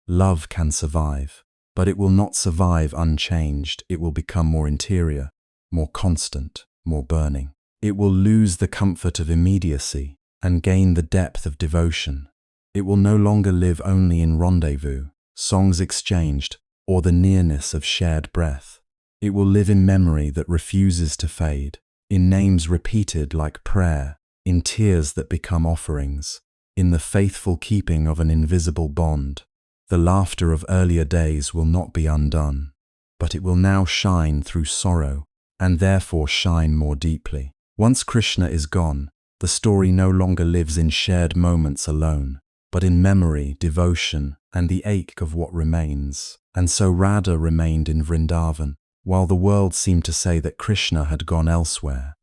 love can survive, but it will not survive unchanged. It will become more interior, more constant, more burning. It will lose the comfort of immediacy and gain the depth of devotion. It will no longer live only in rendezvous, songs exchanged, or the nearness of shared breath. It will live in memory that refuses to fade, in names repeated like prayer, in tears that become offerings, in the faithful keeping of an invisible bond. The laughter of earlier days will not be undone, but it will now shine through sorrow, and therefore shine more deeply. Once Krishna is gone, the story no longer lives in shared moments alone, but in memory, devotion, and the ache of what remains. And so Radha remained in Vrindavan, while the world seemed to say that Krishna had gone elsewhere.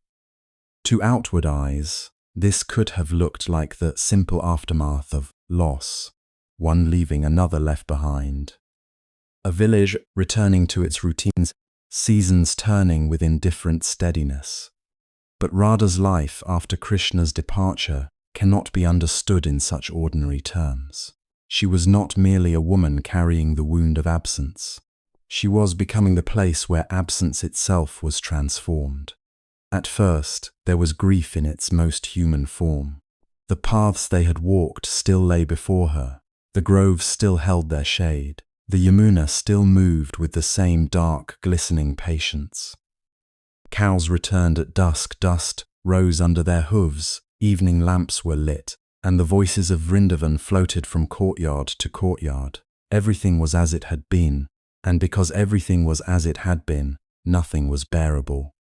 To outward eyes, this could have looked like the simple aftermath of loss, one leaving, another left behind. A village returning to its routines, seasons turning with indifferent steadiness. But Radha's life after Krishna's departure cannot be understood in such ordinary terms. She was not merely a woman carrying the wound of absence. She was becoming the place where absence itself was transformed. At first, there was grief in its most human form. The paths they had walked still lay before her. The groves still held their shade. The Yamuna still moved with the same dark, glistening patience. Cows returned at dusk, dust rose under their hooves, evening lamps were lit, and the voices of Vrindavan floated from courtyard to courtyard. Everything was as it had been, and because everything was as it had been, nothing was bearable.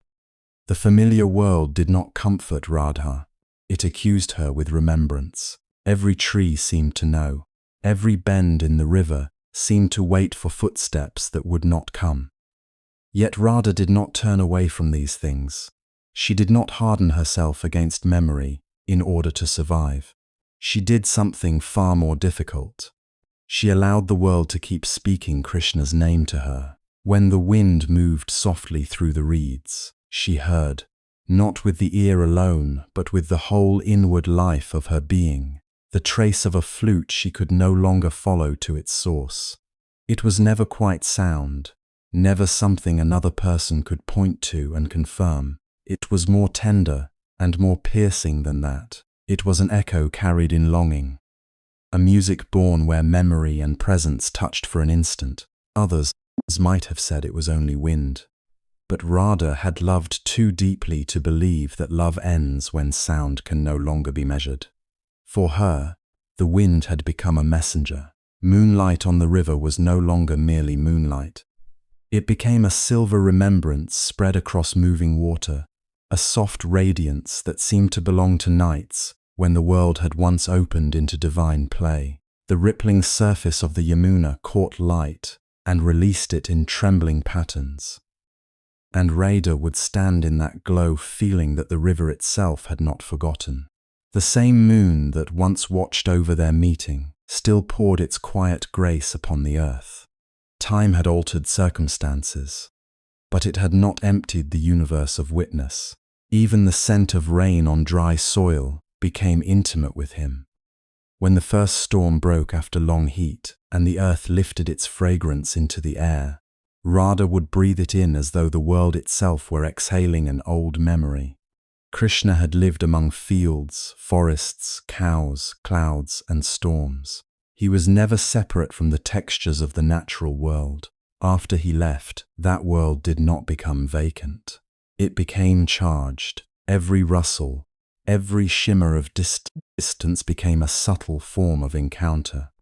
The familiar world did not comfort Radha. It accused her with remembrance. Every tree seemed to know. Every bend in the river seemed to wait for footsteps that would not come. Yet Radha did not turn away from these things. She did not harden herself against memory in order to survive. She did something far more difficult. She allowed the world to keep speaking Krishna's name to her. When the wind moved softly through the reeds, she heard, not with the ear alone, but with the whole inward life of her being, the trace of a flute she could no longer follow to its source. It was never quite sound, never something another person could point to and confirm. It was more tender and more piercing than that. It was an echo carried in longing, a music born where memory and presence touched for an instant. Others might have said it was only wind. But Radha had loved too deeply to believe that love ends when sound can no longer be measured. For her, the wind had become a messenger. Moonlight on the river was no longer merely moonlight. It became a silver remembrance spread across moving water, a soft radiance that seemed to belong to nights when the world had once opened into divine play. The rippling surface of the Yamuna caught light and released it in trembling patterns. And Radha would stand in that glow feeling that the river itself had not forgotten. The same moon that once watched over their meeting still poured its quiet grace upon the earth. Time had altered circumstances, but it had not emptied the universe of witness. Even the scent of rain on dry soil became intimate with him. When the first storm broke after long heat and the earth lifted its fragrance into the air, Radha would breathe it in as though the world itself were exhaling an old memory. Krishna had lived among fields, forests, cows, clouds, and storms. He was never separate from the textures of the natural world. After he left, that world did not become vacant. It became charged. Every rustle, every shimmer of distance became a subtle form of encounter.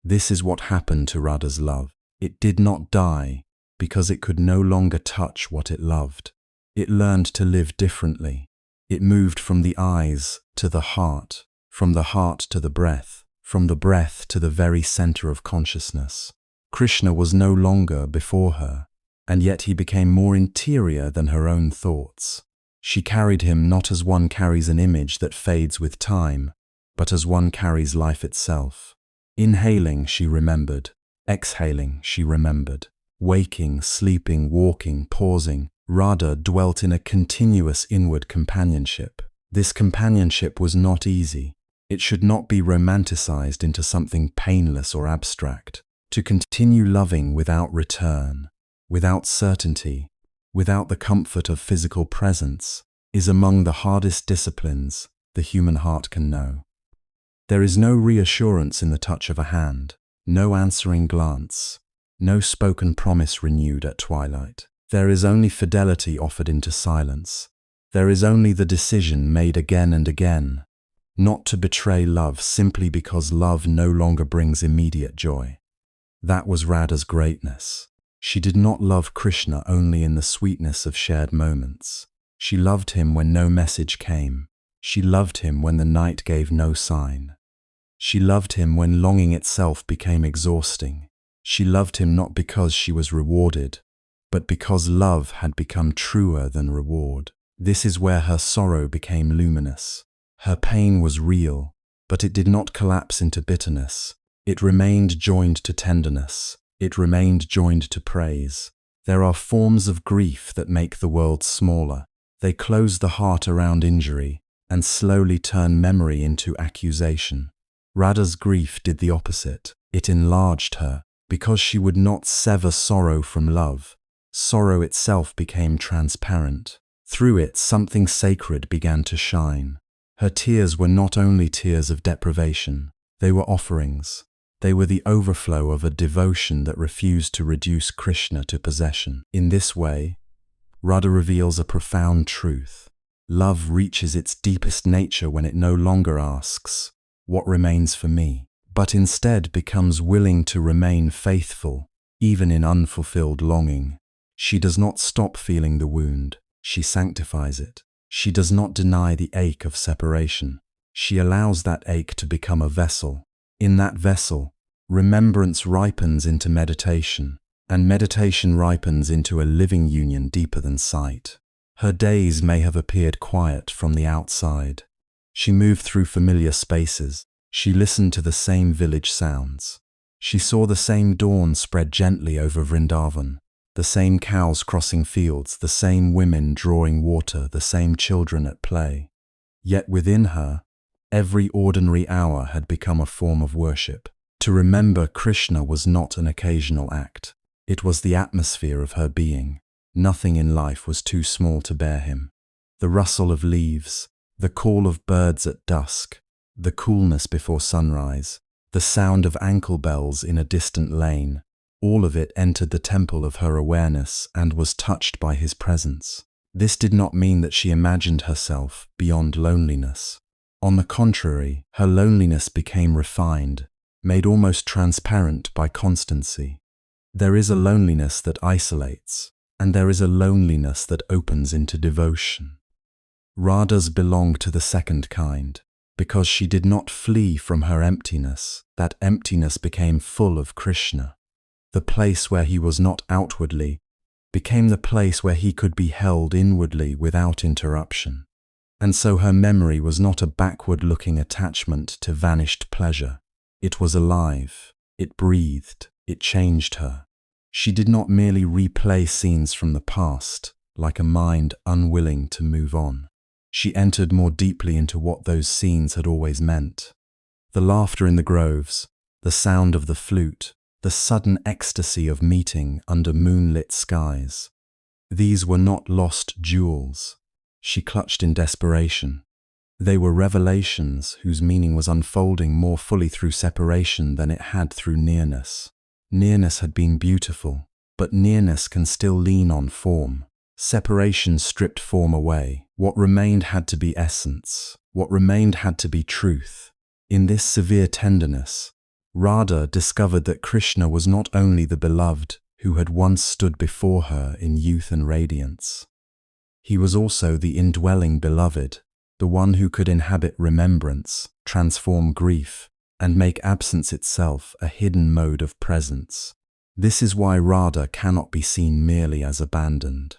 This is what happened to Radha's love. It did not die because it could no longer touch what it loved. It learned to live differently. It moved from the eyes to the heart, from the heart to the breath, from the breath to the very center of consciousness. Krishna was no longer before her, and yet he became more interior than her own thoughts. She carried him not as one carries an image that fades with time, but as one carries life itself. Inhaling, she remembered. Exhaling, she remembered. Waking, sleeping, walking, pausing, Radha dwelt in a continuous inward companionship. This companionship was not easy. It should not be romanticized into something painless or abstract. To continue loving without return, without certainty, without the comfort of physical presence, is among the hardest disciplines the human heart can know. There is no reassurance in the touch of a hand, no answering glance, no spoken promise renewed at twilight. There is only fidelity offered into silence. There is only the decision made again and again, not to betray love simply because love no longer brings immediate joy. That was Radha's greatness. She did not love Krishna only in the sweetness of shared moments. She loved him when no message came. She loved him when the night gave no sign. She loved him when longing itself became exhausting. She loved him not because she was rewarded, but because love had become truer than reward. This is where her sorrow became luminous. Her pain was real, but it did not collapse into bitterness. It remained joined to tenderness. It remained joined to praise. There are forms of grief that make the world smaller. They close the heart around injury and slowly turn memory into accusation. Radha's grief did the opposite. It enlarged her because she would not sever sorrow from love. Sorrow itself became transparent. Through it, something sacred began to shine. Her tears were not only tears of deprivation. They were offerings. They were the overflow of a devotion that refused to reduce Krishna to possession. In this way, Radha reveals a profound truth. Love reaches its deepest nature when it no longer asks, "What remains for me?" but instead becomes willing to remain faithful, even in unfulfilled longing. She does not stop feeling the wound. She sanctifies it. She does not deny the ache of separation. She allows that ache to become a vessel. In that vessel, remembrance ripens into meditation, and meditation ripens into a living union deeper than sight. Her days may have appeared quiet from the outside. She moved through familiar spaces. She listened to the same village sounds. She saw the same dawn spread gently over Vrindavan, the same cows crossing fields, the same women drawing water, the same children at play. Yet within her, every ordinary hour had become a form of worship. To remember Krishna was not an occasional act. It was the atmosphere of her being. Nothing in life was too small to bear him. The rustle of leaves, the call of birds at dusk, the coolness before sunrise, the sound of ankle bells in a distant lane, all of it entered the temple of her awareness and was touched by his presence. This did not mean that she imagined herself beyond loneliness. On the contrary, her loneliness became refined, made almost transparent by constancy. There is a loneliness that isolates, and there is a loneliness that opens into devotion. Radha's belonged to the second kind. Because she did not flee from her emptiness, that emptiness became full of Krishna. The place where he was not outwardly became the place where he could be held inwardly without interruption. And so her memory was not a backward-looking attachment to vanished pleasure. It was alive, it breathed, it changed her. She did not merely replay scenes from the past, like a mind unwilling to move on. She entered more deeply into what those scenes had always meant. The laughter in the groves, the sound of the flute, the sudden ecstasy of meeting under moonlit skies. These were not lost jewels. She clutched in desperation. They were revelations whose meaning was unfolding more fully through separation than it had through nearness. Nearness had been beautiful, but nearness can still lean on form. Separation stripped form away. What remained had to be essence. What remained had to be truth. In this severe tenderness, Radha discovered that Krishna was not only the beloved who had once stood before her in youth and radiance. He was also the indwelling beloved, the one who could inhabit remembrance, transform grief, and make absence itself a hidden mode of presence. This is why Radha cannot be seen merely as abandoned.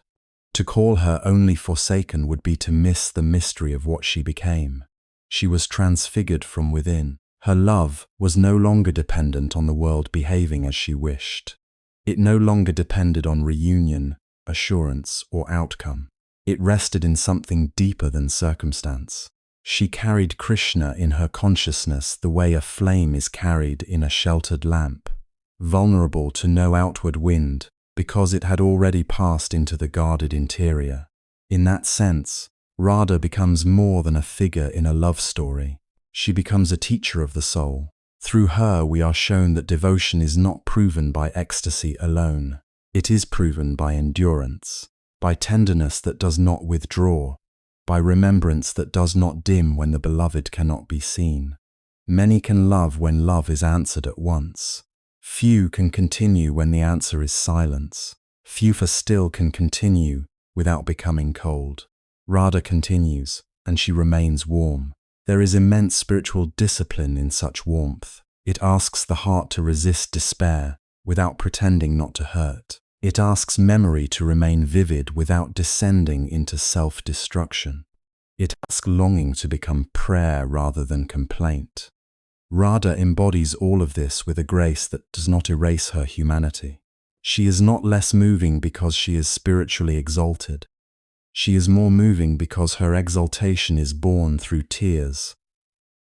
To call her only forsaken would be to miss the mystery of what she became. She was transfigured from within. Her love was no longer dependent on the world behaving as she wished. It no longer depended on reunion, assurance, or outcome. It rested in something deeper than circumstance. She carried Krishna in her consciousness the way a flame is carried in a sheltered lamp, vulnerable to no outward wind, because it had already passed into the guarded interior. In that sense, Radha becomes more than a figure in a love story. She becomes a teacher of the soul. Through her we are shown that devotion is not proven by ecstasy alone. It is proven by endurance, by tenderness that does not withdraw, by remembrance that does not dim when the beloved cannot be seen. Many can love when love is answered at once. Few can continue when the answer is silence. Few for still can continue without becoming cold. Radha continues, and she remains warm. There is immense spiritual discipline in such warmth. It asks the heart to resist despair without pretending not to hurt. It asks memory to remain vivid without descending into self-destruction. It asks longing to become prayer rather than complaint. Radha embodies all of this with a grace that does not erase her humanity. She is not less moving because she is spiritually exalted. She is more moving because her exaltation is born through tears,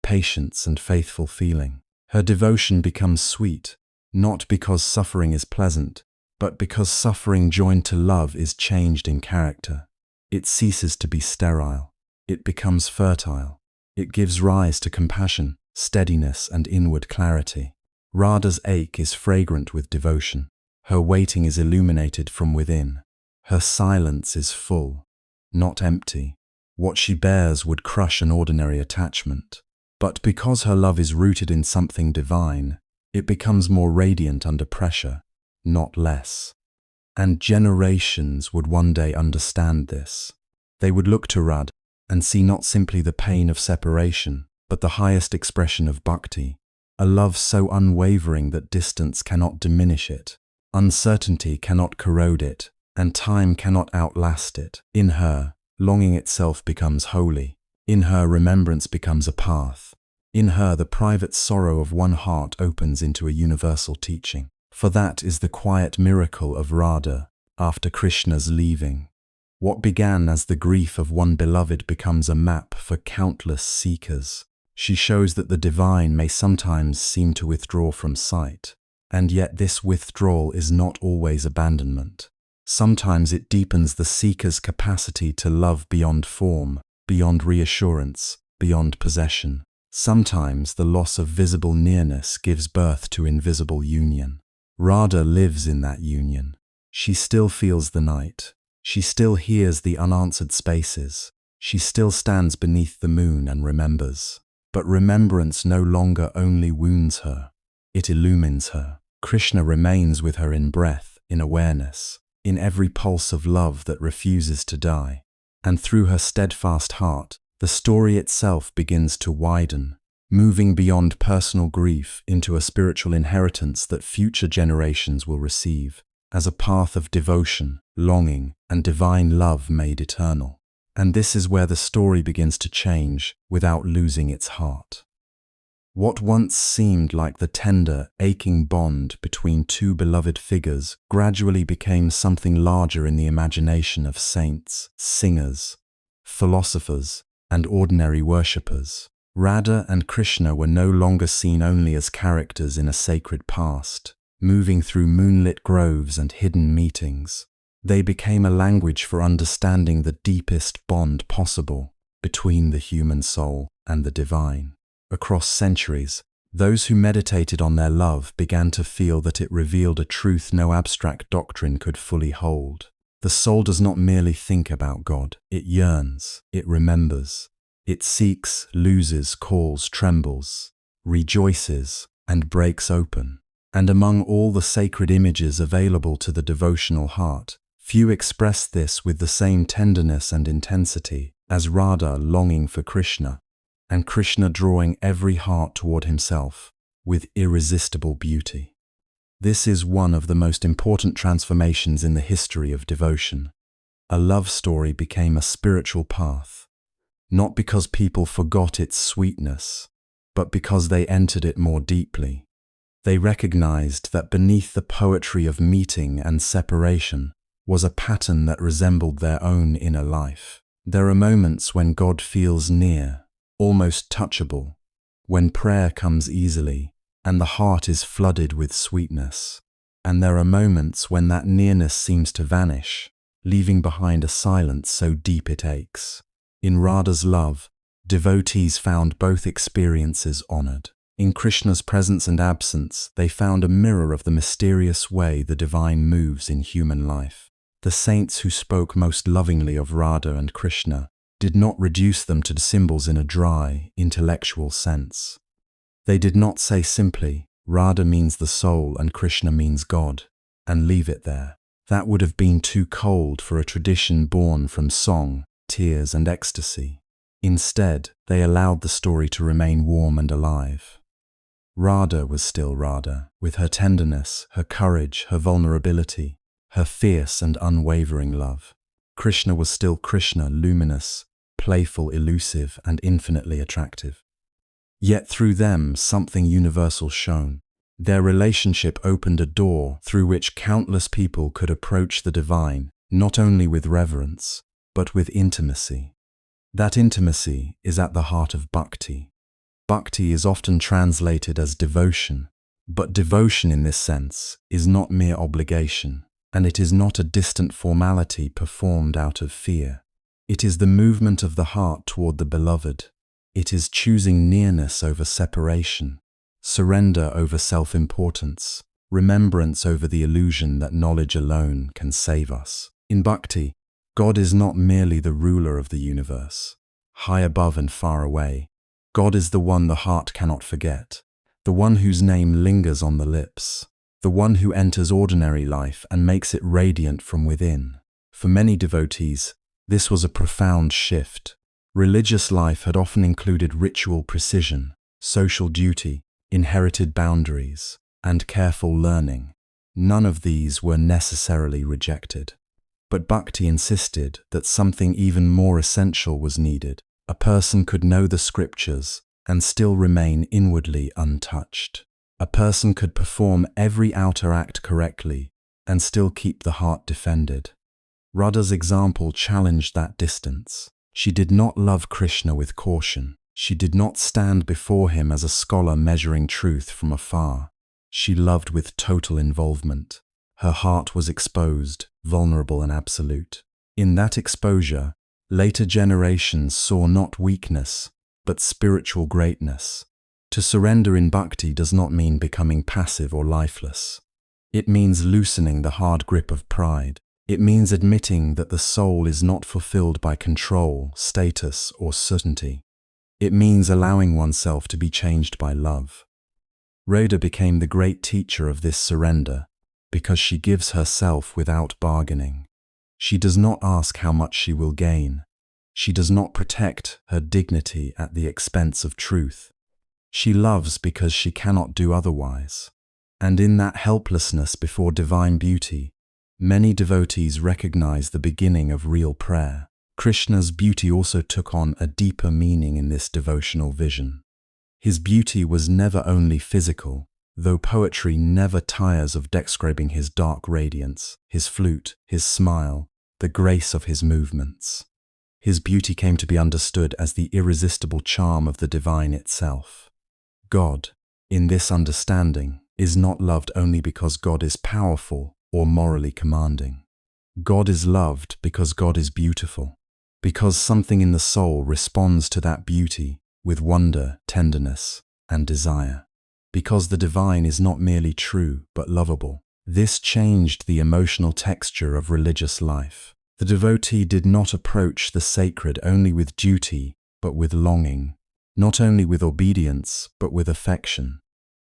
patience, and faithful feeling. Her devotion becomes sweet, not because suffering is pleasant, but because suffering joined to love is changed in character. It ceases to be sterile. It becomes fertile. It gives rise to compassion, steadiness, and inward clarity. Radha's ache is fragrant with devotion. Her waiting is illuminated from within. Her silence is full, not empty. What she bears would crush an ordinary attachment. But because her love is rooted in something divine, it becomes more radiant under pressure, not less. And generations would one day understand this. They would look to Radha and see not simply the pain of separation, but the highest expression of bhakti, a love so unwavering that distance cannot diminish it, uncertainty cannot corrode it, and time cannot outlast it. In her, longing itself becomes holy. In her, remembrance becomes a path. In her, the private sorrow of one heart opens into a universal teaching. For that is the quiet miracle of Radha after Krishna's leaving. What began as the grief of one beloved becomes a map for countless seekers. She shows that the divine may sometimes seem to withdraw from sight, and yet this withdrawal is not always abandonment. Sometimes it deepens the seeker's capacity to love beyond form, beyond reassurance, beyond possession. Sometimes the loss of visible nearness gives birth to invisible union. Radha lives in that union. She still feels the night. She still hears the unanswered spaces. She still stands beneath the moon and remembers. But remembrance no longer only wounds her, it illumines her. Krishna remains with her in breath, in awareness, in every pulse of love that refuses to die. And through her steadfast heart, the story itself begins to widen, moving beyond personal grief into a spiritual inheritance that future generations will receive, as a path of devotion, longing, and divine love made eternal. And this is where the story begins to change without losing its heart. What once seemed like the tender, aching bond between two beloved figures gradually became something larger in the imagination of saints, singers, philosophers, and ordinary worshippers. Radha and Krishna were no longer seen only as characters in a sacred past, moving through moonlit groves and hidden meetings. They became a language for understanding the deepest bond possible between the human soul and the divine. Across centuries, those who meditated on their love began to feel that it revealed a truth no abstract doctrine could fully hold. The soul does not merely think about God, it yearns, it remembers. It seeks, loses, calls, trembles, rejoices, and breaks open. And among all the sacred images available to the devotional heart, few express this with the same tenderness and intensity as Radha longing for Krishna, and Krishna drawing every heart toward himself with irresistible beauty. This is one of the most important transformations in the history of devotion. A love story became a spiritual path, not because people forgot its sweetness, but because they entered it more deeply. They recognized that beneath the poetry of meeting and separation was a pattern that resembled their own inner life. There are moments when God feels near, almost touchable, when prayer comes easily and the heart is flooded with sweetness. And there are moments when that nearness seems to vanish, leaving behind a silence so deep it aches. In Radha's love, devotees found both experiences honored. In Krishna's presence and absence, they found a mirror of the mysterious way the divine moves in human life. The saints who spoke most lovingly of Radha and Krishna did not reduce them to symbols in a dry, intellectual sense. They did not say simply, Radha means the soul and Krishna means God, and leave it there. That would have been too cold for a tradition born from song, tears, and ecstasy. Instead, they allowed the story to remain warm and alive. Radha was still Radha, with her tenderness, her courage, her vulnerability, her fierce and unwavering love. Krishna was still Krishna, luminous, playful, elusive, and infinitely attractive. Yet through them, something universal shone. Their relationship opened a door through which countless people could approach the divine, not only with reverence, but with intimacy. That intimacy is at the heart of bhakti. Bhakti is often translated as devotion, but devotion in this sense is not mere obligation, and it is not a distant formality performed out of fear. It is the movement of the heart toward the beloved. It is choosing nearness over separation, surrender over self-importance, remembrance over the illusion that knowledge alone can save us. In bhakti, God is not merely the ruler of the universe, high above and far away. God is the one the heart cannot forget, the one whose name lingers on the lips, the one who enters ordinary life and makes it radiant from within. For many devotees, this was a profound shift. Religious life had often included ritual precision, social duty, inherited boundaries, and careful learning. None of these were necessarily rejected. But bhakti insisted that something even more essential was needed. A person could know the scriptures and still remain inwardly untouched. A person could perform every outer act correctly and still keep the heart defended. Radha's example challenged that distance. She did not love Krishna with caution. She did not stand before him as a scholar measuring truth from afar. She loved with total involvement. Her heart was exposed, vulnerable and absolute. In that exposure, later generations saw not weakness, but spiritual greatness. To surrender in bhakti does not mean becoming passive or lifeless. It means loosening the hard grip of pride. It means admitting that the soul is not fulfilled by control, status, or certainty. It means allowing oneself to be changed by love. Radha became the great teacher of this surrender because she gives herself without bargaining. She does not ask how much she will gain. She does not protect her dignity at the expense of truth. She loves because she cannot do otherwise. And in that helplessness before divine beauty, many devotees recognize the beginning of real prayer. Krishna's beauty also took on a deeper meaning in this devotional vision. His beauty was never only physical, though poetry never tires of describing his dark radiance, his flute, his smile, the grace of his movements. His beauty came to be understood as the irresistible charm of the divine itself. God, in this understanding, is not loved only because God is powerful or morally commanding. God is loved because God is beautiful, because something in the soul responds to that beauty with wonder, tenderness, and desire. Because the divine is not merely true but lovable. This changed the emotional texture of religious life. The devotee did not approach the sacred only with duty but with longing, not only with obedience but with affection,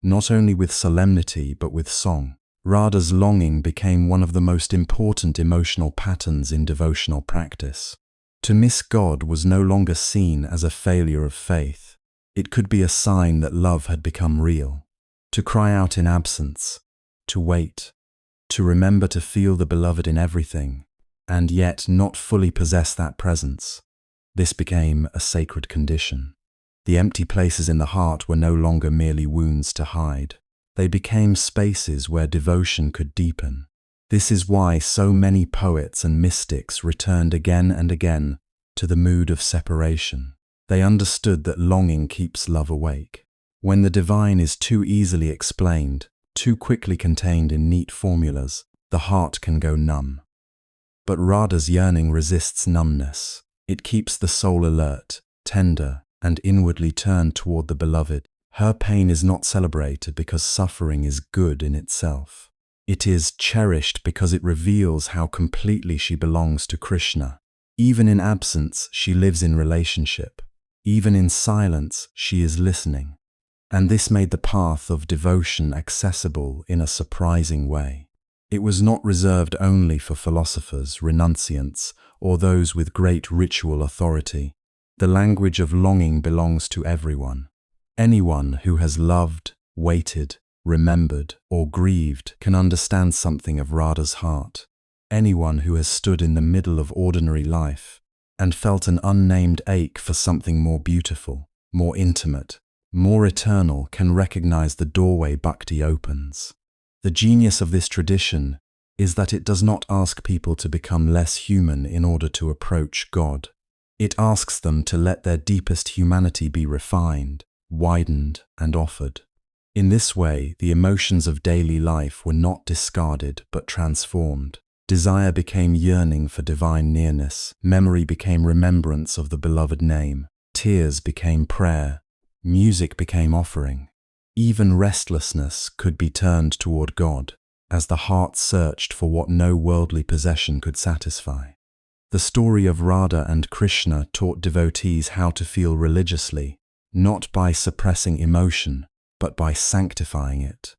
not only with solemnity but with song. Radha's longing became one of the most important emotional patterns in devotional practice. To miss God was no longer seen as a failure of faith. It could be a sign that love had become real. To cry out in absence, to wait, to remember to feel the beloved in everything, and yet not fully possess that presence. This became a sacred condition. The empty places in the heart were no longer merely wounds to hide. They became spaces where devotion could deepen. This is why so many poets and mystics returned again and again to the mood of separation. They understood that longing keeps love awake. When the divine is too easily explained, too quickly contained in neat formulas, the heart can go numb. But Radha's yearning resists numbness. It keeps the soul alert, tender, and inwardly turned toward the beloved. Her pain is not celebrated because suffering is good in itself. It is cherished because it reveals how completely she belongs to Krishna. Even in absence, she lives in relationship. Even in silence, she is listening. And this made the path of devotion accessible in a surprising way. It was not reserved only for philosophers, renunciants, or those with great ritual authority. The language of longing belongs to everyone. Anyone who has loved, waited, remembered, or grieved can understand something of Radha's heart. Anyone who has stood in the middle of ordinary life and felt an unnamed ache for something more beautiful, more intimate, more eternal can recognize the doorway bhakti opens. The genius of this tradition is that it does not ask people to become less human in order to approach God. It asks them to let their deepest humanity be refined, widened, and offered. In this way, the emotions of daily life were not discarded but transformed. Desire became yearning for divine nearness. Memory became remembrance of the beloved name. Tears became prayer. Music became offering. Even restlessness could be turned toward God, as the heart searched for what no worldly possession could satisfy. The story of Radha and Krishna taught devotees how to feel religiously, not by suppressing emotion, but by sanctifying it.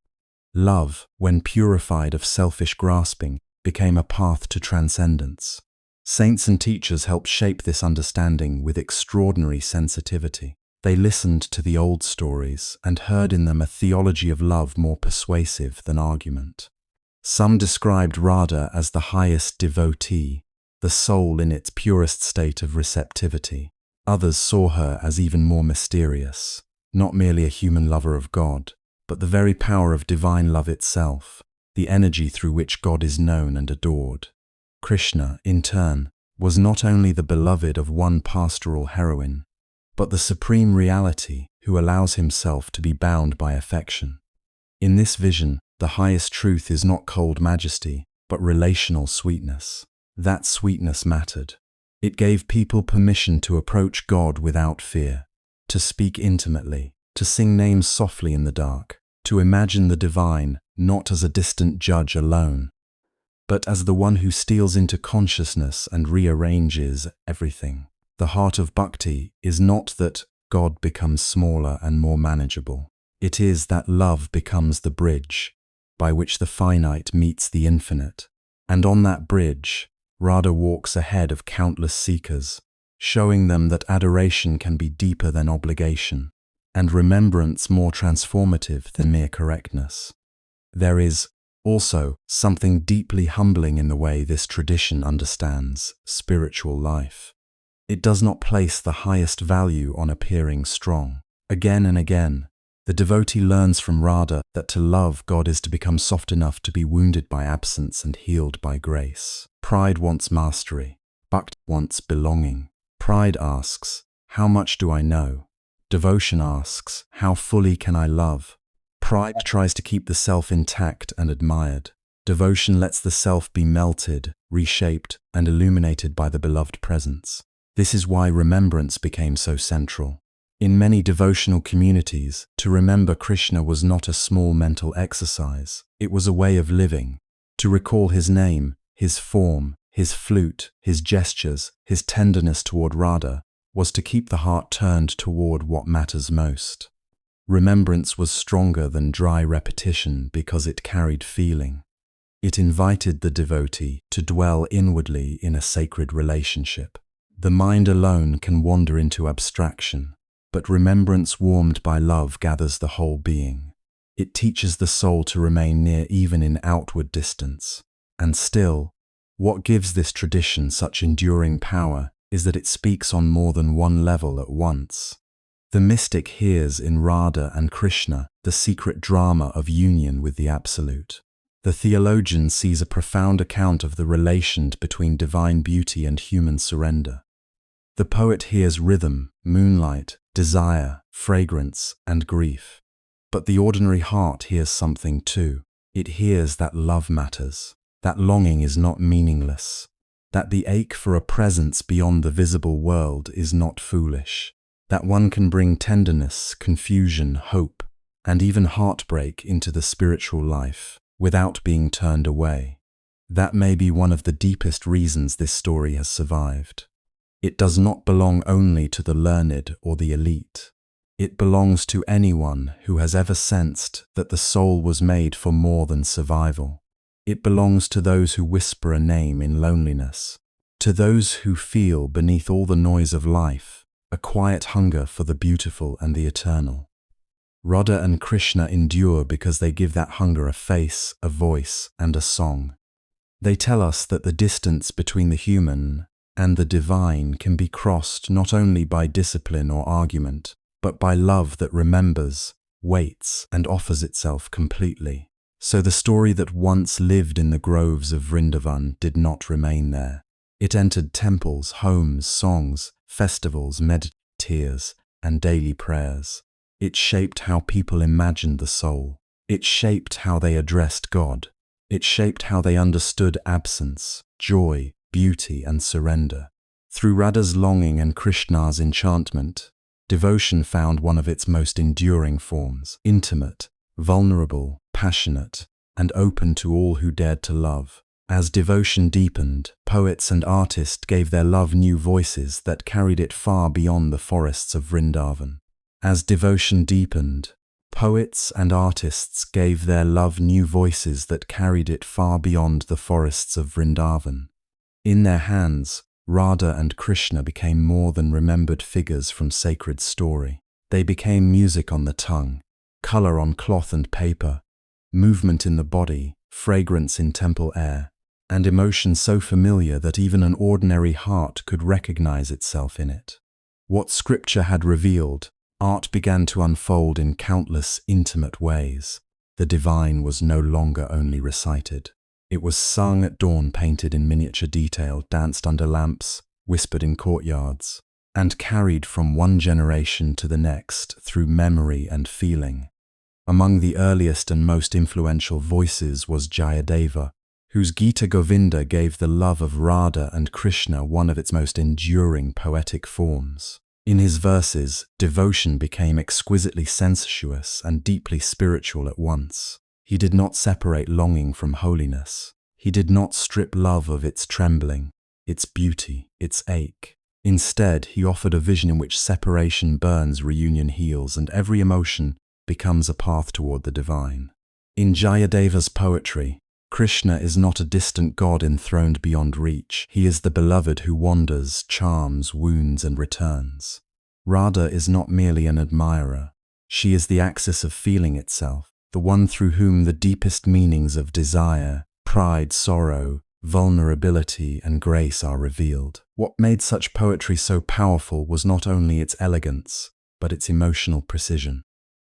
Love, when purified of selfish grasping, became a path to transcendence. Saints and teachers helped shape this understanding with extraordinary sensitivity. They listened to the old stories and heard in them a theology of love more persuasive than argument. Some described Radha as the highest devotee, the soul in its purest state of receptivity. Others saw her as even more mysterious, not merely a human lover of God, but the very power of divine love itself, the energy through which God is known and adored. Krishna, in turn, was not only the beloved of one pastoral heroine, but the supreme reality who allows himself to be bound by affection. In this vision, the highest truth is not cold majesty, but relational sweetness. That sweetness mattered. It gave people permission to approach God without fear, to speak intimately, to sing names softly in the dark, to imagine the divine not as a distant judge alone, but as the one who steals into consciousness and rearranges everything. The heart of bhakti is not that God becomes smaller and more manageable. It is that love becomes the bridge by which the finite meets the infinite. And on that bridge, Radha walks ahead of countless seekers, showing them that adoration can be deeper than obligation, and remembrance more transformative than mere correctness. There is also something deeply humbling in the way this tradition understands spiritual life. It does not place the highest value on appearing strong. Again and again, the devotee learns from Radha that to love God is to become soft enough to be wounded by absence and healed by grace. Pride wants mastery. Bhakti wants belonging. Pride asks, how much do I know? Devotion asks, how fully can I love? Pride tries to keep the self intact and admired. Devotion lets the self be melted, reshaped, and illuminated by the beloved presence. This is why remembrance became so central. In many devotional communities, to remember Krishna was not a small mental exercise. It was a way of living. To recall his name, his form, his flute, his gestures, his tenderness toward Radha, was to keep the heart turned toward what matters most. Remembrance was stronger than dry repetition because it carried feeling. It invited the devotee to dwell inwardly in a sacred relationship. The mind alone can wander into abstraction, but remembrance warmed by love gathers the whole being. It teaches the soul to remain near even in outward distance. And still, what gives this tradition such enduring power is that it speaks on more than one level at once. The mystic hears in Radha and Krishna the secret drama of union with the Absolute. The theologian sees a profound account of the relation between divine beauty and human surrender. The poet hears rhythm, moonlight, desire, fragrance, and grief. But the ordinary heart hears something too. It hears that love matters, that longing is not meaningless, that the ache for a presence beyond the visible world is not foolish, that one can bring tenderness, confusion, hope, and even heartbreak into the spiritual life without being turned away. That may be one of the deepest reasons this story has survived. It does not belong only to the learned or the elite. It belongs to anyone who has ever sensed that the soul was made for more than survival. It belongs to those who whisper a name in loneliness, to those who feel beneath all the noise of life a quiet hunger for the beautiful and the eternal. Radha and Krishna endure because they give that hunger a face, a voice, and a song. They tell us that the distance between the human and the divine can be crossed not only by discipline or argument, but by love that remembers, waits, and offers itself completely. So the story that once lived in the groves of Vrindavan did not remain there. It entered temples, homes, songs, festivals, tears, and daily prayers. It shaped how people imagined the soul. It shaped how they addressed God. It shaped how they understood absence, joy, beauty, and surrender. Through Radha's longing and Krishna's enchantment, devotion found one of its most enduring forms, intimate, vulnerable, passionate, and open to all who dared to love. As devotion deepened, poets and artists gave their love new voices that carried it far beyond the forests of Vrindavan. As devotion deepened, poets and artists gave their love new voices that carried it far beyond the forests of Vrindavan. In their hands, Radha and Krishna became more than remembered figures from sacred story. They became music on the tongue, color on cloth and paper, movement in the body, fragrance in temple air, and emotion so familiar that even an ordinary heart could recognize itself in it. What scripture had revealed, art began to unfold in countless intimate ways. The divine was no longer only recited. It was sung at dawn, painted in miniature detail, danced under lamps, whispered in courtyards, and carried from one generation to the next through memory and feeling. Among the earliest and most influential voices was Jayadeva, whose Gita Govinda gave the love of Radha and Krishna one of its most enduring poetic forms. In his verses, devotion became exquisitely sensuous and deeply spiritual at once. He did not separate longing from holiness. He did not strip love of its trembling, its beauty, its ache. Instead, he offered a vision in which separation burns, reunion heals, and every emotion becomes a path toward the divine. In Jayadeva's poetry, Krishna is not a distant god enthroned beyond reach. He is the beloved who wanders, charms, wounds, and returns. Radha is not merely an admirer. She is the axis of feeling itself, the one through whom the deepest meanings of desire, pride, sorrow, vulnerability, and grace are revealed. What made such poetry so powerful was not only its elegance, but its emotional precision.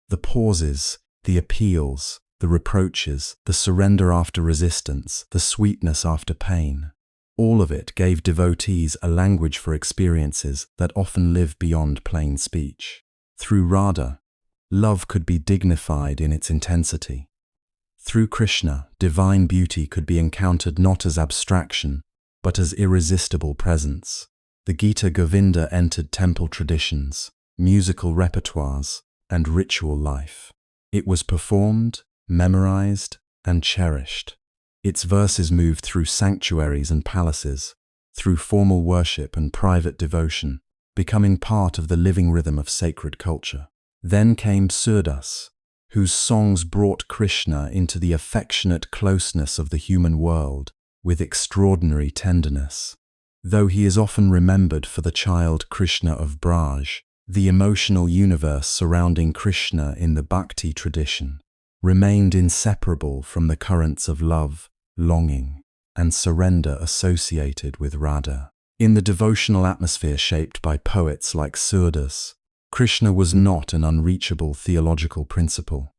The pauses, the appeals, the reproaches, the surrender after resistance, the sweetness after pain. All of it gave devotees a language for experiences that often live beyond plain speech. Through Radha, love could be dignified in its intensity. Through Krishna, divine beauty could be encountered not as abstraction, but as irresistible presence. The Gita Govinda entered temple traditions, musical repertoires, and ritual life. It was performed, memorized, and cherished. Its verses moved through sanctuaries and palaces, through formal worship and private devotion, becoming part of the living rhythm of sacred culture. Then came Surdas, whose songs brought Krishna into the affectionate closeness of the human world with extraordinary tenderness. Though he is often remembered for the child Krishna of Braj, the emotional universe surrounding Krishna in the bhakti tradition remained inseparable from the currents of love, longing, and surrender associated with Radha. In the devotional atmosphere shaped by poets like Surdas, Krishna was not an unreachable theological principle.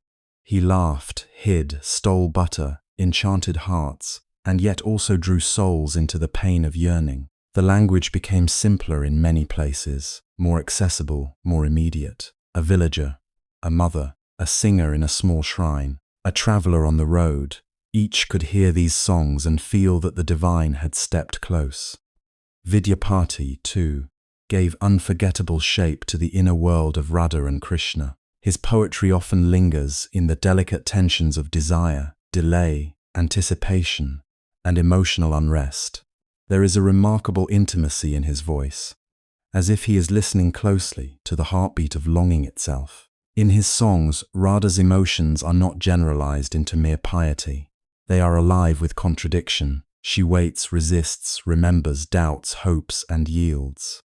He laughed, hid, stole butter, enchanted hearts, and yet also drew souls into the pain of yearning. The language became simpler in many places, more accessible, more immediate. A villager, a mother, a singer in a small shrine, a traveler on the road, each could hear these songs and feel that the divine had stepped close. Vidyapati, too, gave unforgettable shape to the inner world of Radha and Krishna. His poetry often lingers in the delicate tensions of desire, delay, anticipation, and emotional unrest. There is a remarkable intimacy in his voice, as if he is listening closely to the heartbeat of longing itself. In his songs, Radha's emotions are not generalized into mere piety. They are alive with contradiction. She waits, resists, remembers, doubts, hopes, and yields.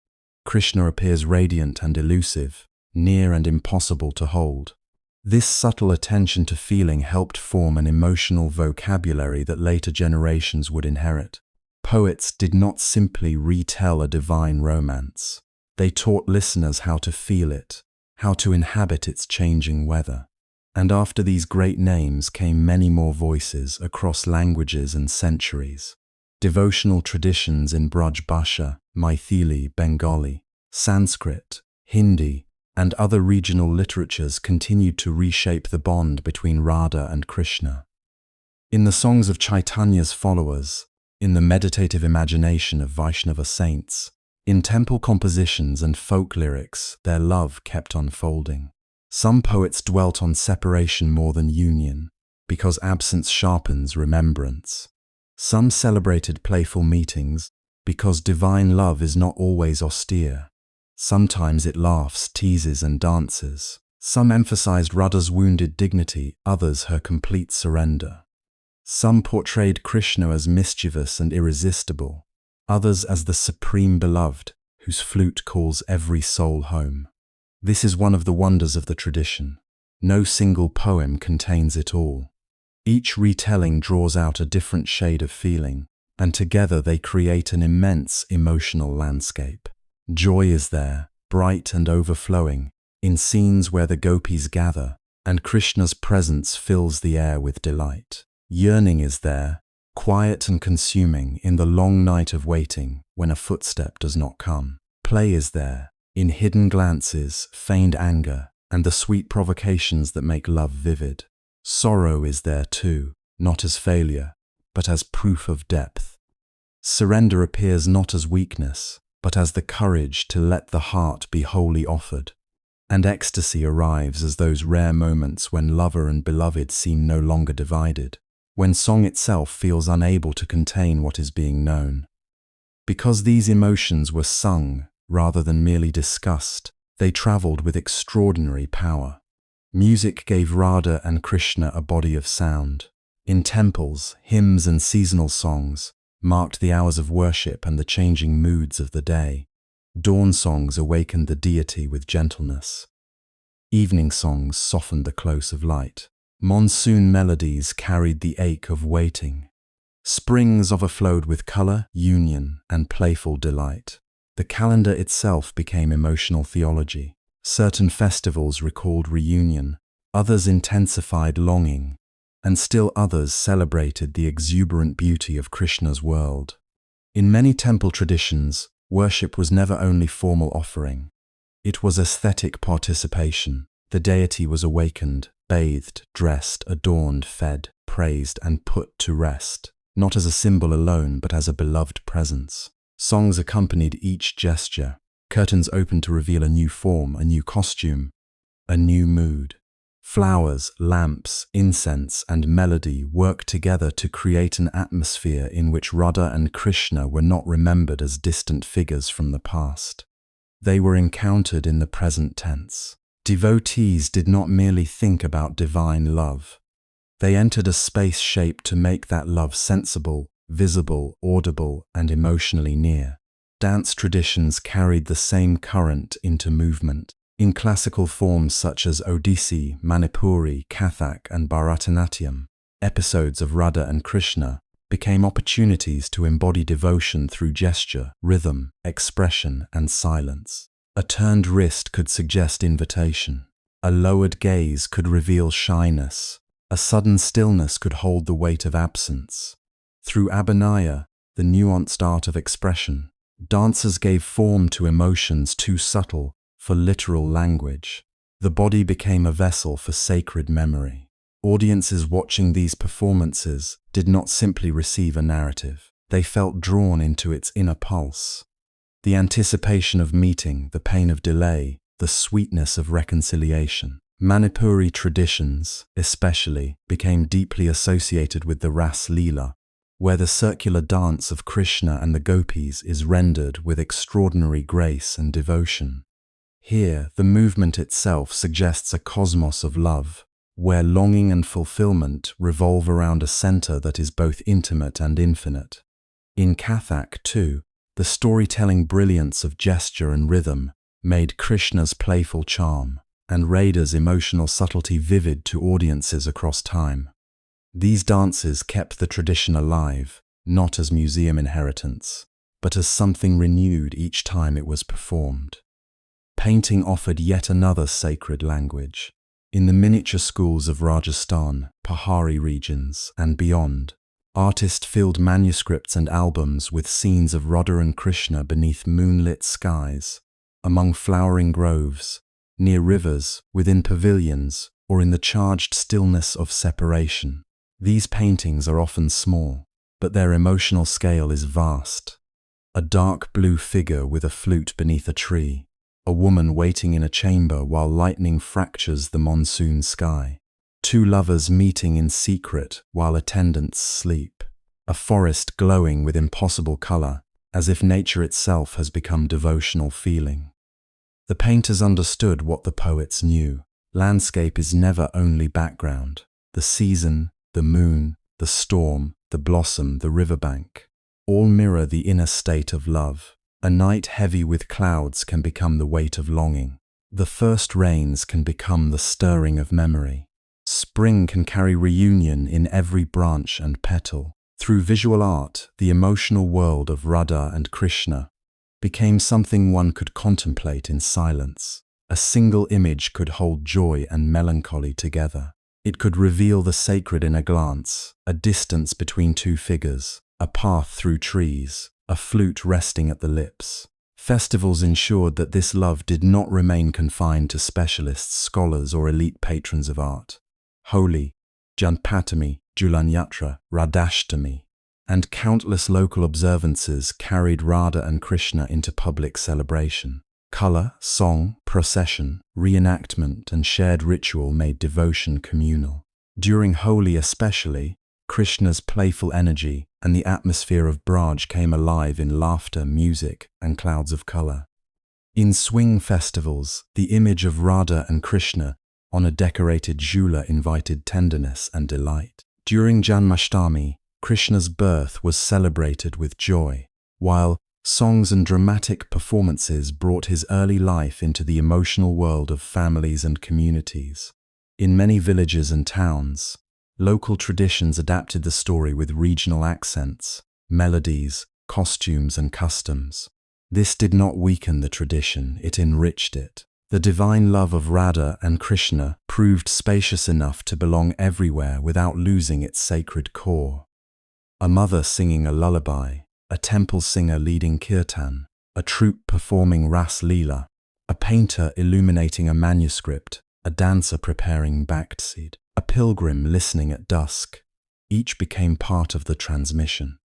Krishna appears radiant and elusive, near and impossible to hold. This subtle attention to feeling helped form an emotional vocabulary that later generations would inherit. Poets did not simply retell a divine romance. They taught listeners how to feel it, how to inhabit its changing weather. And after these great names came many more voices across languages and centuries. Devotional traditions in Braj Bhasha, Mythili, Bengali, Sanskrit, Hindi, and other regional literatures continued to reshape the bond between Radha and Krishna. In the songs of Chaitanya's followers, in the meditative imagination of Vaishnava saints, in temple compositions and folk lyrics, their love kept unfolding. Some poets dwelt on separation more than union, because absence sharpens remembrance. Some celebrated playful meetings, because divine love is not always austere. Sometimes it laughs, teases, and dances. Some emphasized Radha's wounded dignity, others her complete surrender. Some portrayed Krishna as mischievous and irresistible, others as the supreme beloved, whose flute calls every soul home. This is one of the wonders of the tradition. No single poem contains it all. Each retelling draws out a different shade of feeling, and together they create an immense emotional landscape. Joy is there, bright and overflowing, in scenes where the gopis gather, and Krishna's presence fills the air with delight. Yearning is there, quiet and consuming in the long night of waiting when a footstep does not come. Play is there, in hidden glances, feigned anger, and the sweet provocations that make love vivid. Sorrow is there too, not as failure, but as proof of depth. Surrender appears not as weakness, but as the courage to let the heart be wholly offered. And ecstasy arrives as those rare moments when lover and beloved seem no longer divided, when song itself feels unable to contain what is being known. Because these emotions were sung rather than merely discussed, they traveled with extraordinary power. Music gave Radha and Krishna a body of sound. In temples, hymns and seasonal songs marked the hours of worship and the changing moods of the day. Dawn songs awakened the deity with gentleness. Evening songs softened the close of light. Monsoon melodies carried the ache of waiting. Springs overflowed with color, union, and playful delight. The calendar itself became emotional theology. Certain festivals recalled reunion, others intensified longing, and still others celebrated the exuberant beauty of Krishna's world. In many temple traditions, worship was never only formal offering. It was aesthetic participation. The deity was awakened, bathed, dressed, adorned, fed, praised, and put to rest, not as a symbol alone, but as a beloved presence. Songs accompanied each gesture. Curtains opened to reveal a new form, a new costume, a new mood. Flowers, lamps, incense, and melody worked together to create an atmosphere in which Radha and Krishna were not remembered as distant figures from the past. They were encountered in the present tense. Devotees did not merely think about divine love. They entered a space shaped to make that love sensible, visible, audible, and emotionally near. Dance traditions carried the same current into movement. In classical forms such as Odissi, Manipuri, Kathak, and Bharatanatyam, episodes of Radha and Krishna became opportunities to embody devotion through gesture, rhythm, expression, and silence. A turned wrist could suggest invitation. A lowered gaze could reveal shyness. A sudden stillness could hold the weight of absence. Through abhinaya, the nuanced art of expression, dancers gave form to emotions too subtle for literal language. The body became a vessel for sacred memory. Audiences watching these performances did not simply receive a narrative. They felt drawn into its inner pulse. The anticipation of meeting, the pain of delay, the sweetness of reconciliation. Manipuri traditions, especially, became deeply associated with the Ras Leela, where the circular dance of Krishna and the gopis is rendered with extraordinary grace and devotion. Here, the movement itself suggests a cosmos of love, where longing and fulfillment revolve around a center that is both intimate and infinite. In Kathak, too, the storytelling brilliance of gesture and rhythm made Krishna's playful charm and Radha's emotional subtlety vivid to audiences across time. These dances kept the tradition alive, not as museum inheritance, but as something renewed each time it was performed. Painting offered yet another sacred language. In the miniature schools of Rajasthan, Pahari regions, and beyond, artists filled manuscripts and albums with scenes of Radha and Krishna beneath moonlit skies, among flowering groves, near rivers, within pavilions, or in the charged stillness of separation. These paintings are often small, but their emotional scale is vast. A dark blue figure with a flute beneath a tree, a woman waiting in a chamber while lightning fractures the monsoon sky, two lovers meeting in secret while attendants sleep, a forest glowing with impossible color, as if nature itself has become devotional feeling. The painters understood what the poets knew. Landscape is never only background. The season, the moon, the storm, the blossom, the riverbank, all mirror the inner state of love. A night heavy with clouds can become the weight of longing. The first rains can become the stirring of memory. Spring can carry reunion in every branch and petal. Through visual art, the emotional world of Radha and Krishna became something one could contemplate in silence. A single image could hold joy and melancholy together. It could reveal the sacred in a glance, a distance between two figures, a path through trees, a flute resting at the lips. Festivals ensured that this love did not remain confined to specialists, scholars, or elite patrons of art. Holi, Janpatami, Julanyatra, Radhashtami, and countless local observances carried Radha and Krishna into public celebration. Color, song, procession, reenactment, and shared ritual made devotion communal. During Holi especially, Krishna's playful energy and the atmosphere of Braj came alive in laughter, music, and clouds of color. In swing festivals, the image of Radha and Krishna on a decorated jhula invited tenderness and delight. During Janmashtami, Krishna's birth was celebrated with joy, while songs and dramatic performances brought his early life into the emotional world of families and communities. In many villages and towns, local traditions adapted the story with regional accents, melodies, costumes, and customs. This did not weaken the tradition, it enriched it. The divine love of Radha and Krishna proved spacious enough to belong everywhere without losing its sacred core. A mother singing a lullaby, a temple singer leading kirtan, a troupe performing Ras Leela, a painter illuminating a manuscript, a dancer preparing bhakti, a pilgrim listening at dusk. Each became part of the transmission.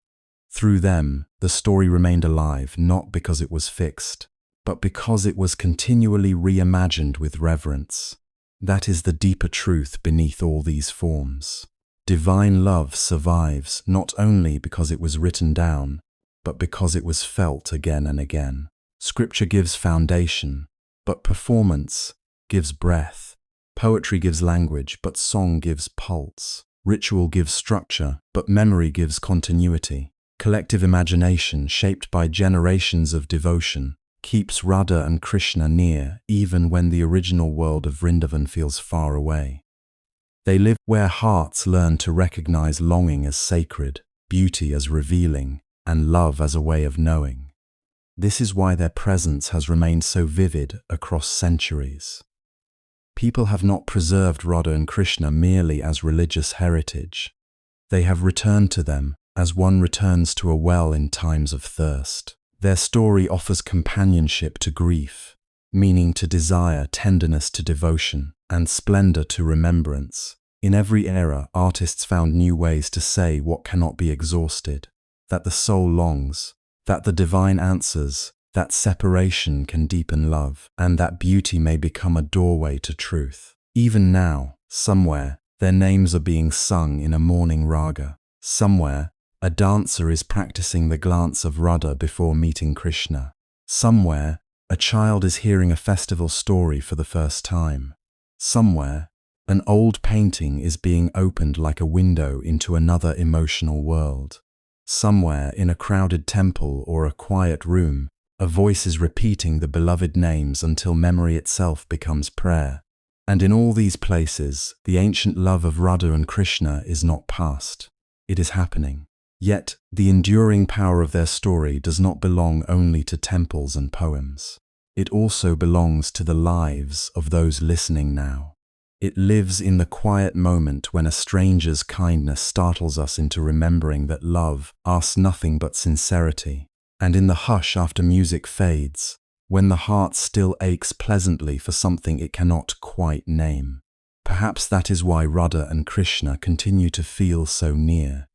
Through them, the story remained alive not because it was fixed, but because it was continually reimagined with reverence. That is the deeper truth beneath all these forms. Divine love survives not only because it was written down, but because it was felt again and again. Scripture gives foundation, but performance gives breath. Poetry gives language, but song gives pulse. Ritual gives structure, but memory gives continuity. Collective imagination, shaped by generations of devotion, keeps Radha and Krishna near even when the original world of Vrindavan feels far away. They live where hearts learn to recognize longing as sacred, beauty as revealing, and love as a way of knowing. This is why their presence has remained so vivid across centuries. People have not preserved Radha and Krishna merely as religious heritage. They have returned to them as one returns to a well in times of thirst. Their story offers companionship to grief, meaning to desire, tenderness to devotion, and splendor to remembrance. In every era, artists found new ways to say what cannot be exhausted, that the soul longs, that the divine answers, that separation can deepen love, and that beauty may become a doorway to truth. Even now, somewhere, their names are being sung in a morning raga. Somewhere, a dancer is practicing the glance of Radha before meeting Krishna. Somewhere, a child is hearing a festival story for the first time. Somewhere, an old painting is being opened like a window into another emotional world. Somewhere, in a crowded temple or a quiet room, a voice is repeating the beloved names until memory itself becomes prayer. And in all these places, the ancient love of Radha and Krishna is not past. It is happening. Yet, the enduring power of their story does not belong only to temples and poems. It also belongs to the lives of those listening now. It lives in the quiet moment when a stranger's kindness startles us into remembering that love asks nothing but sincerity, and in the hush after music fades, when the heart still aches pleasantly for something it cannot quite name. Perhaps that is why Radha and Krishna continue to feel so near,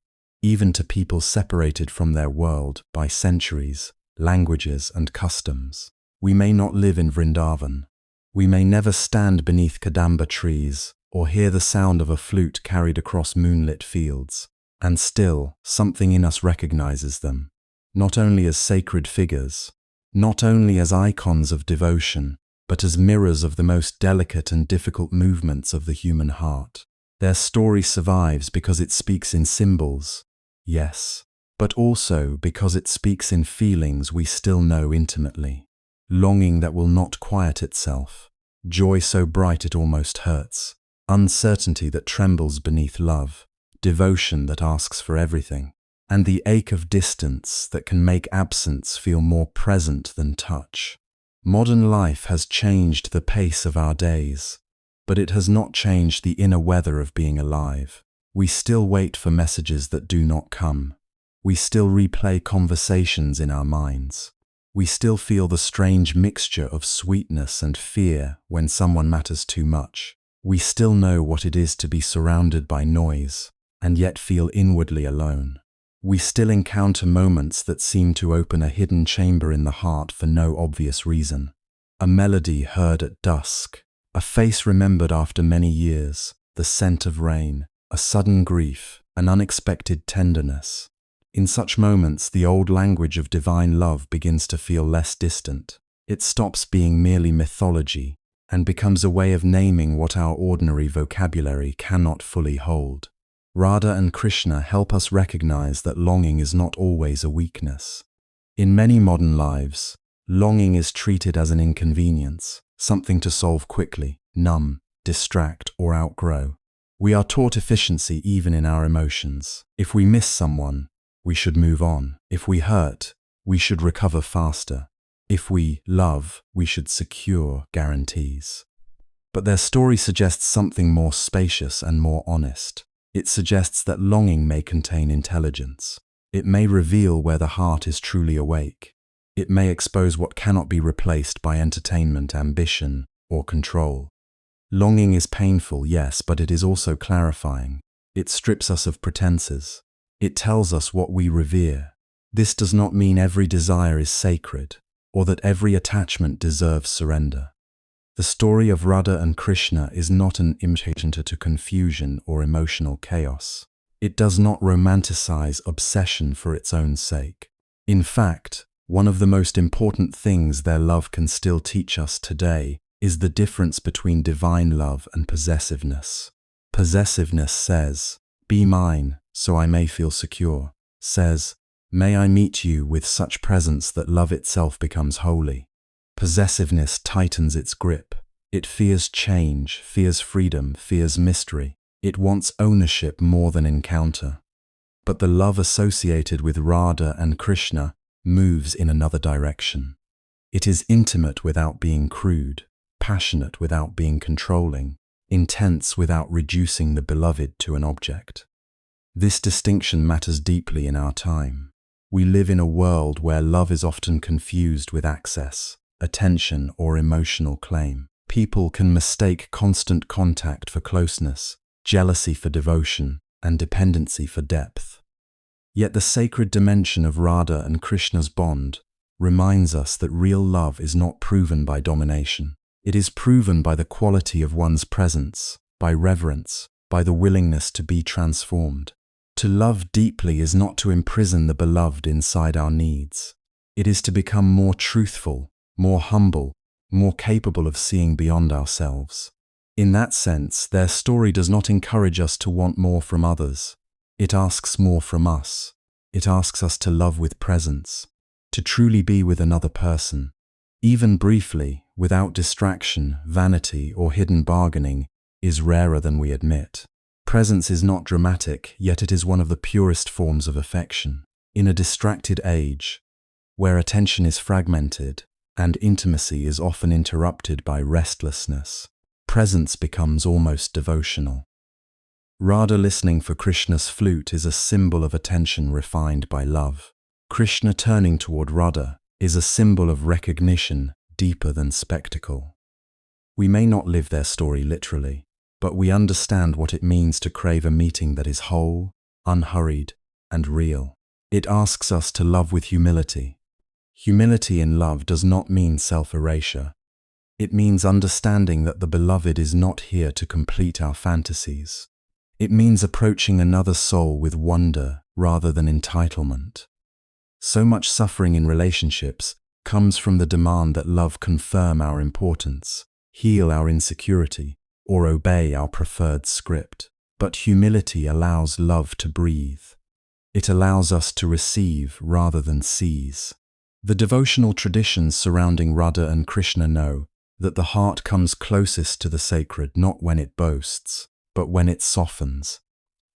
even to people separated from their world by centuries, languages, and customs. We may not live in Vrindavan. We may never stand beneath Kadamba trees or hear the sound of a flute carried across moonlit fields, and still something in us recognizes them, not only as sacred figures, not only as icons of devotion, but as mirrors of the most delicate and difficult movements of the human heart. Their story survives because it speaks in symbols, yes, but also because it speaks in feelings we still know intimately. Longing that will not quiet itself, joy so bright it almost hurts, uncertainty that trembles beneath love, devotion that asks for everything, and the ache of distance that can make absence feel more present than touch. Modern life has changed the pace of our days, but it has not changed the inner weather of being alive. We still wait for messages that do not come. We still replay conversations in our minds. We still feel the strange mixture of sweetness and fear when someone matters too much. We still know what it is to be surrounded by noise, and yet feel inwardly alone. We still encounter moments that seem to open a hidden chamber in the heart for no obvious reason. A melody heard at dusk, a face remembered after many years, the scent of rain, a sudden grief, an unexpected tenderness. In such moments, the old language of divine love begins to feel less distant. It stops being merely mythology and becomes a way of naming what our ordinary vocabulary cannot fully hold. Radha and Krishna help us recognize that longing is not always a weakness. In many modern lives, longing is treated as an inconvenience, something to solve quickly, numb, distract, or outgrow. We are taught efficiency even in our emotions. If we miss someone, we should move on. If we hurt, we should recover faster. If we love, we should secure guarantees. But their story suggests something more spacious and more honest. It suggests that longing may contain intelligence. It may reveal where the heart is truly awake. It may expose what cannot be replaced by entertainment, ambition, or control. Longing is painful, yes, but it is also clarifying. It strips us of pretenses. It tells us what we revere. This does not mean every desire is sacred, or that every attachment deserves surrender. The story of Radha and Krishna is not an invitation to confusion or emotional chaos. It does not romanticize obsession for its own sake. In fact, one of the most important things their love can still teach us today is the difference between divine love and possessiveness. Possessiveness says, "Be mine, so I may feel secure," says, "May I meet you with such presence that love itself becomes holy." Possessiveness tightens its grip. It fears change, fears freedom, fears mystery. It wants ownership more than encounter. But the love associated with Radha and Krishna moves in another direction. It is intimate without being crude, passionate without being controlling, intense without reducing the beloved to an object. This distinction matters deeply in our time. We live in a world where love is often confused with access, attention, or emotional claim. People can mistake constant contact for closeness, jealousy for devotion, and dependency for depth. Yet the sacred dimension of Radha and Krishna's bond reminds us that real love is not proven by domination. It is proven by the quality of one's presence, by reverence, by the willingness to be transformed. To love deeply is not to imprison the beloved inside our needs. It is to become more truthful, more humble, more capable of seeing beyond ourselves. In that sense, their story does not encourage us to want more from others. It asks more from us. It asks us to love with presence, to truly be with another person, even briefly, without distraction, vanity, or hidden bargaining, is rarer than we admit. Presence is not dramatic, yet it is one of the purest forms of affection. In a distracted age, where attention is fragmented and intimacy is often interrupted by restlessness, presence becomes almost devotional. Radha listening for Krishna's flute is a symbol of attention refined by love. Krishna turning toward Radha is a symbol of recognition deeper than spectacle. We may not live their story literally, but we understand what it means to crave a meeting that is whole, unhurried, and real. It asks us to love with humility. Humility in love does not mean self-erasure. It means understanding that the beloved is not here to complete our fantasies. It means approaching another soul with wonder rather than entitlement. So much suffering in relationships comes from the demand that love confirm our importance, heal our insecurity, or obey our preferred script. But humility allows love to breathe. It allows us to receive rather than seize. The devotional traditions surrounding Radha and Krishna know that the heart comes closest to the sacred not when it boasts, but when it softens,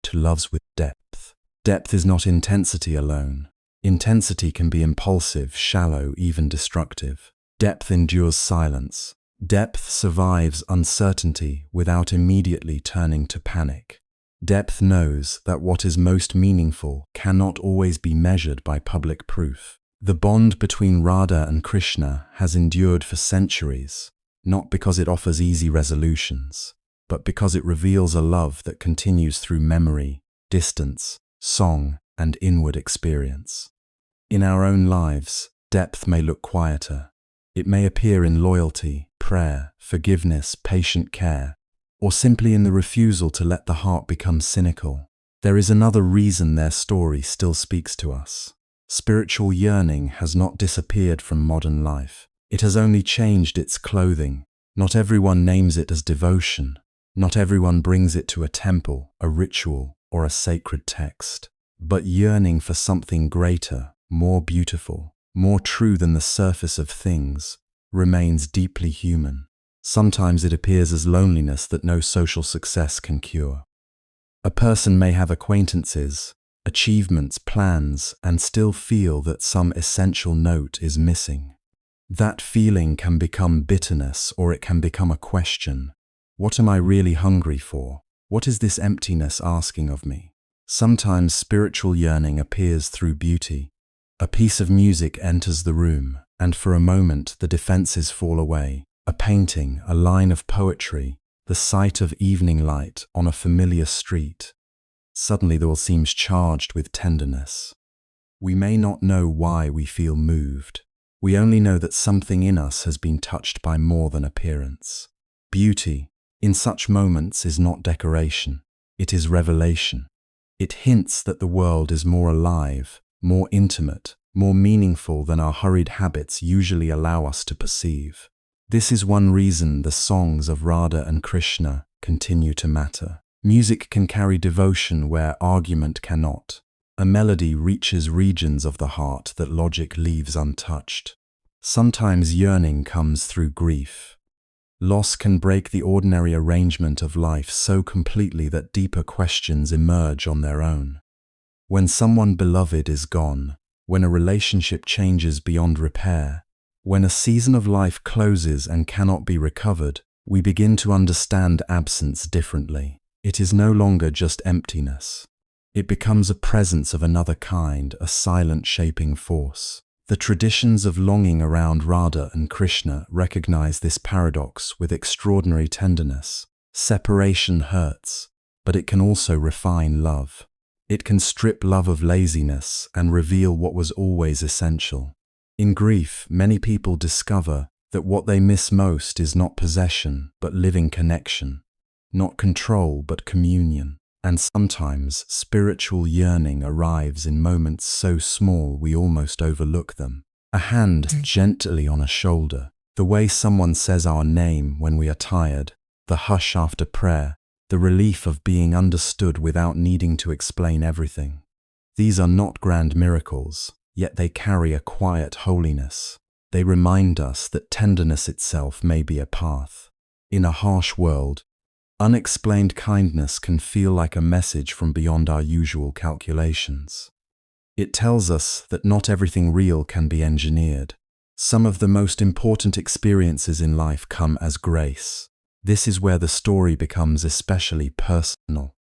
to loves with depth. Depth is not intensity alone. Intensity can be impulsive, shallow, even destructive. Depth endures silence. Depth survives uncertainty without immediately turning to panic. Depth knows that what is most meaningful cannot always be measured by public proof. The bond between Radha and Krishna has endured for centuries, not because it offers easy resolutions, but because it reveals a love that continues through memory, distance, song, and inward experience. In our own lives, depth may look quieter. It may appear in loyalty, prayer, forgiveness, patient care, or simply in the refusal to let the heart become cynical. There is another reason their story still speaks to us. Spiritual yearning has not disappeared from modern life. It has only changed its clothing. Not everyone names it as devotion. Not everyone brings it to a temple, a ritual, or a sacred text. But yearning for something greater, more beautiful, more true than the surface of things, remains deeply human. Sometimes it appears as loneliness that no social success can cure. A person may have acquaintances, achievements, plans, and still feel that some essential note is missing. That feeling can become bitterness, or it can become a question. What am I really hungry for? What is this emptiness asking of me? Sometimes spiritual yearning appears through beauty. A piece of music enters the room, and for a moment the defenses fall away. A painting, a line of poetry, the sight of evening light on a familiar street. Suddenly the world seems charged with tenderness. We may not know why we feel moved. We only know that something in us has been touched by more than appearance. Beauty, in such moments, is not decoration. It is revelation. It hints that the world is more alive, more intimate, more meaningful than our hurried habits usually allow us to perceive. This is one reason the songs of Radha and Krishna continue to matter. Music can carry devotion where argument cannot. A melody reaches regions of the heart that logic leaves untouched. Sometimes yearning comes through grief. Loss can break the ordinary arrangement of life so completely that deeper questions emerge on their own. When someone beloved is gone, when a relationship changes beyond repair, when a season of life closes and cannot be recovered, we begin to understand absence differently. It is no longer just emptiness. It becomes a presence of another kind, a silent shaping force. The traditions of longing around Radha and Krishna recognize this paradox with extraordinary tenderness. Separation hurts, but it can also refine love. It can strip love of laziness and reveal what was always essential. In grief, many people discover that what they miss most is not possession, but living connection, not control, but communion. And sometimes spiritual yearning arrives in moments so small we almost overlook them. A hand gently on a shoulder, the way someone says our name when we are tired, the hush after prayer, the relief of being understood without needing to explain everything. These are not grand miracles. Yet they carry a quiet holiness. They remind us that tenderness itself may be a path. In a harsh world, unexplained kindness can feel like a message from beyond our usual calculations. It tells us that not everything real can be engineered. Some of the most important experiences in life come as grace. This is where the story becomes especially personal.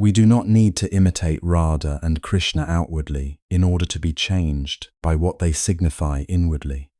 We do not need to imitate Radha and Krishna outwardly in order to be changed by what they signify inwardly.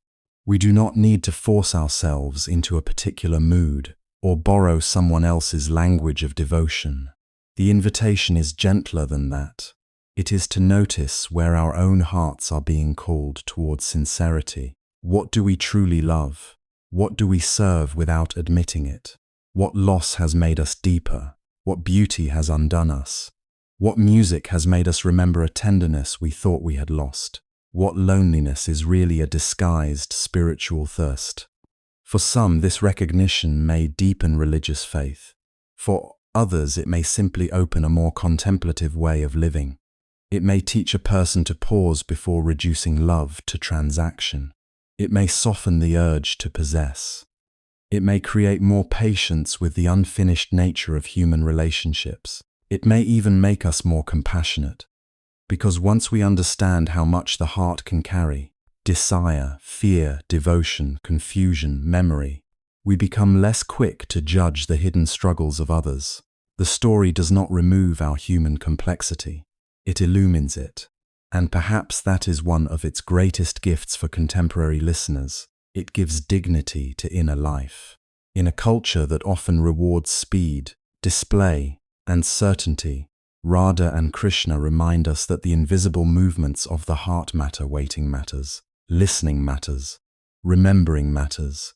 We do not need to force ourselves into a particular mood or borrow someone else's language of devotion. The invitation is gentler than that. It is to notice where our own hearts are being called towards sincerity. What do we truly love? What do we serve without admitting it? What loss has made us deeper? What beauty has undone us? What music has made us remember a tenderness we thought we had lost? What loneliness is really a disguised spiritual thirst? For some, this recognition may deepen religious faith. For others, it may simply open a more contemplative way of living. It may teach a person to pause before reducing love to transaction. It may soften the urge to possess. It may create more patience with the unfinished nature of human relationships. It may even make us more compassionate. Because once we understand how much the heart can carry, desire, fear, devotion, confusion, memory, we become less quick to judge the hidden struggles of others. The story does not remove our human complexity. It illumines it. And perhaps that is one of its greatest gifts for contemporary listeners. It gives dignity to inner life. In a culture that often rewards speed, display, and certainty, Radha and Krishna remind us that the invisible movements of the heart matter. Waiting matters, listening matters, remembering matters.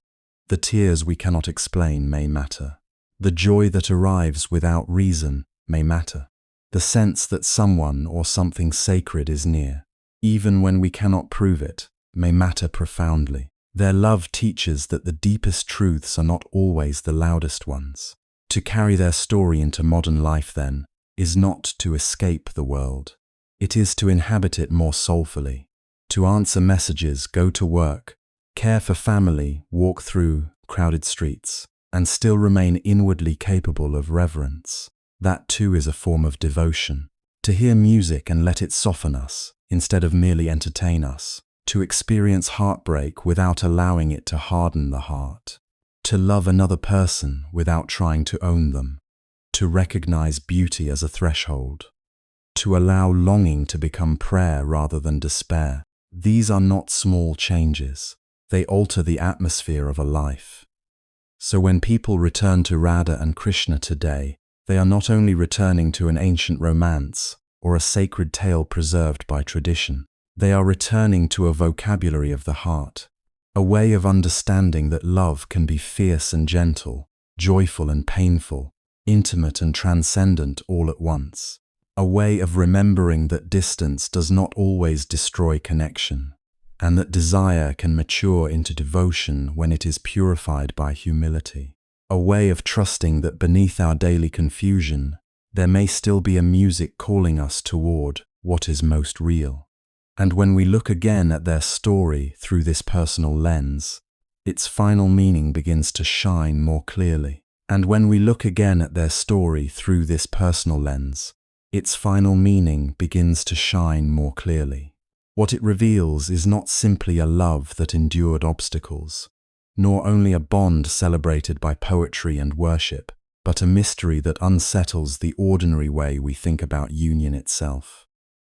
The tears we cannot explain may matter. The joy that arrives without reason may matter. The sense that someone or something sacred is near, even when we cannot prove it, may matter profoundly. Their love teaches that the deepest truths are not always the loudest ones. To carry their story into modern life, then, is not to escape the world. It is to inhabit it more soulfully, to answer messages, go to work, care for family, walk through crowded streets, and still remain inwardly capable of reverence. That too is a form of devotion. To hear music and let it soften us, instead of merely entertain us. To experience heartbreak without allowing it to harden the heart. To love another person without trying to own them. To recognize beauty as a threshold. To allow longing to become prayer rather than despair. These are not small changes. They alter the atmosphere of a life. So when people return to Radha and Krishna today, they are not only returning to an ancient romance or a sacred tale preserved by tradition. They are returning to a vocabulary of the heart, a way of understanding that love can be fierce and gentle, joyful and painful, intimate and transcendent all at once, a way of remembering that distance does not always destroy connection, and that desire can mature into devotion when it is purified by humility, a way of trusting that beneath our daily confusion, there may still be a music calling us toward what is most real. And when we look again at their story through this personal lens, its final meaning begins to shine more clearly. And when we look again at their story through this personal lens, its final meaning begins to shine more clearly. What it reveals is not simply a love that endured obstacles, nor only a bond celebrated by poetry and worship, but a mystery that unsettles the ordinary way we think about union itself.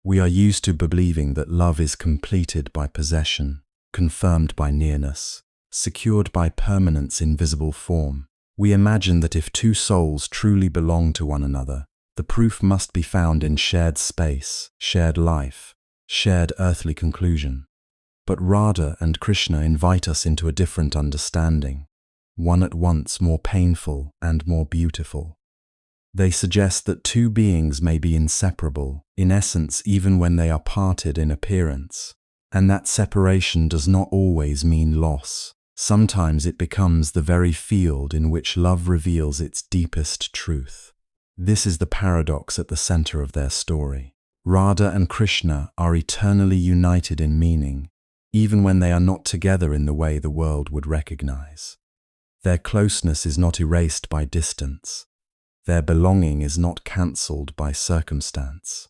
We are used to believing that love is completed by possession, confirmed by nearness, secured by permanence in visible form. We imagine that if two souls truly belong to one another, the proof must be found in shared space, shared life, shared earthly conclusion. But Radha and Krishna invite us into a different understanding, one at once more painful and more beautiful. They suggest that two beings may be inseparable, in essence even when they are parted in appearance, and that separation does not always mean loss. Sometimes it becomes the very field in which love reveals its deepest truth. This is the paradox at the center of their story. Radha and Krishna are eternally united in meaning, even when they are not together in the way the world would recognize. Their closeness is not erased by distance. Their belonging is not cancelled by circumstance.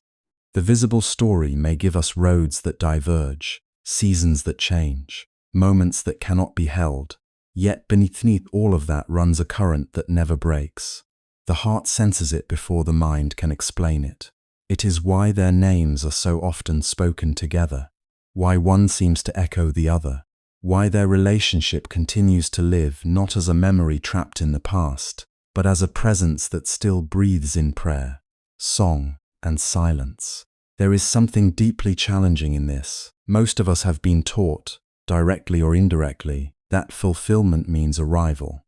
The visible story may give us roads that diverge, seasons that change, moments that cannot be held, yet beneath all of that runs a current that never breaks. The heart senses it before the mind can explain it. It is why their names are so often spoken together, why one seems to echo the other, why their relationship continues to live not as a memory trapped in the past, but as a presence that still breathes in prayer, song, and silence. There is something deeply challenging in this. Most of us have been taught, directly or indirectly, that fulfillment means arrival.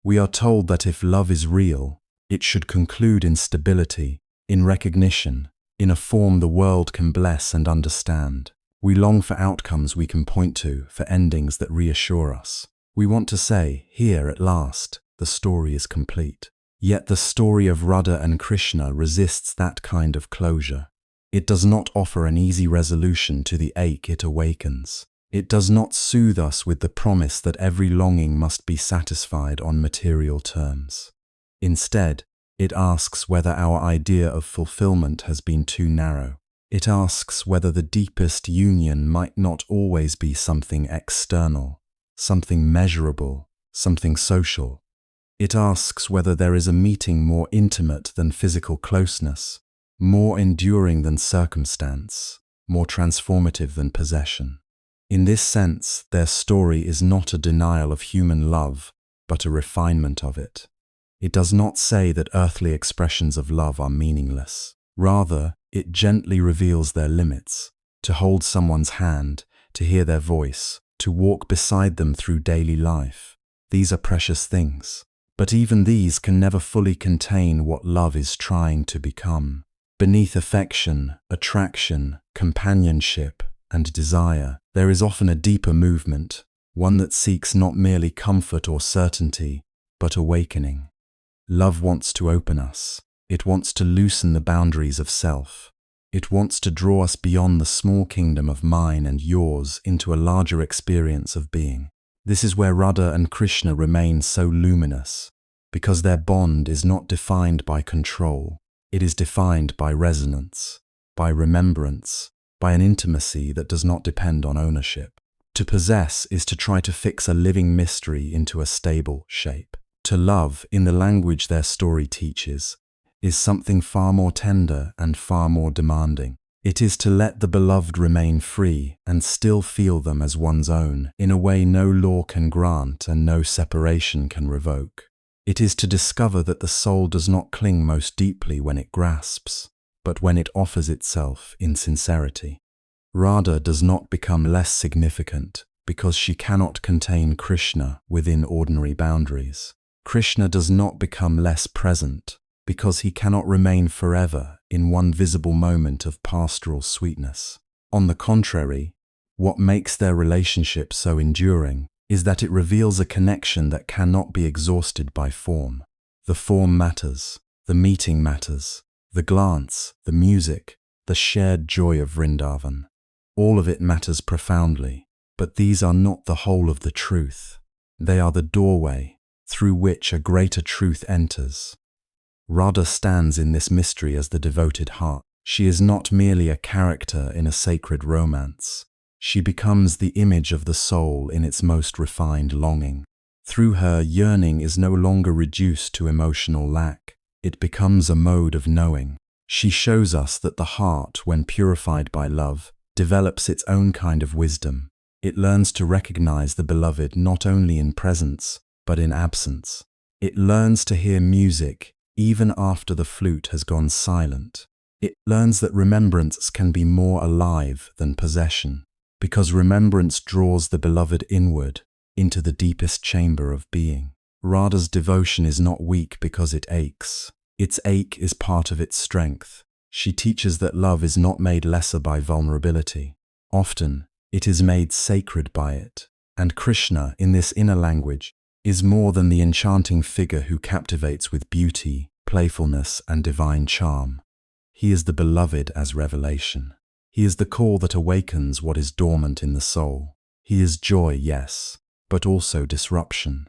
We are told that if love is real, it should conclude in stability, in recognition, in a form the world can bless and understand. We long for outcomes we can point to, for endings that reassure us. We want to say, here at last, the story is complete. Yet the story of Radha and Krishna resists that kind of closure. It does not offer an easy resolution to the ache it awakens. It does not soothe us with the promise that every longing must be satisfied on material terms. Instead, it asks whether our idea of fulfillment has been too narrow. It asks whether the deepest union might not always be something external, something measurable, something social. It asks whether there is a meeting more intimate than physical closeness, more enduring than circumstance, more transformative than possession. In this sense, their story is not a denial of human love, but a refinement of it. It does not say that earthly expressions of love are meaningless. Rather, it gently reveals their limits. To hold someone's hand, to hear their voice, to walk beside them through daily life. These are precious things. But even these can never fully contain what love is trying to become. Beneath affection, attraction, companionship, and desire, there is often a deeper movement, one that seeks not merely comfort or certainty, but awakening. Love wants to open us. It wants to loosen the boundaries of self. It wants to draw us beyond the small kingdom of mine and yours into a larger experience of being. This is where Radha and Krishna remain so luminous, because their bond is not defined by control. It is defined by resonance, by remembrance, by an intimacy that does not depend on ownership. To possess is to try to fix a living mystery into a stable shape. To love, in the language their story teaches, is something far more tender and far more demanding. It is to let the beloved remain free and still feel them as one's own, in a way no law can grant and no separation can revoke. It is to discover that the soul does not cling most deeply when it grasps, but when it offers itself in sincerity. Radha does not become less significant because she cannot contain Krishna within ordinary boundaries. Krishna does not become less present because he cannot remain forever in one visible moment of pastoral sweetness. On the contrary, what makes their relationship so enduring is that it reveals a connection that cannot be exhausted by form. The form matters, the meeting matters, the glance, the music, the shared joy of Vrindavan. All of it matters profoundly, but these are not the whole of the truth. They are the doorway through which a greater truth enters. Radha stands in this mystery as the devoted heart. She is not merely a character in a sacred romance. She becomes the image of the soul in its most refined longing. Through her, yearning is no longer reduced to emotional lack. It becomes a mode of knowing. She shows us that the heart, when purified by love, develops its own kind of wisdom. It learns to recognize the beloved not only in presence, but in absence. It learns to hear music even after the flute has gone silent. It learns that remembrance can be more alive than possession, because remembrance draws the beloved inward, into the deepest chamber of being. Radha's devotion is not weak because it aches. Its ache is part of its strength. She teaches that love is not made lesser by vulnerability. Often, it is made sacred by it. And Krishna, in this inner language, is more than the enchanting figure who captivates with beauty, playfulness, and divine charm. He is the beloved as revelation. He is the call that awakens what is dormant in the soul. He is joy, yes, but also disruption.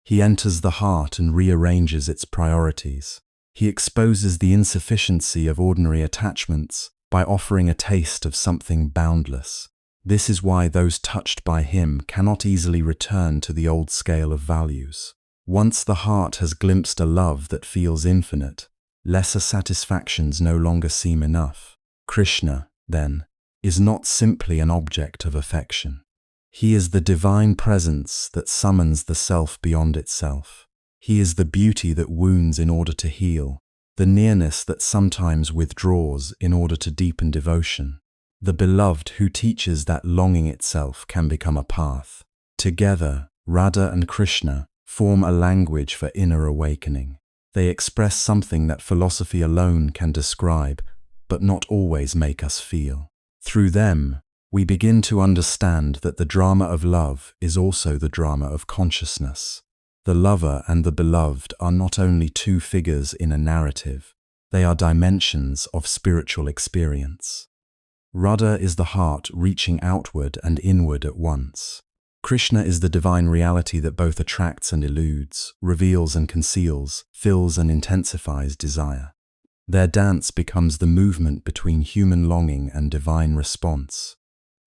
He enters the heart and rearranges its priorities. He exposes the insufficiency of ordinary attachments by offering a taste of something boundless. This is why those touched by him cannot easily return to the old scale of values. Once the heart has glimpsed a love that feels infinite, lesser satisfactions no longer seem enough. Krishna, then, is not simply an object of affection. He is the divine presence that summons the self beyond itself. He is the beauty that wounds in order to heal, the nearness that sometimes withdraws in order to deepen devotion. The beloved who teaches that longing itself can become a path. Together, Radha and Krishna form a language for inner awakening. They express something that philosophy alone can describe, but not always make us feel. Through them, we begin to understand that the drama of love is also the drama of consciousness. The lover and the beloved are not only two figures in a narrative, They are dimensions of spiritual experience. Radha is the heart reaching outward and inward at once. Krishna is the divine reality that both attracts and eludes, reveals and conceals, fills and intensifies desire. Their dance becomes the movement between human longing and divine response.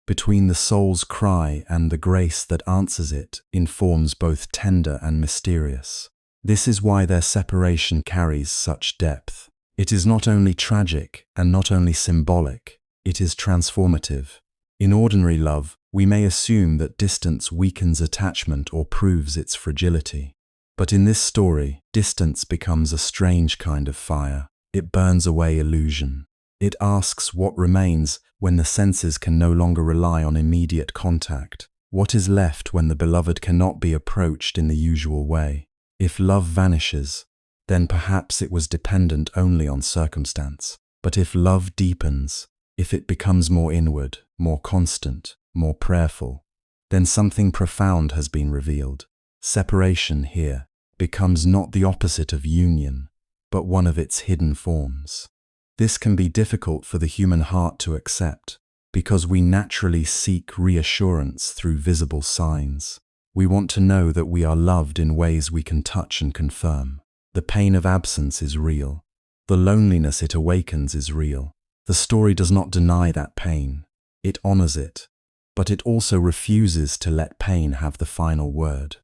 Between the soul's cry and the grace that answers it in forms both tender and mysterious. This is why their separation carries such depth. It is not only tragic and not only symbolic, it is transformative. In ordinary love, we may assume that distance weakens attachment or proves its fragility. But in this story, distance becomes a strange kind of fire. It burns away illusion. It asks what remains when the senses can no longer rely on immediate contact. What is left when the beloved cannot be approached in the usual way? If love vanishes, then perhaps it was dependent only on circumstance. But if love deepens, if it becomes more inward, more constant, more prayerful, then something profound has been revealed. Separation here becomes not the opposite of union, but one of its hidden forms. This can be difficult for the human heart to accept, because we naturally seek reassurance through visible signs. We want to know that we are loved in ways we can touch and confirm. The pain of absence is real. The loneliness it awakens is real. The story does not deny that pain. It honors it, but it also refuses to let pain have the final word.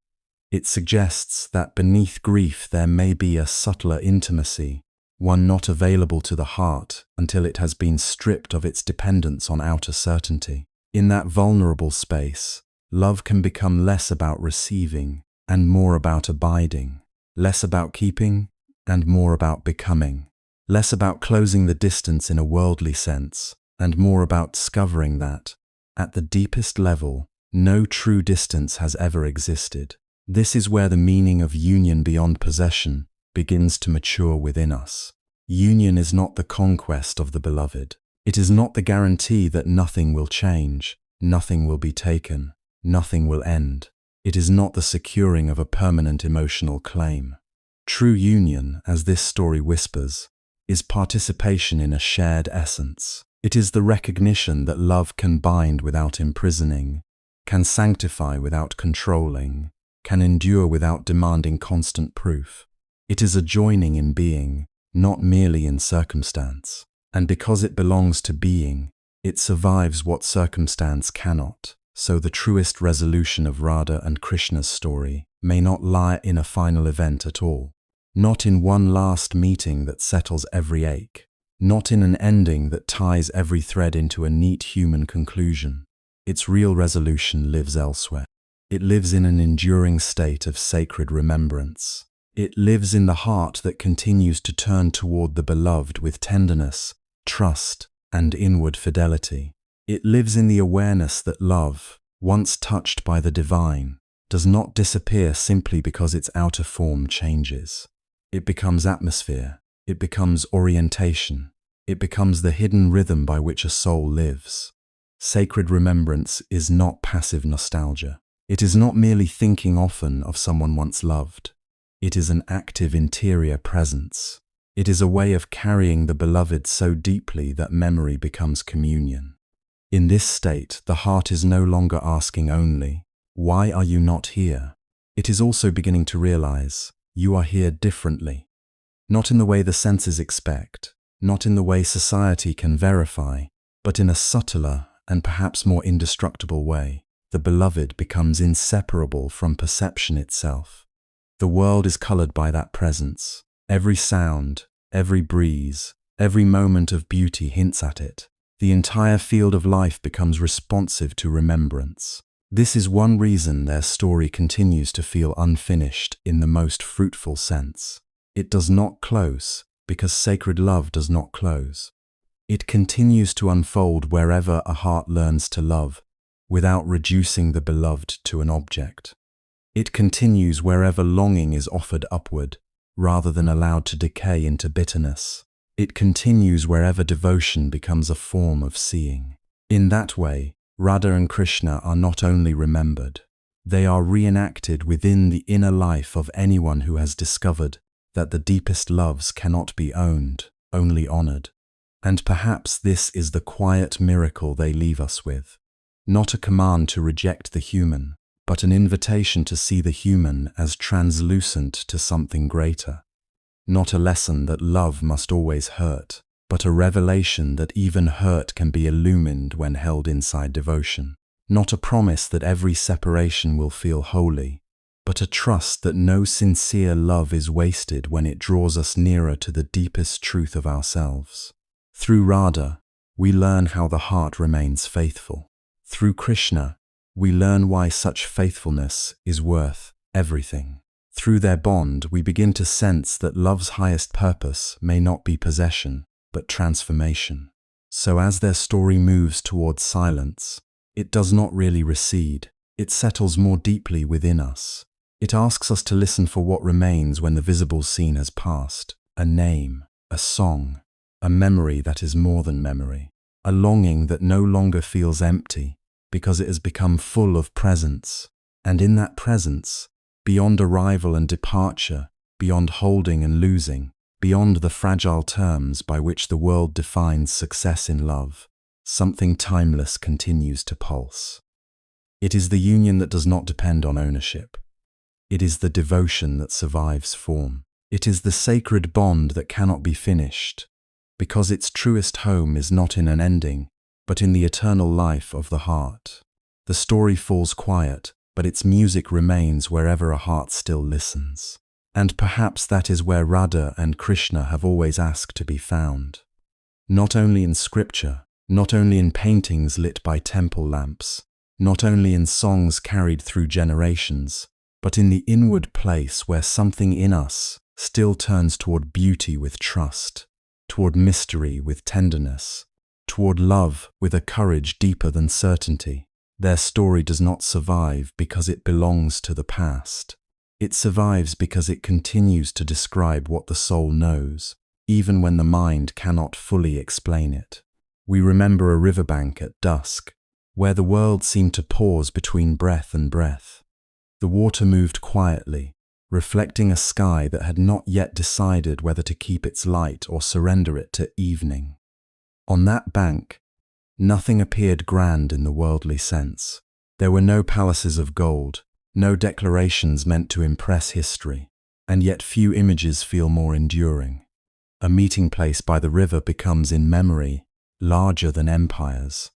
It suggests that beneath grief there may be a subtler intimacy, one not available to the heart until it has been stripped of its dependence on outer certainty. In that vulnerable space, love can become less about receiving and more about abiding, less about keeping and more about becoming, less about closing the distance in a worldly sense and more about discovering that, at the deepest level, no true distance has ever existed. This is where the meaning of union beyond possession begins to mature within us. Union is not the conquest of the beloved. It is not the guarantee that nothing will change, nothing will be taken, nothing will end. It is not the securing of a permanent emotional claim. True union, as this story whispers, is participation in a shared essence. It is the recognition that love can bind without imprisoning, can sanctify without controlling, can endure without demanding constant proof. It is a joining in being, not merely in circumstance. And because it belongs to being, it survives what circumstance cannot. So the truest resolution of Radha and Krishna's story may not lie in a final event at all. Not in one last meeting that settles every ache. Not in an ending that ties every thread into a neat human conclusion. Its real resolution lives elsewhere. It lives in an enduring state of sacred remembrance. It lives in the heart that continues to turn toward the beloved with tenderness, trust, and inward fidelity. It lives in the awareness that love, once touched by the divine, does not disappear simply because its outer form changes. It becomes atmosphere. It becomes orientation. It becomes the hidden rhythm by which a soul lives. Sacred remembrance is not passive nostalgia. It is not merely thinking often of someone once loved. It is an active interior presence. It is a way of carrying the beloved so deeply that memory becomes communion. In this state, the heart is no longer asking only, "Why are you not here?" It is also beginning to realize, "You are here differently." Not in the way the senses expect, not in the way society can verify, but in a subtler and perhaps more indestructible way. The beloved becomes inseparable from perception itself. The world is colored by that presence. Every sound, every breeze, every moment of beauty hints at it. The entire field of life becomes responsive to remembrance. This is one reason their story continues to feel unfinished in the most fruitful sense. It does not close because sacred love does not close. It continues to unfold wherever a heart learns to love, without reducing the beloved to an object. It continues wherever longing is offered upward, rather than allowed to decay into bitterness. It continues wherever devotion becomes a form of seeing. In that way, Radha and Krishna are not only remembered, they are reenacted within the inner life of anyone who has discovered that the deepest loves cannot be owned, only honored. And perhaps this is the quiet miracle they leave us with. Not a command to reject the human, but an invitation to see the human as translucent to something greater. Not a lesson that love must always hurt, but a revelation that even hurt can be illumined when held inside devotion. Not a promise that every separation will feel holy, but a trust that no sincere love is wasted when it draws us nearer to the deepest truth of ourselves. Through Radha, we learn how the heart remains faithful. Through Krishna, we learn why such faithfulness is worth everything. Through their bond, we begin to sense that love's highest purpose may not be possession, but transformation. So as their story moves towards silence, it does not really recede. It settles more deeply within us. It asks us to listen for what remains when the visible scene has passed. A name, a song, a memory that is more than memory. A longing that no longer feels empty because it has become full of presence. And in that presence, beyond arrival and departure, beyond holding and losing, beyond the fragile terms by which the world defines success in love, something timeless continues to pulse. It is the union that does not depend on ownership. It is the devotion that survives form. It is the sacred bond that cannot be finished, because its truest home is not in an ending, but in the eternal life of the heart. The story falls quiet, but its music remains wherever a heart still listens. And perhaps that is where Radha and Krishna have always asked to be found. Not only in scripture, not only in paintings lit by temple lamps, not only in songs carried through generations, but in the inward place where something in us still turns toward beauty with trust, toward mystery with tenderness, toward love with a courage deeper than certainty. Their story does not survive because it belongs to the past. It survives because it continues to describe what the soul knows, even when the mind cannot fully explain it. We remember a riverbank at dusk, where the world seemed to pause between breath and breath. The water moved quietly, reflecting a sky that had not yet decided whether to keep its light or surrender it to evening. On that bank, nothing appeared grand in the worldly sense. There were no palaces of gold, no declarations meant to impress history, and yet few images feel more enduring. A meeting place by the river becomes in memory larger than empires.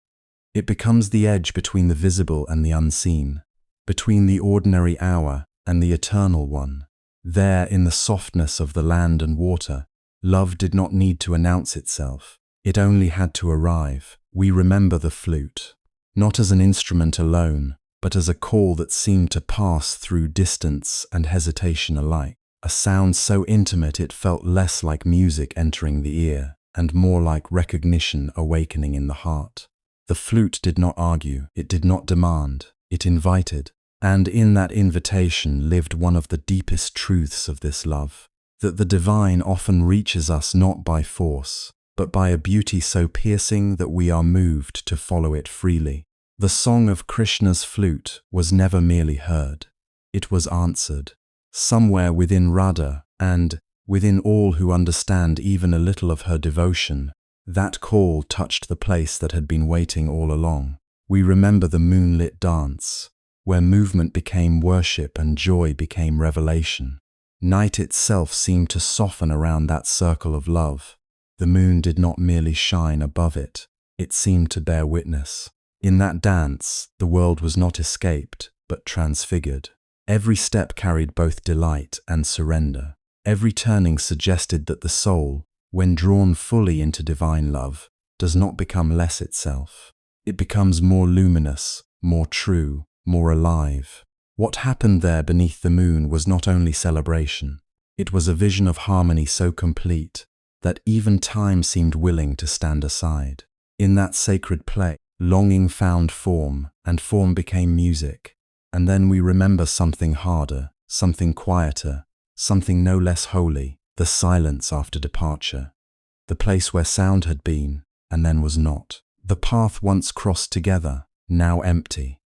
It becomes the edge between the visible and the unseen, between the ordinary hour and the eternal one. There, in the softness of the land and water, love did not need to announce itself. It only had to arrive. We remember the flute, not as an instrument alone, but as a call that seemed to pass through distance and hesitation alike. A sound so intimate it felt less like music entering the ear, and more like recognition awakening in the heart. The flute did not argue, it did not demand, it invited. And in that invitation lived one of the deepest truths of this love, that the divine often reaches us not by force, but by a beauty so piercing that we are moved to follow it freely. The song of Krishna's flute was never merely heard, it was answered. Somewhere within Radha, and within all who understand even a little of her devotion, that call touched the place that had been waiting all along. We remember the moonlit dance, where movement became worship and joy became revelation. Night itself seemed to soften around that circle of love. The moon did not merely shine above it, it seemed to bear witness. In that dance, the world was not escaped, but transfigured. Every step carried both delight and surrender. Every turning suggested that the soul, when drawn fully into divine love, does not become less itself. It becomes more luminous, more true, more alive. What happened there beneath the moon was not only celebration, it was a vision of harmony so complete that even time seemed willing to stand aside. In that sacred play, longing found form, and form became music. And then we remember something harder, something quieter, something no less holy, the silence after departure. The place where sound had been, and then was not. The path once crossed together, now empty.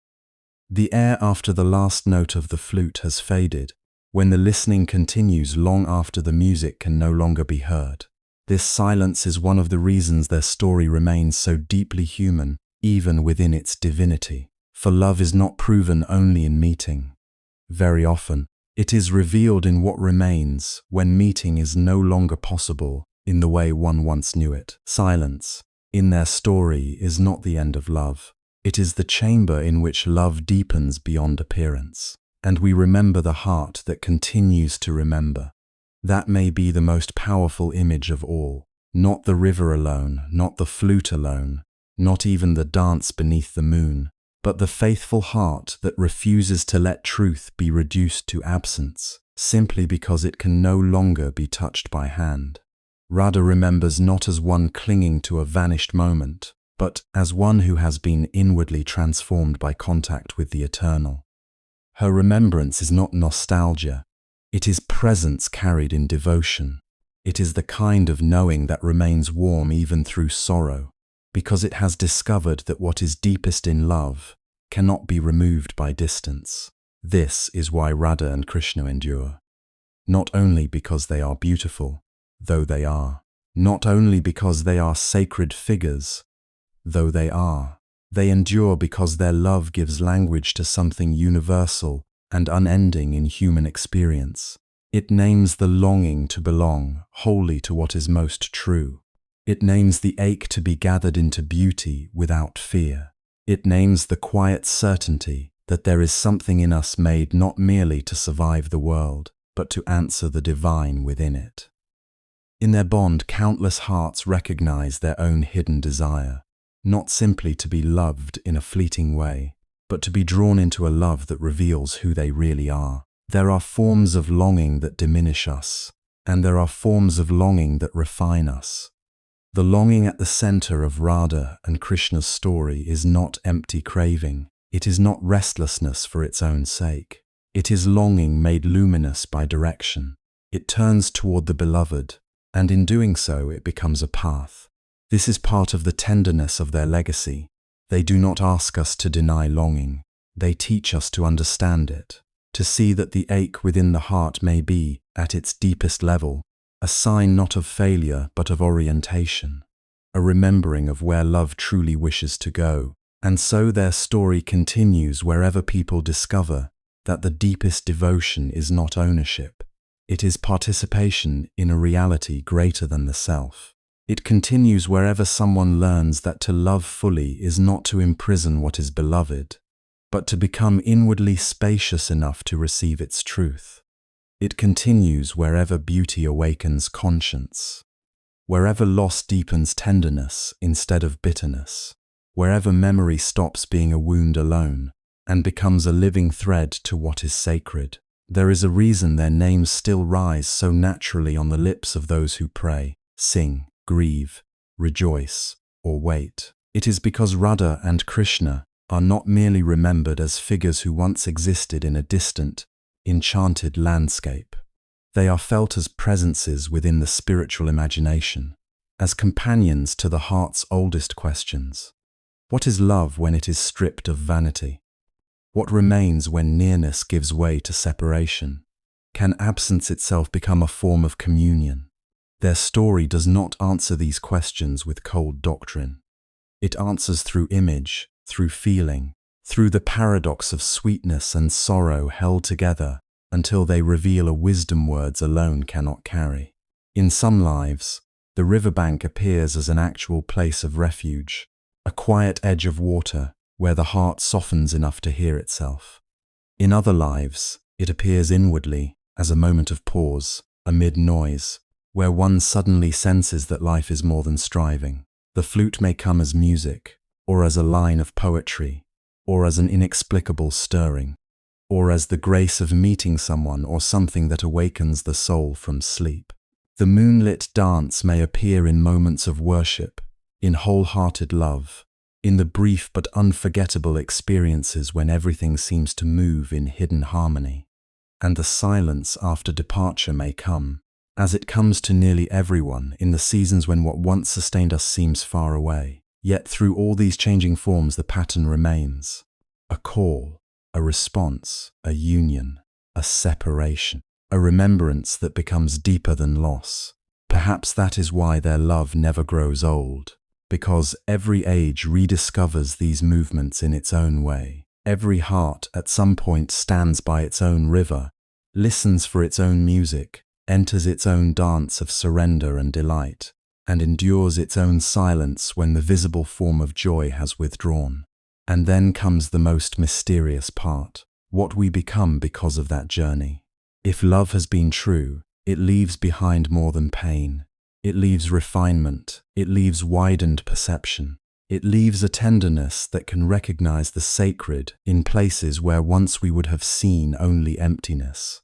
The air after the last note of the flute has faded, when the listening continues long after the music can no longer be heard. This silence is one of the reasons their story remains so deeply human, even within its divinity. For love is not proven only in meeting. Very often, it is revealed in what remains when meeting is no longer possible in the way one once knew it. Silence, in their story, is not the end of love. It is the chamber in which love deepens beyond appearance. And we remember the heart that continues to remember. That may be the most powerful image of all. Not the river alone, not the flute alone, not even the dance beneath the moon, but the faithful heart that refuses to let truth be reduced to absence, simply because it can no longer be touched by hand. Radha remembers not as one clinging to a vanished moment, but as one who has been inwardly transformed by contact with the eternal. Her remembrance is not nostalgia. It is presence carried in devotion. It is the kind of knowing that remains warm even through sorrow, because it has discovered that what is deepest in love cannot be removed by distance. This is why Radha and Krishna endure. Not only because they are beautiful, though they are. Not only because they are sacred figures, though they are. They endure because their love gives language to something universal and unending in human experience. It names the longing to belong wholly to what is most true. It names the ache to be gathered into beauty without fear. It names the quiet certainty that there is something in us made not merely to survive the world, but to answer the divine within it. In their bond, countless hearts recognize their own hidden desire, not simply to be loved in a fleeting way, but to be drawn into a love that reveals who they really are. There are forms of longing that diminish us, and there are forms of longing that refine us. The longing at the center of Radha and Krishna's story is not empty craving. It is not restlessness for its own sake. It is longing made luminous by direction. It turns toward the beloved, and in doing so it becomes a path. This is part of the tenderness of their legacy. They do not ask us to deny longing. They teach us to understand it, to see that the ache within the heart may be, at its deepest level, a sign not of failure but of orientation, a remembering of where love truly wishes to go. And so their story continues wherever people discover that the deepest devotion is not ownership. It is participation in a reality greater than the self. It continues wherever someone learns that to love fully is not to imprison what is beloved, but to become inwardly spacious enough to receive its truth. It continues wherever beauty awakens conscience, wherever loss deepens tenderness instead of bitterness, wherever memory stops being a wound alone and becomes a living thread to what is sacred. There is a reason their names still rise so naturally on the lips of those who pray, sing, grieve, rejoice, or wait. It is because Radha and Krishna are not merely remembered as figures who once existed in a distant, enchanted landscape. They are felt as presences within the spiritual imagination, as companions to the heart's oldest questions. What is love when it is stripped of vanity? What remains when nearness gives way to separation? Can absence itself become a form of communion? Their story does not answer these questions with cold doctrine. It answers through image, through feeling, through the paradox of sweetness and sorrow held together until they reveal a wisdom words alone cannot carry. In some lives, the riverbank appears as an actual place of refuge, a quiet edge of water where the heart softens enough to hear itself. In other lives, it appears inwardly as a moment of pause, amid noise, where one suddenly senses that life is more than striving. The flute may come as music, or as a line of poetry, or as an inexplicable stirring, or as the grace of meeting someone or something that awakens the soul from sleep. The moonlit dance may appear in moments of worship, in wholehearted love, in the brief but unforgettable experiences when everything seems to move in hidden harmony. And the silence after departure may come, as it comes to nearly everyone in the seasons when what once sustained us seems far away. Yet through all these changing forms the pattern remains. A call, a response, a union, a separation, a remembrance that becomes deeper than loss. Perhaps that is why their love never grows old, because every age rediscovers these movements in its own way. Every heart at some point stands by its own river, listens for its own music, enters its own dance of surrender and delight, and endures its own silence when the visible form of joy has withdrawn. And then comes the most mysterious part, what we become because of that journey. If love has been true, it leaves behind more than pain. It leaves refinement, it leaves widened perception. It leaves a tenderness that can recognize the sacred in places where once we would have seen only emptiness.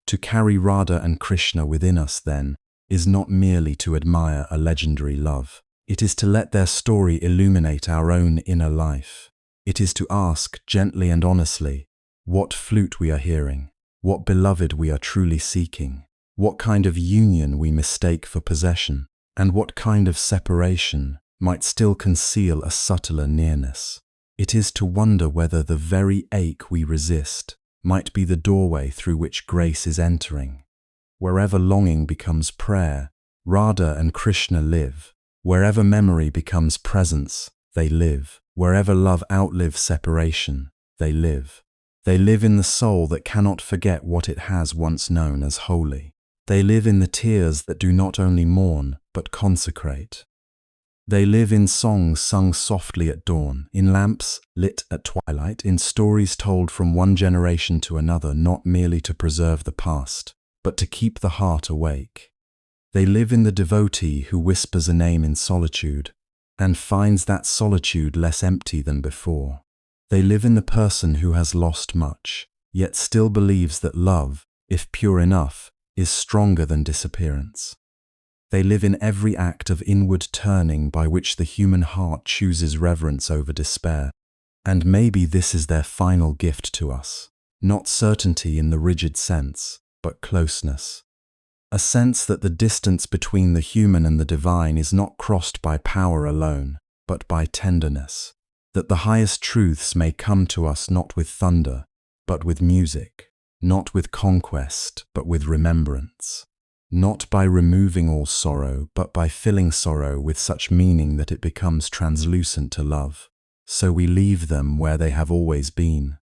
To carry Radha and Krishna within us, then, is not merely to admire a legendary love. It is to let their story illuminate our own inner life. It is to ask, gently and honestly, what flute we are hearing, what beloved we are truly seeking, what kind of union we mistake for possession, and what kind of separation might still conceal a subtler nearness. It is to wonder whether the very ache we resist might be the doorway through which grace is entering. Wherever longing becomes prayer, Radha and Krishna live. Wherever memory becomes presence, they live. Wherever love outlives separation, they live. They live in the soul that cannot forget what it has once known as holy. They live in the tears that do not only mourn, but consecrate. They live in songs sung softly at dawn, in lamps lit at twilight, in stories told from one generation to another, not merely to preserve the past, but to keep the heart awake. They live in the devotee who whispers a name in solitude, and finds that solitude less empty than before. They live in the person who has lost much, yet still believes that love, if pure enough, is stronger than disappearance. They live in every act of inward turning by which the human heart chooses reverence over despair. And maybe this is their final gift to us, not certainty in the rigid sense, but closeness. A sense that the distance between the human and the divine is not crossed by power alone, but by tenderness. That the highest truths may come to us not with thunder, but with music. Not with conquest, but with remembrance. Not by removing all sorrow, but by filling sorrow with such meaning that it becomes translucent to love. So we leave them where they have always been.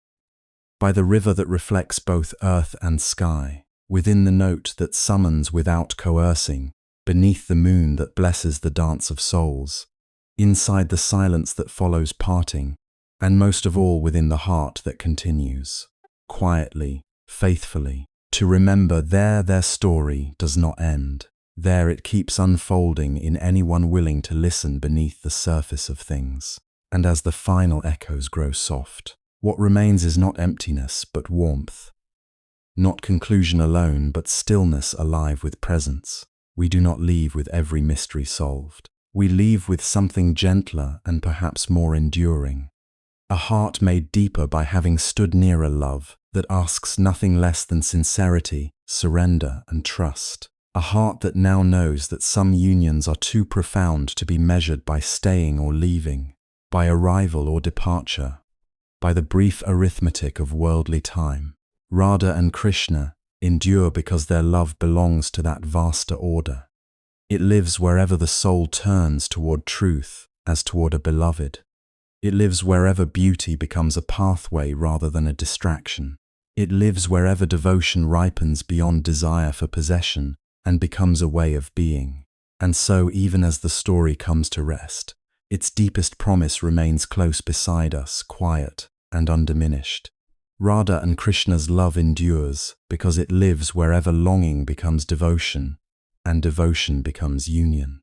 By the river that reflects both earth and sky, within the note that summons without coercing, beneath the moon that blesses the dance of souls, inside the silence that follows parting, and most of all within the heart that continues, quietly, faithfully, to remember their story does not end. There it keeps unfolding in anyone willing to listen beneath the surface of things. And as the final echoes grow soft, what remains is not emptiness, but warmth. Not conclusion alone, but stillness alive with presence. We do not leave with every mystery solved. We leave with something gentler and perhaps more enduring. A heart made deeper by having stood near a love that asks nothing less than sincerity, surrender, and trust. A heart that now knows that some unions are too profound to be measured by staying or leaving, by arrival or departure, by the brief arithmetic of worldly time. Radha and Krishna endure because their love belongs to that vaster order. It lives wherever the soul turns toward truth as toward a beloved. It lives wherever beauty becomes a pathway rather than a distraction. It lives wherever devotion ripens beyond desire for possession and becomes a way of being. And so, even as the story comes to rest, its deepest promise remains close beside us, quiet and undiminished. Radha and Krishna's love endures because it lives wherever longing becomes devotion and devotion becomes union.